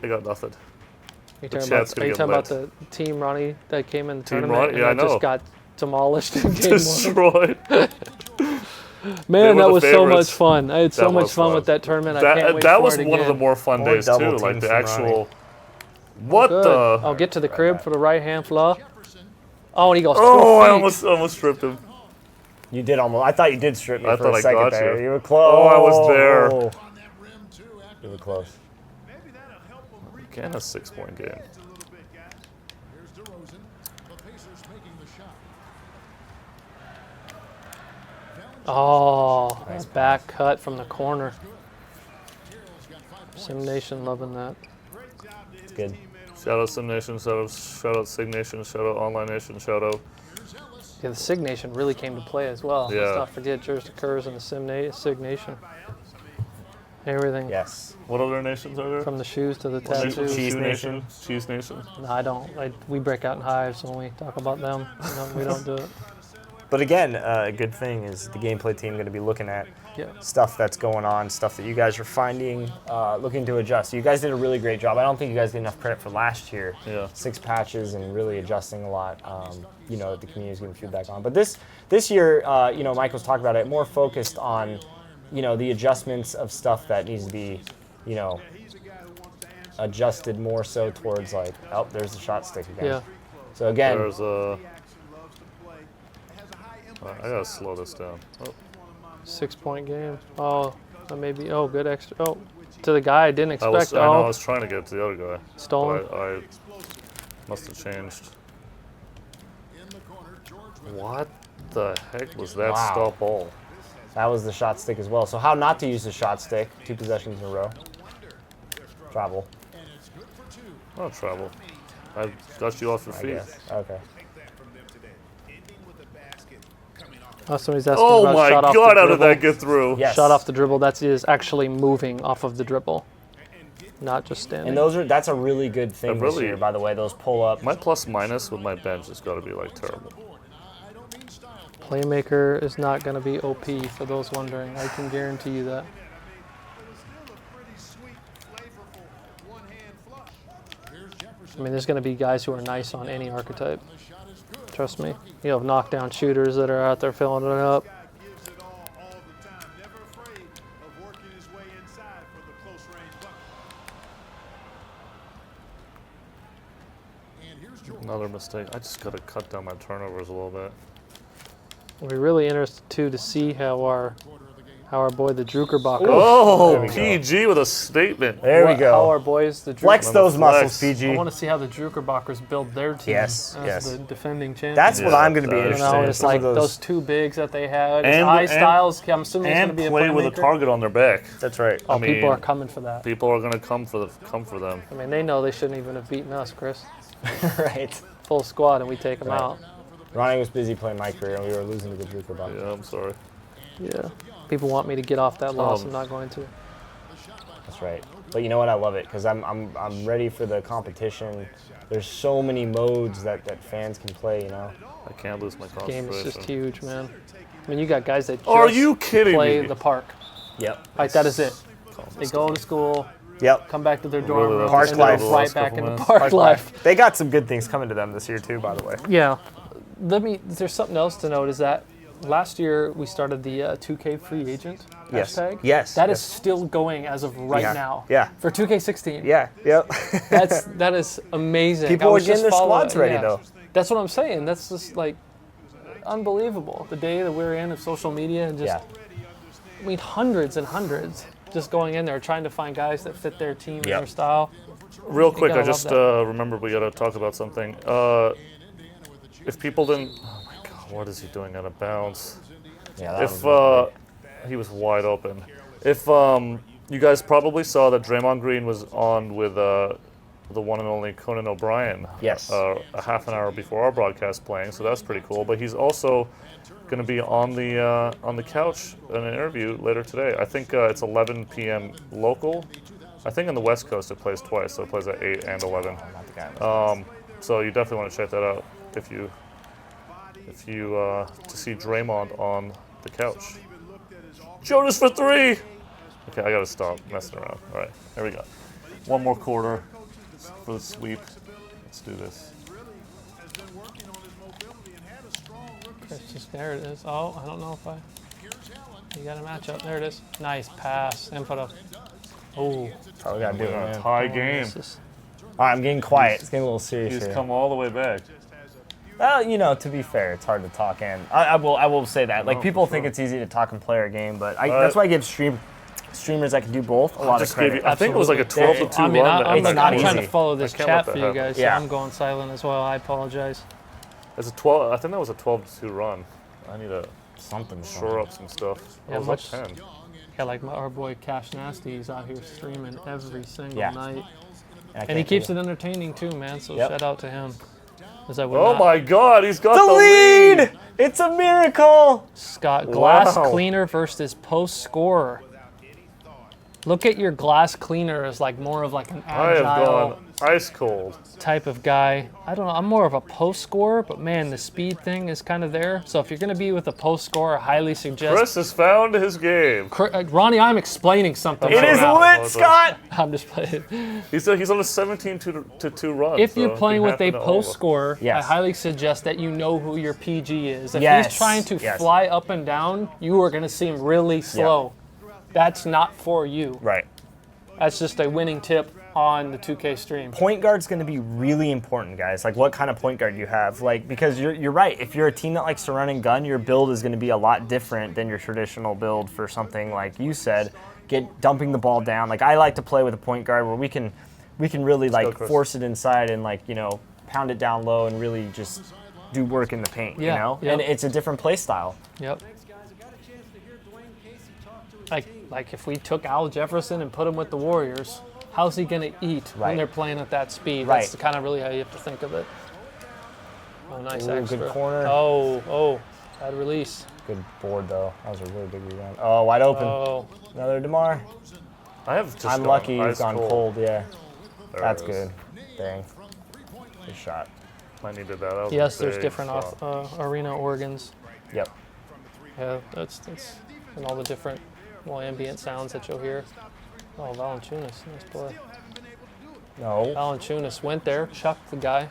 They got nothing. You The talking chat's about, gonna are you get talking about lit. the team Ronnie that came in the Team tournament Ronnie? Yeah, I and that know. just got demolished in game one? Destroyed. Man, were that the was so favorites. much fun. I had so That much was fun fun. with that tournament. I can't wait That for was it one of the again. more fun More days double too. Like teams the from actual What Good. the? Oh, get to the crib for the right hand flaw. Oh, and he goes. Oh, 2 I feet. almost stripped him. You did almost. I thought you did strip me I for thought a I second got there. you. You were close. Oh, I was there. You were close. Again, a 6-point game. Oh, nice back cut from the corner. Sim Nation loving that. It's good. Shout out Sim Nation, shout out Sig Nation, shout out Online Nation, shout out. Yeah, the Sig Nation really came to play as well. Yeah. Let's not forget Jersey occurs in the Sig Nation. Everything Yes. What other nations are there? from the shoes to the Nation? tattoos. Cheese Shoe Nation. Cheese Nation. No, I don't. We break out in hives when we talk about them. We don't do it. But again, a good thing is the gameplay team going to be looking at Yeah. stuff that's going on, stuff that you guys are finding, looking to adjust. You guys did a really great job. I don't think you guys get enough credit for last year. Yeah. 6 patches and really adjusting a lot. That the community's giving feedback on. But this year, Mike was talking about it, more focused on, the adjustments of stuff that needs to be, adjusted more so towards like, oh, there's the shot stick again. Yeah. So again, There's a. I gotta slow this down. Oh. 6-point game. Oh, that may be. Oh, good extra. Oh, to the guy I didn't I expect. was trying to get to the other guy. Stolen. But I must have changed. What the heck was that Wow. stop ball? that was the shot stick as well. So how not to use the shot stick? 2 possessions in a row. Travel, Oh, travel. I got you off your I feet. guess. Okay. Oh, somebody's asking Oh about my shot off god, the how did dribble. that get through? Yes. Shot off the dribble. That is actually moving off of the dribble, not just standing. And that's a really good thing this really- year, by the way. Those pull up. My plus minus with my bench has got to be like terrible. Playmaker is not going to be OP for those wondering. I can guarantee you that. I mean, there's going to be guys who are nice on any archetype. Trust me. You have knockdown shooters that are out there filling it up. Gives it all the time. Never afraid of working his way inside for the close range bucket. Another mistake. I just got to cut down my turnovers a little bit. We're really interested too to see how our boy the Druckerbacher. Oh, There we go. PG with a statement. There we How our go. boys the Flex Drucker- those Flex. muscles, PG. I want to see how the Druckerbachers build their team Yes, as yes. the defending champions. That's what Yeah, I'm going to be that is- interested in. it's Some like of those 2 bigs that they had. And- High and- Styles. I'm assuming he's going to And be a play with a playmaker. target on their back. That's right. Oh, I mean, people are coming for that. People are going to come for them. I mean, they know they shouldn't even have beaten us, Chris. Right. Full squad, and we take them Right. out. Ronnie was busy playing my career, and we were losing to the Drucker Buck. Yeah, I'm sorry. Yeah. People want me to get off that loss. Um, I'm not going to. That's right. But you know what? I love it because I'm ready for the competition. There's so many modes that fans can play. I can't lose my Game concentration. is just huge, man. I mean, you got guys that just Are you kidding play me? the park. Yep. Like, that is it. They go to school, Yep. come back to their dorm Really, room, that's and Park then life. right back into Couple park Park life. They got some good things coming to them this year too, by the way. Yeah. There's something else to note is that last year we started the 2K free agent Yes. hashtag. Yes, That is yes. still going as of right Yeah. now. Yeah. For 2K16. Yeah. Yep. That is amazing. People I are was getting just their following squads it, ready yeah. though. That's what I'm saying. That's just like unbelievable. The day that we're in of social media and just, Yeah. I mean, hundreds and hundreds just going in there trying to find guys that fit their team and Yep. their style. Real quick, gotta I just love remembered we got to talk about something. If people didn't, oh my God, what is he doing out of bounds? Yeah. That If was he was wide open. If you guys probably saw that Draymond Green was on with the one and only Conan O'Brien. Yes. A half an hour before our broadcast playing, so that's pretty cool. But he's also going to be on the couch in an interview later today. I think it's 11 p.m. local. I think on the West Coast it plays twice, so it plays at 8 and 11. not the guy. So you definitely want to check that out if you to see Draymond on the couch. Jonas for 3. Okay, I gotta stop messing around. All right, here we go. One more quarter for the sweep. Let's do this. It's just, there it is. Oh, I don't know if you got a matchup. There it is. Nice pass. Input of. Oh, All we gotta do, Yeah, man. tie game. this is All right, I'm getting quiet. It's getting a little serious He's here. come all the way back. Well, you know, to be fair, it's hard to talk in. I will say that. Like, No, people for think sure. it's easy to talk and play our game, but that's why I give streamers that can do both a lot of Just gave credit. you, I think it was like a 12 to 2 I mean, run. It's not I'm trying easy. to follow this I can't chat let for that you guys, Yeah. so I'm going silent as well. I apologize. It's a 12. I think that was a 12 to 2 run. I need to Something. shore up some stuff. Yeah, I was much- up 10. Yeah, like our boy Cash Nasty, he's out here streaming every single Yeah. night. I And he can't keeps do it entertaining too, man, so Yep. shout out to him. 'Cause I would Oh not- my God, he's got The lead! It's a miracle! Scott, glass Wow. cleaner versus post scorer. Look at your glass cleaner as like more of like an I have agile gone ice cold. type of guy. I don't know. I'm more of a post scorer, but man, the speed thing is kind of there. So if you're going to be with a post scorer, I highly suggest. Chris has found his game. Ronnie, I'm explaining something. It right is now. lit, Scott! I'm just playing. He's on a 17 to 2 run. If so you're it playing can with a happen to all of post us. scorer, Yes. I highly suggest that you know who your PG is. If Yes, he's trying to yes. fly up and down, you are going to seem really slow. That's not for you. Right. That's just a winning tip on the 2K stream. Point guard's going to be really important, guys. Like, what kind of point guard you have? Like, because you're right. If you're a team that likes to run and gun, your build is going to be a lot different than your traditional build for something like you said, dumping the ball down. Like, I like to play with a point guard where we can really like Chris. force it inside and like, you know, pound it down low and really just do work in the paint. Yeah, You know, yep. and it's a different play style. Yep. Like if we took Al Jefferson and put him with the Warriors, how's he going to eat when Right. they're playing at that speed? Right. That's kind of really how you have to think of it. Oh, nice Ooh, extra. good corner. Oh, bad release. Good board though. That was a really big rebound. Oh, wide open. Oh, Another DeMar. I have just I'm gone lucky he's ice gone cold. Yeah, There that's it is. good. Dang. Good shot. I needed that. That was a yes, there's big different shot. arena organs. Yep. Yeah, that's and all the different ambient sounds that you'll hear. Oh, Valanciunas, nice play. No. Valanciunas went there, chucked the guy,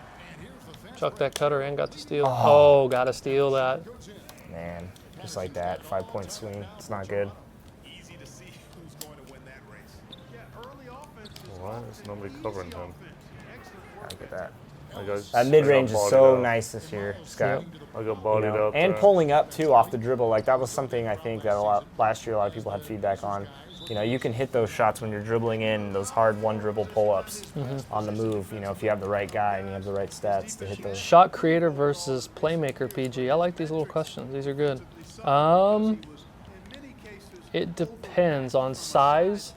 chucked that cutter and got the steal. Oh, got to steal that. Man, just like that, 5-point swing. It's not good. Easy to see who's going to win that race. Yeah, early offense. Why is nobody covering him? Look at that. I got, That mid-range I got is so bodied out. nice this year, Scott. Yep. I got bodied You know, out and there. pulling up too off the dribble. Like that was something I think that last year a lot of people had feedback on. You know, you can hit those shots when you're dribbling in those hard one dribble pull-ups on the move. You know, if you have the right guy and you have the right stats to hit those. Shot creator versus playmaker PG. I like these little questions. These are good. It depends on size.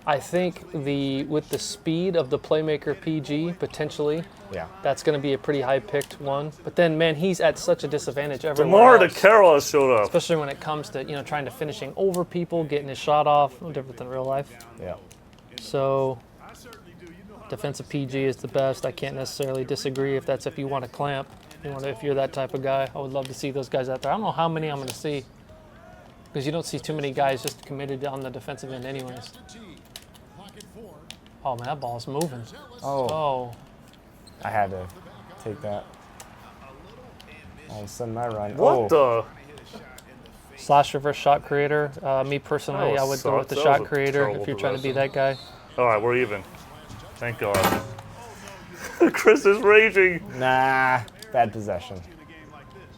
I think with the speed of the playmaker PG, potentially, Yeah. that's going to be a pretty high-picked one. But then, man, he's at such a disadvantage everywhere DeMar else. DeCarroll has showed up. Especially when it comes to, trying to finishing over people, getting his shot off. No different than real life. Yeah. So, defensive PG is the best. I can't necessarily disagree if you want to clamp. If you're that type of guy, I would love to see those guys out there. I don't know how many I'm going to see because you don't see too many guys just committed on the defensive end anyways. Oh, man, that ball's moving. Oh. I had to take that. All of a sudden, I run. What the? Slash reverse shot creator. Me personally, That I would go with the sucks. That shot was a creator terrible if you're trying to be possession. that guy. All right, we're even. Thank God. Chris is raging. Nah, bad possession.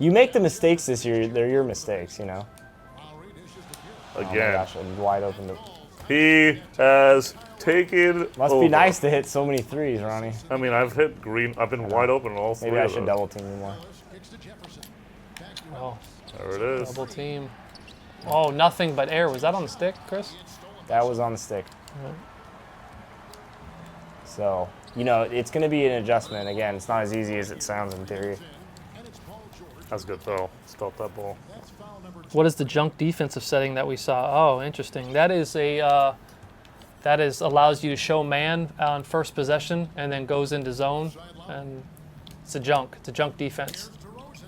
You make the mistakes this year. They're your mistakes, you know. Oh my Again. gosh, I'm wide open. He has taken Must over. be nice to hit so many threes, Ronnie. I mean, I've hit green. I've been wide open in all three Maybe I of should those. double team you more. Oh, There it is. double team. Oh, nothing but air. Was that on the stick, Chris? That was on the stick. So, you know, it's going to be an adjustment. Again, it's not as easy as it sounds in theory. That's good though. Stop that ball. What is the junk defensive setting that we saw? Oh, interesting. That is allows you to show man on first possession and then goes into zone, and it's a junk. It's a junk defense.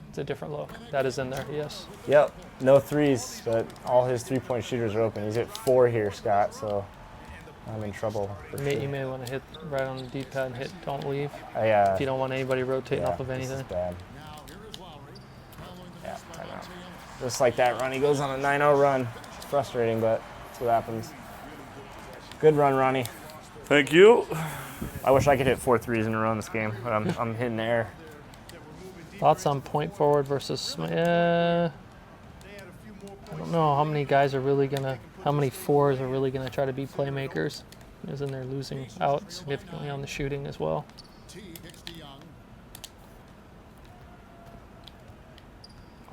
It's a different look. That is in there. Yes. Yep, no threes, but all his three-point shooters are open. He's at 4 here, Scott, so I'm in trouble. For You sure. may want to hit right on the D-pad and hit don't leave If if you don't want anybody rotating off of This anything. is bad. Yeah, I know. Just like that run, he goes on a 9-0 run. It's frustrating, but that's what happens. Good run, Ronnie. Thank you. I wish I could hit 4 threes in a row in this game, but I'm hitting air. Thoughts on point forward versus? I don't know how many guys are really gonna, how many fours are really gonna try to be playmakers, as in they're losing out significantly on the shooting as well.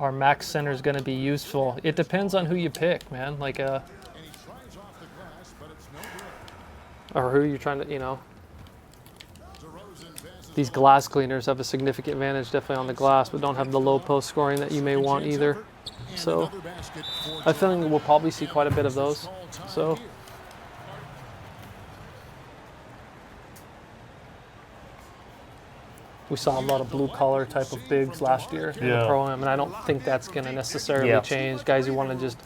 Our max center is gonna be useful. It depends on who you pick, man. Like or who you're trying to, you know. These glass cleaners have a significant advantage definitely on the glass, but don't have the low post scoring that you may want either. So I think we'll probably see quite a bit of those. So we saw a lot of blue collar type of bigs last year in the Pro-Am, and I don't think that's going to necessarily change. Guys who want to just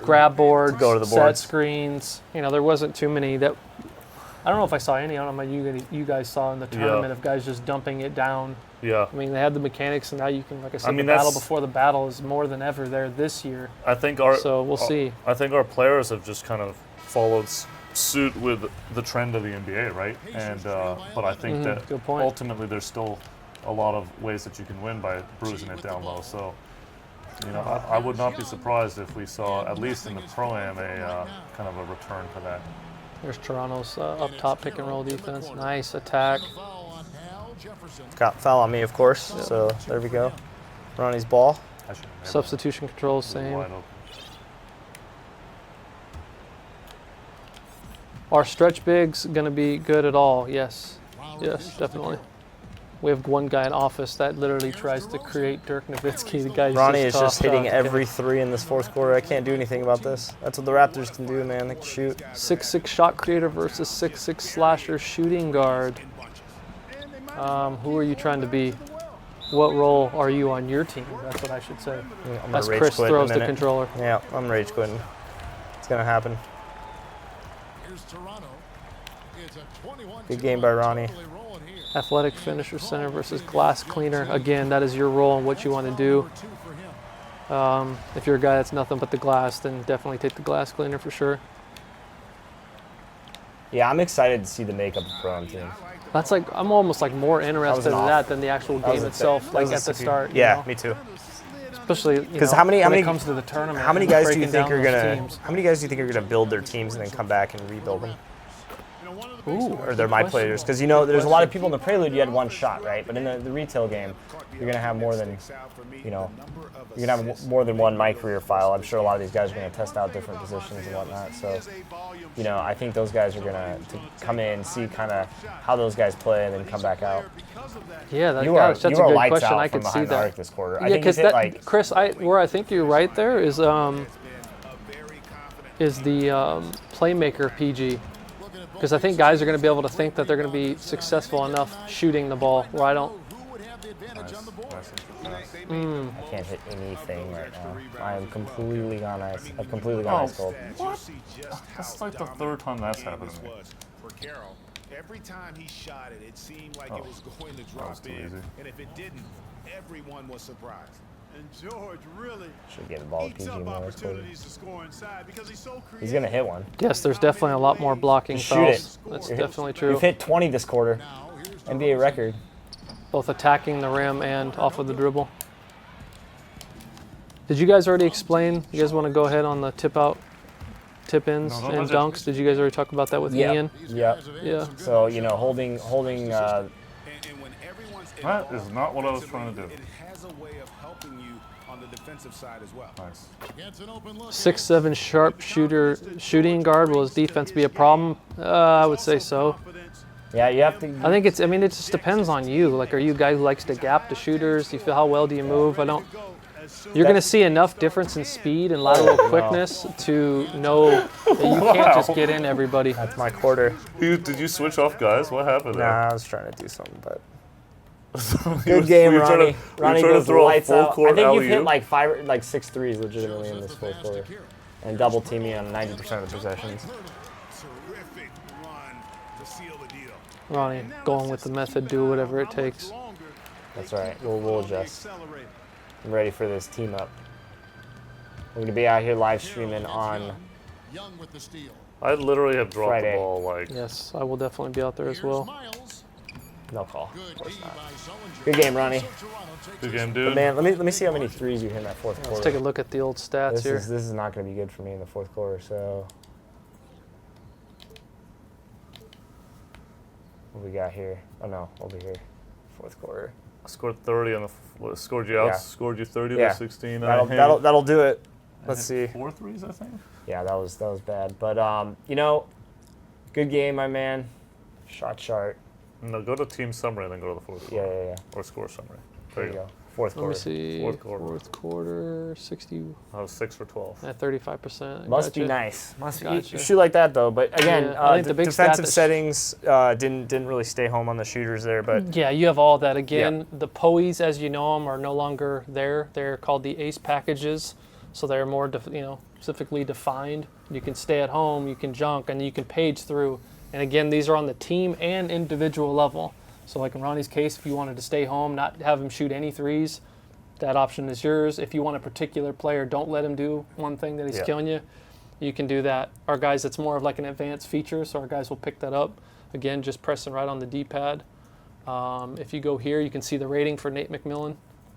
grab boards, go to the set boards, screens. You know, there wasn't too many that. I don't know if I saw any. I don't know if you guys saw in the tournament of guys just dumping it down. Yeah. I mean, they had the mechanics, and now you can, like I said, the that's, battle before the battle is more than ever there this year. I think so we'll see. I think our players have just kind of followed suit with the trend of the NBA, right? And but I think that ultimately there's still a lot of ways that you can win by bruising it down low. So, you know, I would not be surprised if we saw, at least in the Pro-Am, a kind of a return to that. There's Toronto's up top pick and roll defense. Nice attack. Got foul on me, of course. Yep. So there we go. Ronnie's ball. Substitution controls same. Are stretch bigs going to be good at all? Yes. Yes, definitely. We have one guy in office that literally tries to create Dirk Nowitzki. The guy's Ronnie is just hitting every three in this fourth quarter. I can't do anything about this. That's what the Raptors can do, man. They can shoot. 6'6" shot creator versus 6'6" slasher shooting guard. Who are you trying to be? What role are you on your team? That's what I should say. As Chris throws the controller. Yeah, I'm rage quitting. It's going to happen. Good game by Ronnie. Athletic finisher center versus glass cleaner. Again, that is your role and what you want to do. If you're a guy that's nothing but the glass, then definitely take the glass cleaner for sure. Yeah, I'm excited to see the makeup of Pro-Am team. That's like, I'm almost like more interested in that than the actual game itself, like at the start. Yeah, you know? me too. Especially because when it comes to the tournament. How many guys do you think are gonna? How many guys do you think are gonna build their teams and then come back and rebuild them? Ooh, or they're my players, because you know there's a lot of people in the Prelude. You had one shot, right? But in the retail game, you're gonna have more than, you know, you're gonna have more than one My Career file. I'm sure a lot of these guys are gonna test out different positions and whatnot. So, you know, I think those guys are gonna come in, see kind of how those guys play, and then come back out. Yeah, that's a good question. I could see that this quarter. Yeah, because Chris, where I think you're right there is the playmaker PG. Because I think guys are going to be able to think that they're going to be successful enough shooting the ball where I don't. I can't hit anything right now. I am completely gone ice. I've completely gone ice cold. What? That's like the third time that's happened to me. For Carroll, every time he shot it, it seemed like it was going to drop in. And if it didn't, everyone was surprised. And George really should get the ball to PG more. Opportunities to score inside because he's so creative. He's gonna hit one. Yes, there's definitely a lot more blocking fouls. That's definitely true. You've hit 20 this quarter, NBA record. Both attacking the rim and off of the dribble. Did you guys already explain? You guys want to go ahead on the tip-ins and dunks? Did you guys already talk about that with Ian? Yeah. So you know, holding. That is not what I was trying to do. It has a way of helping you on the defensive side as well. Nice. 6'7" sharp shooting guard. Will his defense be a problem? I would say so. Yeah, you have to. I think it's. I mean, it just depends on you. Like, are you a guy who likes to gap the shooters? Do you feel how well do you move? I don't. You're going to see enough difference in speed and lateral quickness to know that you can't just get in everybody. That's my quarter. Did you switch off, guys? What happened there? Nah, I was trying to do something, but. Good game, Ronnie. Ronnie goes lights out. I think you've hit like 6 threes legitimately in this fourth quarter, and double teaming on 90% of the possessions. Ronnie going with the method, do whatever it takes. That's right. We'll adjust. I'm ready for this team up. We're gonna be out here live streaming on I literally have dropped Friday. the ball like. Yes, I will definitely be out there as well. No call. Of course not. Good game, Ronnie. Good game, But dude. man, let me see how many threes you hit in that fourth quarter. Let's take a look at the old stats This here. is not going to be good for me in the fourth quarter. So, what we got here? Oh no, over here, fourth quarter. I scored 30 on the. Scored you out. Yeah. Scored you 30 Yeah. to 16. That'll do it. Let's see. 4 threes, I think. Yeah, that was bad. But you know, good game, my man. Shot chart. No, go to team summary and then go to the fourth quarter. Yeah. Or score summary. There you go. Fourth Let me quarter. see. Fourth quarter. Fourth quarter, 60 I was 6 for 12. at 35%. Must be Gotcha. nice. Must Gotcha. you shoot like that though. But again, Yeah, I think the big defensive stat settings didn't really stay home on the shooters there. But Yeah, you have all that. Again, the POEs, as you know them, are no longer there. They're called the ACE packages, so they're more, specifically defined. You can stay at home, you can junk, and you can page through. And again, these are on the team and individual level. So like in Ronnie's case, if you wanted to stay home, not have him shoot any threes, that option is yours. If you want a particular player, don't let him do one thing that he's killing you, you can do that. Our guys, it's more of like an advanced feature, so our guys will pick that up. Again, just pressing right on the D-pad. If you go here, you can see the rating for Nate McMillan.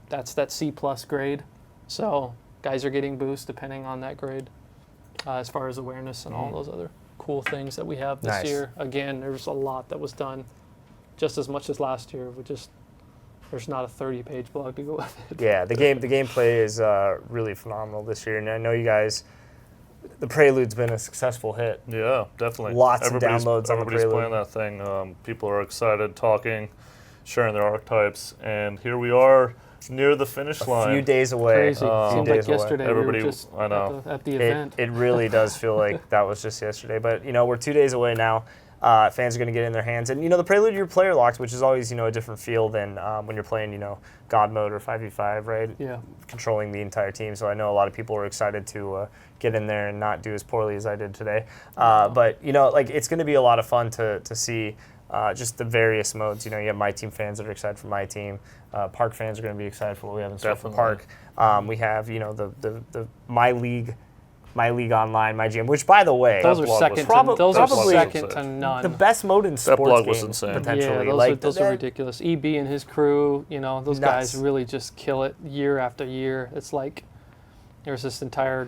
That's that C+ grade. So guys are getting boosts depending on that grade as far as awareness and all those other cool things that we have this year. Again, there's a lot that was done just as much as last year. There's not a 30-page blog to go with it. yeah, the gameplay is really phenomenal this year, and I know you guys. The Prelude's been a successful hit. Yeah, definitely. Lots of downloads on the Everybody's Prelude. playing that thing. People are excited, talking, sharing their archetypes, and here we are near the finish line. A few days away. Crazy. days Seems like away. yesterday Everybody- we were just I know. at the event. It really does feel like that was just yesterday. But, we're 2 days away now. Fans are going to get in their hands. And, the Prelude, you're player locked, which is always, a different feel than when you're playing, God mode or 5v5, right? Yeah. Controlling the entire team. So I know a lot of people are excited to get in there and not do as poorly as I did today. But, it's going to be a lot of fun to see just the various modes. You have my team fans that are excited for my team. Park fans are going to be excited for what we have in store for Park. We have, the My League Online, My GM, which, by the way, Those are blog second. was Those are probably second to none. the best mode in sports blog was games, insane. potentially. Yeah, those are ridiculous. EB and his crew, those guys really just kill it year after year. It's like there's this entire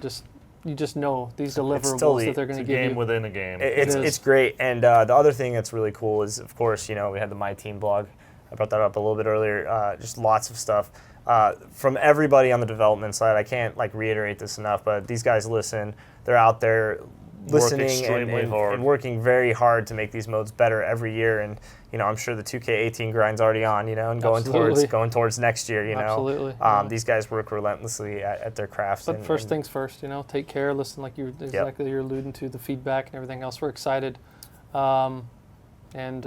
you just know these deliverables that they're going to It's a give game you. within a game. It's great. And the other thing that's really cool is, of course, we had the My Team blog. I brought that up a little bit earlier. Just lots of stuff from everybody on the development side. I can't reiterate this enough, but these guys listen. They're out there listening and working very hard to make these modes better every year. And I'm sure the 2K18 grind's already on. And going towards next year. Absolutely. These guys work relentlessly at their crafts. But first things first, take care, listen, like you're alluding to, the feedback and everything else. We're excited, and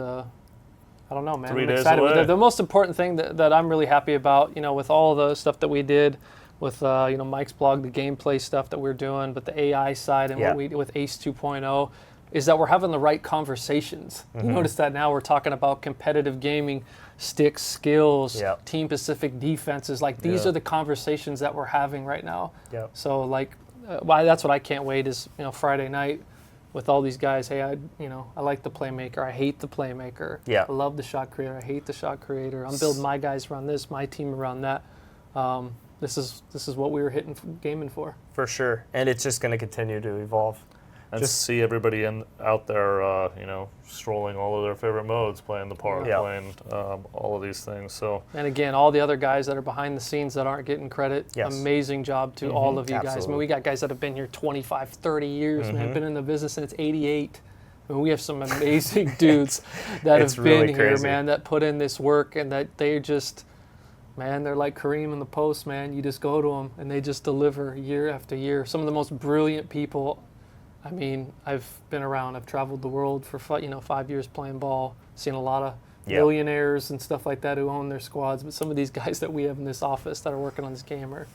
I don't know, man. 3 I'm days excited. away. The most important thing that I'm really happy about, with all the stuff that we did, with Mike's blog, the gameplay stuff that we're doing, but the AI side and what we did with Ace 2.0, is that we're having the right conversations. You notice that now we're talking about competitive gaming, sticks, skills, team-specific defenses. These are the conversations that we're having right now. Yep. So that's what I can't wait is Friday night with all these guys. Hey, I like the playmaker. I hate the playmaker. Yeah. I love the shot creator. I hate the shot creator. I'm building my guys around this, my team around that. This is what we were gaming for. For sure, and it's just going to continue to evolve. And just see everybody out there, strolling all of their favorite modes, playing the park, playing all of these things. So. And again, all the other guys that are behind the scenes that aren't getting credit, amazing job to all of you guys. I mean, we got guys that have been here 25, 30 years, man, been in the business since '88. I mean, we have some amazing dudes that have been here, man, that put in this work, and that they just, man, they're like Kareem in the post, man. You just go to them, and they just deliver year after year. Some of the most brilliant people. I mean, I've been around. I've traveled the world for 5 years playing ball, seen a lot of millionaires and stuff like that who own their squads. But some of these guys that we have in this office that are working on this game are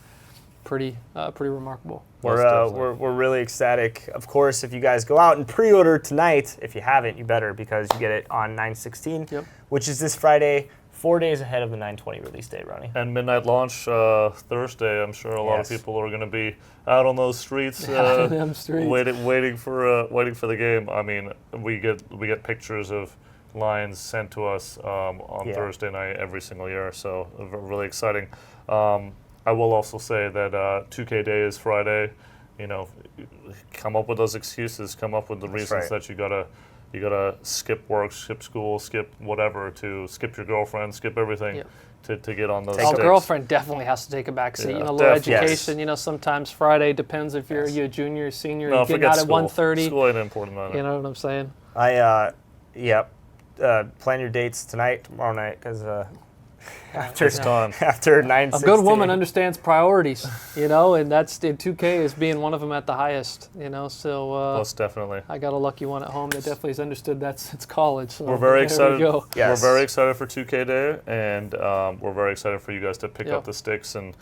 pretty remarkable. We're really ecstatic. Of course, if you guys go out and pre-order tonight, if you haven't, you better, because you get it on 9/16, which is this Friday 4 days ahead of the 9/20 release date, Ronnie. And midnight launch Thursday. I'm sure a lot of people are going to be out on those streets, waiting for the game. I mean, we get pictures of Lions sent to us on Thursday night every single year, so really exciting. I will also say that 2K Day is Friday. You know, come up with those excuses. Come up with the reasons that you gotta skip work, skip school, skip whatever, to skip your girlfriend, skip everything to get on those. Our girlfriend definitely has to take a back seat. You know, a little education. You know, sometimes Friday depends if you're a junior, senior. No, you get out at 1:30. School ain't important on it. You know what I'm saying? Plan your dates tonight, tomorrow night, because after it's time. After 9/16. A good woman understands priorities, you know, and that's in 2K is being one of them at the highest, you know. So most definitely. I got a lucky one at home that definitely has understood it's college. So we're very excited. Yes. We're very excited for 2K Day, and we're very excited for you guys to pick up the sticks. And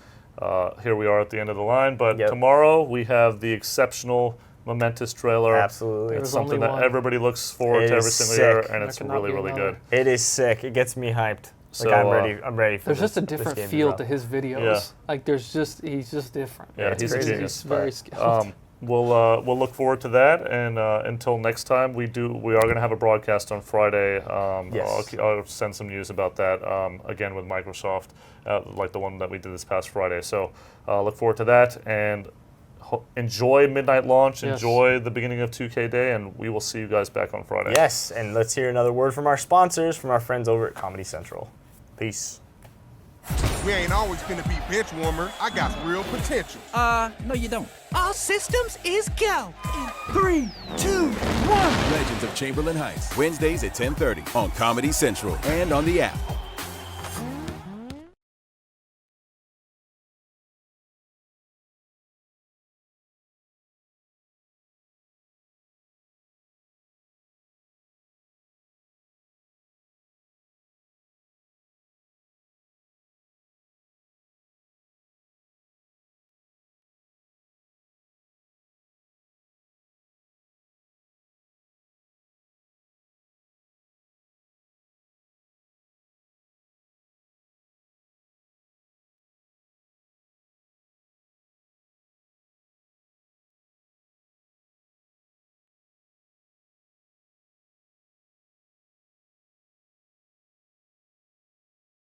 here we are at the end of the line. But tomorrow we have the exceptional, momentous trailer. Absolutely. It's something that everybody looks forward to every single year, and it's really, really good. It is sick. It gets me hyped. So, I'm ready for There's just a different feel to his videos. Yeah. Like he's just different. Yeah, he's a genius. He's very skilled. We'll look forward to that, and until next time, we are going to have a broadcast on Friday. I'll send some news about that again with Microsoft, like the one that we did this past Friday. So look forward to that, and enjoy midnight launch, enjoy the beginning of 2K Day, and we will see you guys back on Friday. Yes, and let's hear another word from our sponsors, from our friends over at Comedy Central. Peace. We ain't always gonna be bench warmer. I got real potential. No you don't. All systems is go. In 3, 2, 1. Legends of Chamberlain Heights, Wednesdays at 10:30 on Comedy Central and on the app.